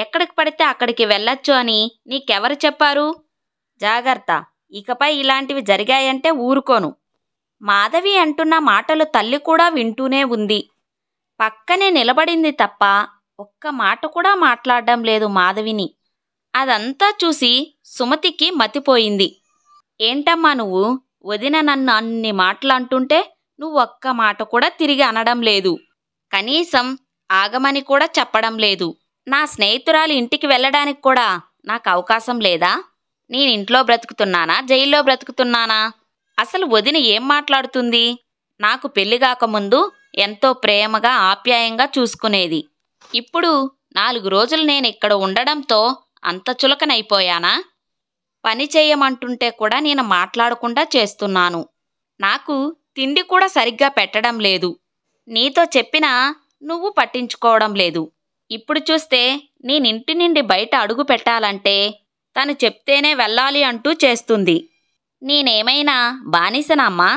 ఎక్కడికి పడితే అక్కడికి వెళ్ళొచ్చు అని నీకెవరు చెప్పారు? జాగ్రత్త, ఇకపై ఇలాంటివి జరిగాయంటే ఊరుకోను. మాధవి అంటున్న మాటలు తల్లి కూడా వింటూనే ఉంది. పక్కనే నిలబడింది తప్ప ఒక్క మాట కూడా మాట్లాడడం లేదు మాధవిని. అదంతా చూసి సుమతికి మతిపోయింది. ఏంటమ్మా నువ్వు? వదిన నన్ను అన్ని మాటలు అంటుంటే నువ్వు ఒక్క మాట కూడా తిరిగి అనడం లేదు. కనీసం ఆగమని కూడా చెప్పడం లేదు. నా స్నేహితురాలి ఇంటికి వెళ్ళడానికి కూడా నాకు అవకాశం లేదా? నేనింట్లో బ్రతుకుతున్నానా, జైల్లో బ్రతుకుతున్నానా? అసలు వదిన ఏం మాట్లాడుతుంది? నాకు పెళ్లి కాకముందు ఎంతో ప్రేమగా ఆప్యాయంగా చూసుకునేది. ఇప్పుడు 4 రోజులు నేనిక్కడ ఉండడంతో అంత చులకనైపోయానా? పని చేయమంటుంటే కూడా నేను మాట్లాడకుండా చేస్తున్నాను. నాకు తిండి కూడా సరిగ్గా పెట్టడం లేదు. నీతో చెప్పినా నువ్వు పట్టించుకోవడం లేదు. ఇప్పుడు చూస్తే నేనింటి నుండి బయట అడుగు పెట్టాలంటే తను చెప్తేనే వెళ్ళాలి అంటూ చేస్తుంది. నేనేమైనా బానిసనమ్మా?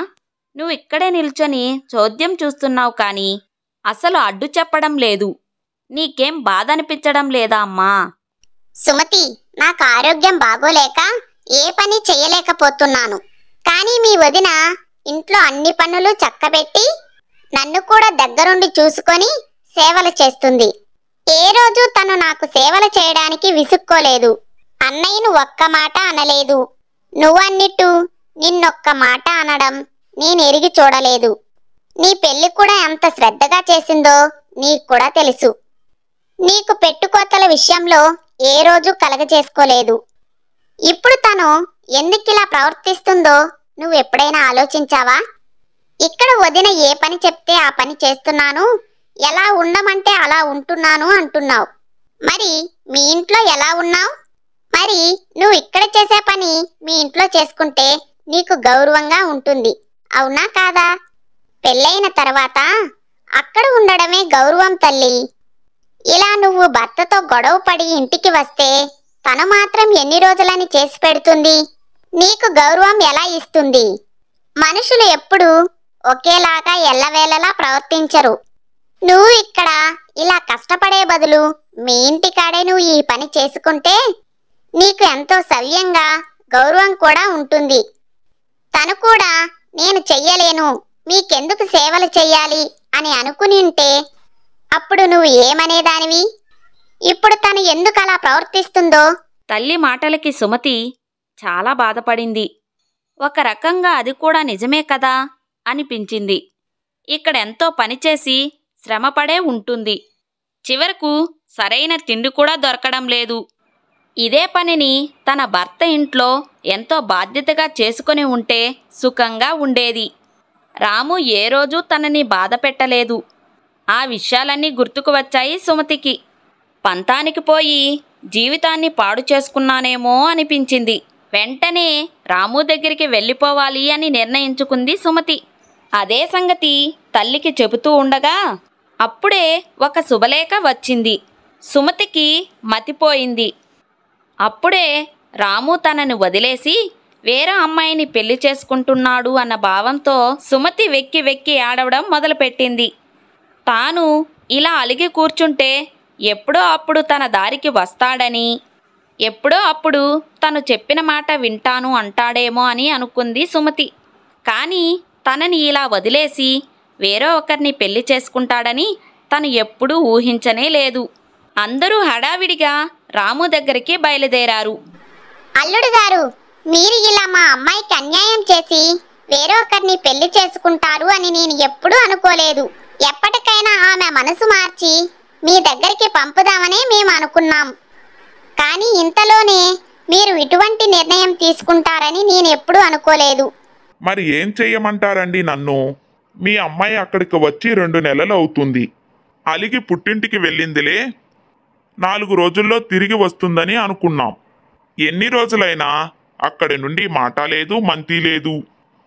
నువ్వు ఇక్కడే నిల్చొని చోద్యం చూస్తున్నావు కానీ అసలు అడ్డు చెప్పడం లేదు. నీకేం బాధ అనిపించడం లేదా అమ్మా? సుమతి, నాకు ఆరోగ్యం బాగోలేక ఏ పని చేయలేకపోతున్నాను. కానీ మీ వదిన ఇంట్లో అన్ని పనులు చక్కబెట్టి నన్ను కూడా దగ్గరుండి చూసుకొని సేవలు చేస్తుంది. ఏ రోజు తను నాకు సేవలు చేయడానికి విసుక్కోలేదు. అన్నయ్యను ఒక్క మాట అనలేదు. నువ్వన్నిట్టు నిన్నొక్క మాట అనడం నేను ఎరిగి చూడలేదు. నీ పెళ్లి కూడా ఎంత శ్రద్ధగా చేసిందో నీకు కూడా తెలుసు. నీకు పెట్టుకోతల విషయంలో ఏ రోజు కలగజేసుకోలేదు. ఇప్పుడు తను ఎందుకిలా ప్రవర్తిస్తుందో నువ్వెప్పుడైనా ఆలోచించావా? ఇక్కడ వదిన ఏ పని చెప్తే ఆ పని చేస్తున్నాను, ఎలా ఉండమంటే అలా ఉంటున్నాను అంటున్నావు. మరి మీ ఇంట్లో ఎలా ఉన్నావు? మరి నువ్వు ఇక్కడ చేసే పని మీ ఇంట్లో చేసుకుంటే నీకు గౌరవంగా ఉంటుంది, అవునా కాదా? పెళ్ళైన తర్వాత అక్కడ ఉండడమే గౌరవం తల్లి. ఇలా నువ్వు భర్తతో గొడవ పడి ఇంటికి వస్తే తను మాత్రం ఎన్ని రోజులని చేసి పెడుతుంది? నీకు గౌరవం ఎలా ఇస్తుంది? మనుషులు ఎప్పుడూ ఒకేలాగా ఎల్లవేళలా ప్రవర్తించరు. నువ్వు ఇక్కడ ఇలా కష్టపడే బదులు మీ ఇంటికాడే నువ్వు ఈ పని చేసుకుంటే నీకు ఎంతో సవ్యంగా గౌరవం కూడా ఉంటుంది. తను కూడా నేను చెయ్యలేను, మీకెందుకు సేవలు చెయ్యాలి అని అనుకుని ఉంటే అప్పుడు నువ్వు ఏమనేదానివి? ఇప్పుడు తను ఎందుకు అలా ప్రవర్తిస్తుందో? తల్లి మాటలకి సుమతి చాలా బాధపడింది. ఒక రకంగా అది కూడా నిజమే కదా అనిపించింది. ఇక్కడెంతో పనిచేసి శ్రమపడే ఉంటుంది. చివరకు సరైన తిండి కూడా దొరకడం లేదు. ఇదే పనిని తన భర్త ఇంట్లో ఎంతో బాధ్యతగా చేసుకుని ఉంటే సుఖంగా ఉండేది. రాము ఏ రోజు తనని బాధ పెట్టలేదు. ఆ విషయాలన్నీ గుర్తుకు వచ్చాయి సుమతికి. పంతానికి పోయి జీవితాన్ని పాడు చేసుకున్నానేమో అనిపించింది. వెంటనే రాము దగ్గరికి వెళ్ళిపోవాలి అని నిర్ణయించుకుంది సుమతి. అదే సంగతి తల్లికి చెబుతూ ఉండగా అప్పుడే ఒక శుభలేఖ వచ్చింది. సుమతికి మతిపోయింది. అప్పుడే రాము తనను వదిలేసి వేరే అమ్మాయిని పెళ్లి చేసుకుంటున్నాడు అన్న భావంతో సుమతి వెక్కి వెక్కి ఆడవడం మొదలుపెట్టింది. తాను ఇలా అలిగి కూర్చుంటే ఎప్పుడో అప్పుడు తన దారికి వస్తాడని, ఎప్పుడో అప్పుడు తను చెప్పిన మాట వింటాను అంటాడేమో అని అనుకుంది సుమతి. కానీ తనని ఇలా వదిలేసి వేరే ఒకరిని పెళ్లి చేసుకుంటాడని తను ఎప్పుడూ ఊహించనే లేదు. అందరూ హడావిడిగా రాము దగ్గరికి బయలుదేరారు. అల్లుడు గారు, మీరు ఇలా మా అమ్మాయికి అన్యాయం చేసి వేరే ఒకరిని పెళ్లి చేసుకుంటారు అని నేను ఎప్పుడూ అనుకోలేదు. ఎప్పటికైనా ఆమె మనసు మార్చి మీ దగ్గరికి పంపుదామని మేము అనుకున్నాం. కానీ ఇంతలోనే మీరు ఇటువంటి నిర్ణయం తీసుకుంటారని నేను ఎప్పుడూ అనుకోలేదు. మరి ఏం చెయ్యమంటారండి నన్ను? మీ అమ్మాయి అక్కడికి వచ్చి 2 నెలలు అవుతుంది. అలిగి పుట్టింటికి వెళ్ళిందిలే. 4 రోజుల్లో తిరిగి వస్తుందని అనుకున్నాం. ఎన్ని రోజులైనా అక్కడి నుండి మాట లేదు, మంతి లేదు.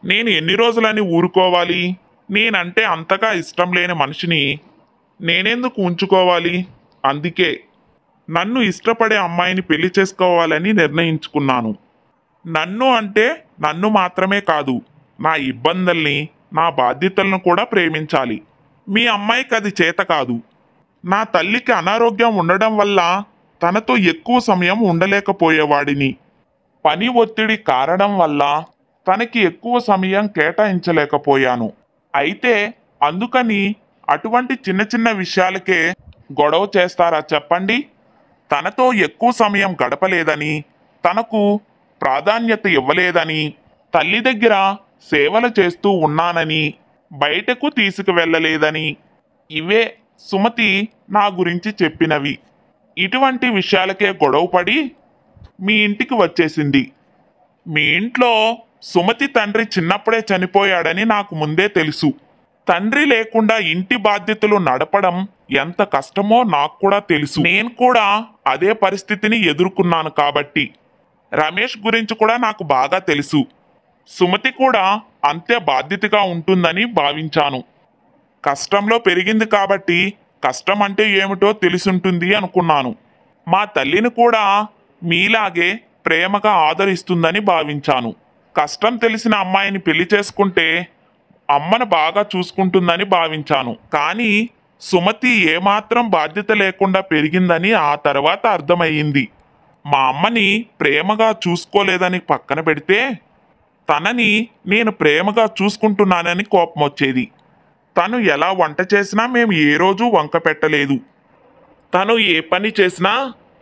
నేను ఎన్ని రోజులని ఊరుకోవాలి? నేనంటే అంతగా ఇష్టం లేని మనిషిని నేనెందుకు ఉంచుకోవాలి? అందుకే నన్ను ఇష్టపడే అమ్మాయిని పెళ్లి చేసుకోవాలని నిర్ణయించుకున్నాను. నన్ను అంటే నన్ను మాత్రమే కాదు, నా ఇబ్బందుల్ని, నా బాధ్యతలను కూడా ప్రేమించాలి. మీ అమ్మాయికి అది చేత కాదు. నా తల్లికి అనారోగ్యం ఉండడం వల్ల తనతో ఎక్కువ సమయం ఉండలేకపోయేవాడిని. పని ఒత్తిడి కారణం వల్ల తనకి ఎక్కువ సమయం కేటాయించలేకపోయాను. అయితే అందుకని అటువంటి చిన్న చిన్న విషయాలకే గొడవ చేస్తారా చెప్పండి? తనతో ఎక్కువ సమయం గడపలేదని, తనకు ప్రాధాన్యత ఇవ్వలేదని, తల్లి దగ్గర సేవలు చేస్తూ ఉన్నానని, బయటకు తీసుకువెళ్ళలేదని, ఇవే సుమతి నా గురించి చెప్పినవి. ఇటువంటి విషయాలకే గొడవపడి మీ ఇంటికి వచ్చేసింది. మీ ఇంట్లో సుమతి తండ్రి చిన్నప్పుడే చనిపోయాడని నాకు ముందే తెలుసు. తండ్రి లేకుండా ఇంటి బాధ్యతలు నడపడం ఎంత కష్టమో నాకు కూడా తెలుసు. నేను కూడా అదే పరిస్థితిని ఎదుర్కొన్నాను కాబట్టి. రమేష్ గురించి కూడా నాకు బాగా తెలుసు. సుమతి కూడా అంతే బాధ్యతగా ఉంటుందని భావించాను. కష్టంలో పెరిగింది కాబట్టి కష్టం అంటే ఏమిటో తెలిసుంటుంది అనుకున్నాను. మా తల్లిని కూడా మీలాగే ప్రేమగా ఆదరిస్తుందని భావించాను. కష్టం తెలిసిన అమ్మాయిని పెళ్లి చేసుకుంటే అమ్మను బాగా చూసుకుంటుందని భావించాను. కానీ సుమతి ఏమాత్రం బాధ్యత లేకుండా పెరిగిందని ఆ తర్వాత అర్థమయ్యింది. మా అమ్మని ప్రేమగా చూసుకోలేదని పక్కన పెడితే తనని నేను ప్రేమగా చూసుకుంటున్నానని కోపం వచ్చేది. తను ఎలా వంట చేసినా మేము ఏ రోజు వంక పెట్టలేదు. తను ఏ పని చేసినా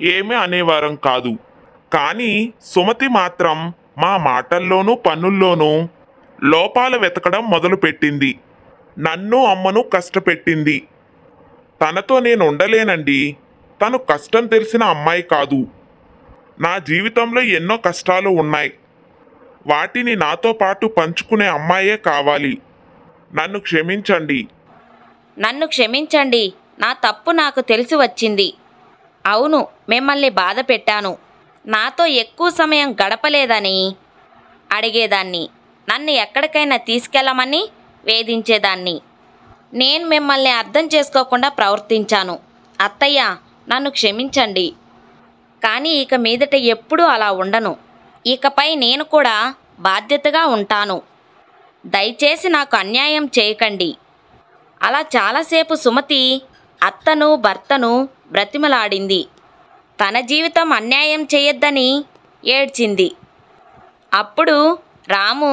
ఏమీ అనేవారం కాదు. కానీ సుమతి మాత్రం మా మాటల్లోనూ పనుల్లోనూ లోపాలు వెతకడం మొదలుపెట్టింది. నన్ను అమ్మను కష్టపెట్టింది. తనతో నేను ఉండలేనండి. తను కష్టం తెలిసిన అమ్మాయి కాదు. నా జీవితంలో ఎన్నో కష్టాలు ఉన్నాయి. వాటిని నాతో పాటు పంచుకునే అమ్మాయే కావాలి. నన్ను క్షమించండి. నన్ను క్షమించండి. నా తప్పు నాకు తెలిసి వచ్చింది. అవును, మిమ్మల్ని బాధ పెట్టాను. నాతో ఎక్కువ సమయం గడపలేదని అడిగేదాన్ని. నన్ను ఎక్కడికైనా తీసుకెళ్ళమని వేధించేదాన్ని. నేను మిమ్మల్ని అర్థం చేసుకోకుండా ప్రవర్తించాను. అత్తయ్య, నన్ను క్షమించండి. కానీ ఇక మీదట ఎప్పుడూ అలా ఉండను. ఇకపై నేను కూడా బాధ్యతగా ఉంటాను. దయచేసి నాకు అన్యాయం చేయకండి. అలా చాలాసేపు సుమతి అత్తను భర్తను బ్రతిమలాడింది. తన జీవితం అన్యాయం చేయొద్దని ఏడ్చింది. అప్పుడు రాము,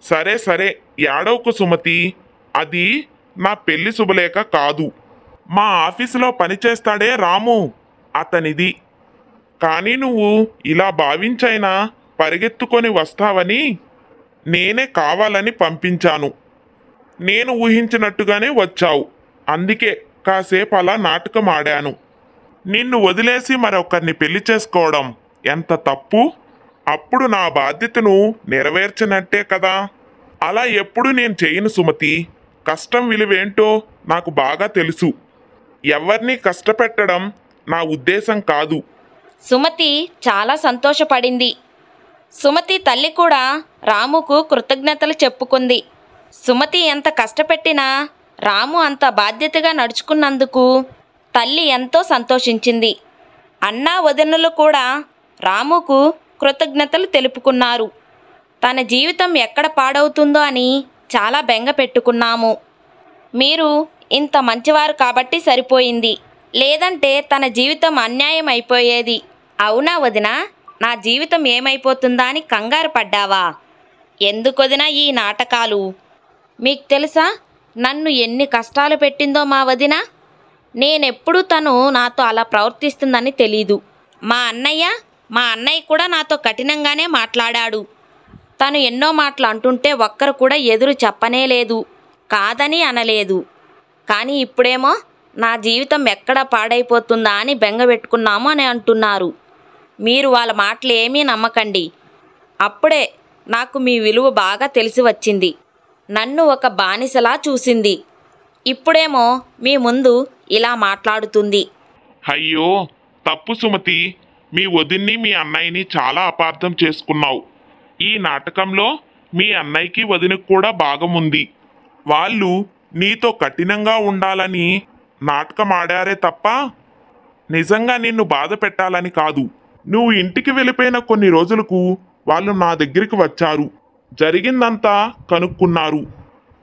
సరే సరే, ఏడవకు సుమతి. అది నా పెళ్లి శుభలేఖ కాదు. మా ఆఫీసులో పనిచేస్తాడే రాము, అతనిది. కానీ నువ్వు ఇలా భావించైనా పరిగెత్తుకొని వస్తావని నేనే కావాలని పంపించాను. నేను ఊహించినట్టుగానే వచ్చావు. అందుకే కాసేపు అలా నాటకం ఆడాను. నిన్ను వదిలేసి మరొకరిని పెళ్లి చేసుకోవడం ఎంత తప్పు. అప్పుడు నా బాధ్యతను నెరవేర్చినట్టే కదా. అలా ఎప్పుడు నేను చేయను సుమతి. కష్టం విలువేంటో నాకు బాగా తెలుసు. ఎవరిని కష్టపెట్టడం నా ఉద్దేశం కాదు. సుమతి చాలా సంతోషపడింది. సుమతి తల్లి కూడా రాముకు కృతజ్ఞతలు చెప్పుకుంది. సుమతి ఎంత కష్టపెట్టినా రాము అంత బాధ్యతగా నడుచుకున్నందుకు తల్లి ఎంతో సంతోషించింది. అన్నా వదినలు కూడా రాముకు కృతజ్ఞతలు తెలుపుకున్నారు. తన జీవితం ఎక్కడ పాడవుతుందో అని చాలా బెంగ పెట్టుకున్నాము. మీరు ఇంత మంచివారు కాబట్టి సరిపోయింది. లేదంటే తన జీవితం అన్యాయం అయిపోయేది. అవునా వదినా? నా జీవితం ఏమైపోతుందా అని కంగారు పడ్డావా? ఎందుకొదినా ఈ నాటకాలు? మీకు తెలుసా నన్ను ఎన్ని కష్టాలు పెట్టిందో మా వదిన? నేనెప్పుడు తను నాతో అలా ప్రవర్తిస్తుందని తెలీదు. మా అన్నయ్య కూడా నాతో కఠినంగానే మాట్లాడాడు. తను ఎన్నో మాటలు అంటుంటే ఒక్కరు కూడా ఎదురు చెప్పనే లేదు, కాదని అనలేదు. కానీ ఇప్పుడేమో నా జీవితం ఎక్కడ పాడైపోతుందా అని బెంగ పెట్టుకున్నాము అని అంటున్నారు. మీరు వాళ్ళ మాటలు ఏమీ నమ్మకండి. అప్పుడే నాకు మీ విలువ బాగా తెలిసి వచ్చింది. నన్ను ఒక బానిసలా చూసింది. ఇప్పుడేమో మీ ముందు ఇలా మాట్లాడుతుంది. అయ్యో తప్పు సుమతి. మీ వదిన్ని మీ అన్నయ్యని చాలా అపార్థం చేసుకున్నావు. ఈ నాటకంలో మీ అన్నయ్యకి వదినకు కూడా భాగం ఉంది. వాళ్ళు నీతో కఠినంగా ఉండాలని నాటకం ఆడారే తప్ప నిజంగా నిన్ను బాధ పెట్టాలని కాదు. నువ్వు ఇంటికి వెళ్ళిపోయిన కొన్ని రోజులకు వాళ్ళు నా దగ్గరికి వచ్చారు. జరిగిందంతా కనుక్కున్నారు.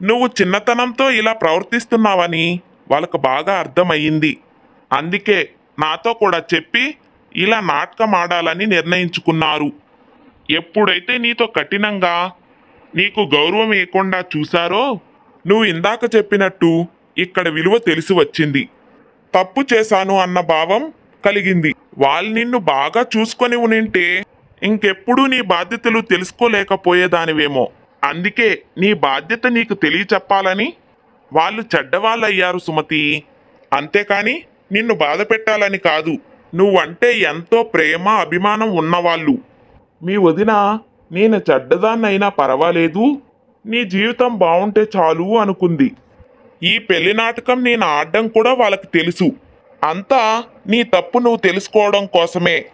నువ్వు చిన్నతనంతో ఇలా ప్రవర్తిస్తున్నావని వాళ్ళకు బాగా అర్థమయ్యింది. అందుకే నాతో కూడా చెప్పి ఇలా నాటకం ఆడాలని నిర్ణయించుకున్నారు. ఎప్పుడైతే నీతో కఠినంగా నీకు గౌరవం ఇవ్వకుండా చూశారో నువ్వు ఇందాక చెప్పినట్టు ఇక్కడ విలువ తెలిసి వచ్చింది. తప్పు చేశాను అన్న భావం కలిగింది. వాళ్ళు నిన్ను బాగా చూసుకొని ఉనింటే ఇంకెప్పుడు నీ బాధ్యతలు తెలుసుకోలేకపోయేదానివేమో. అందుకే నీ బాధ్యత నీకు తెలియచెప్పాలని వాళ్ళు చెడ్డవాళ్ళయ్యారు సుమతి. అంతేకాని నిన్ను బాధ పెట్టాలని కాదు. నువ్వంటే ఎంతో ప్రేమ అభిమానం ఉన్నవాళ్ళు. మీ వదిన నేను చెడ్డదాన్నైనా పర్వాలేదు, నీ జీవితం బాగుంటే చాలు అనుకుంది. ఈ పెళ్లి నాటకం నేను ఆడడం కూడా వాళ్ళకి తెలుసు. అంతా నీ తప్పు నువ్వు తెలుసుకోవడం కోసమే.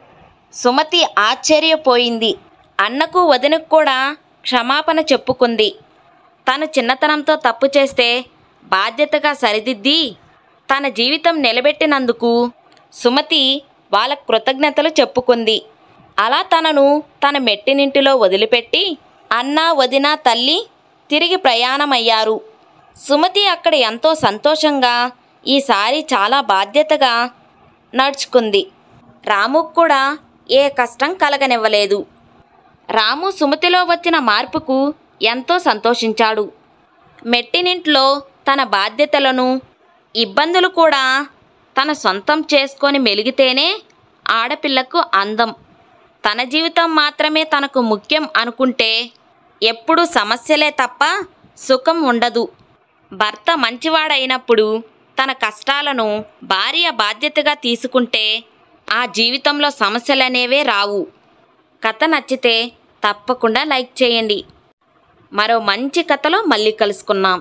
సుమతి ఆశ్చర్యపోయింది. అన్నకు వదినకు కూడా క్షమాపణ చెప్పుకుంది. తను చిన్నతనంతో తప్పు చేస్తే బాధ్యతగా సరిదిద్ది తన జీవితం నిలబెట్టినందుకు సుమతి వాళ్ళ కృతజ్ఞతలు చెప్పుకుంది. అలా తనను తన మెట్టినింటిలో వదిలిపెట్టి అన్న వదిన తల్లి తిరిగి ప్రయాణమయ్యారు. సుమతి అక్కడ ఎంతో సంతోషంగా ఈసారి చాలా బాధ్యతగా నడుచుకుంది. రాముకు కూడా ఏ కష్టం కలగనివ్వలేదు. రాము సుమతిలో వచ్చిన మార్పుకు ఎంతో సంతోషించాడు. మెట్టినింట్లో తన బాధ్యతలను ఇబ్బందులు కూడా తన సొంతం చేసుకొని మెలిగితేనే ఆడపిల్లకు అందం. తన జీవితం మాత్రమే తనకు ముఖ్యం అనుకుంటే ఎప్పుడూ సమస్యలే తప్ప సుఖం ఉండదు. భర్త మంచివాడైనప్పుడు తన కష్టాలను భార్య బాధ్యతగా తీసుకుంటే ఆ జీవితంలో సమస్యలనేవే రావు. కథ నచ్చితే తప్పకుండా లైక్ చేయండి. మరో మంచి కథలో మళ్ళీ కలుసుకుందాం.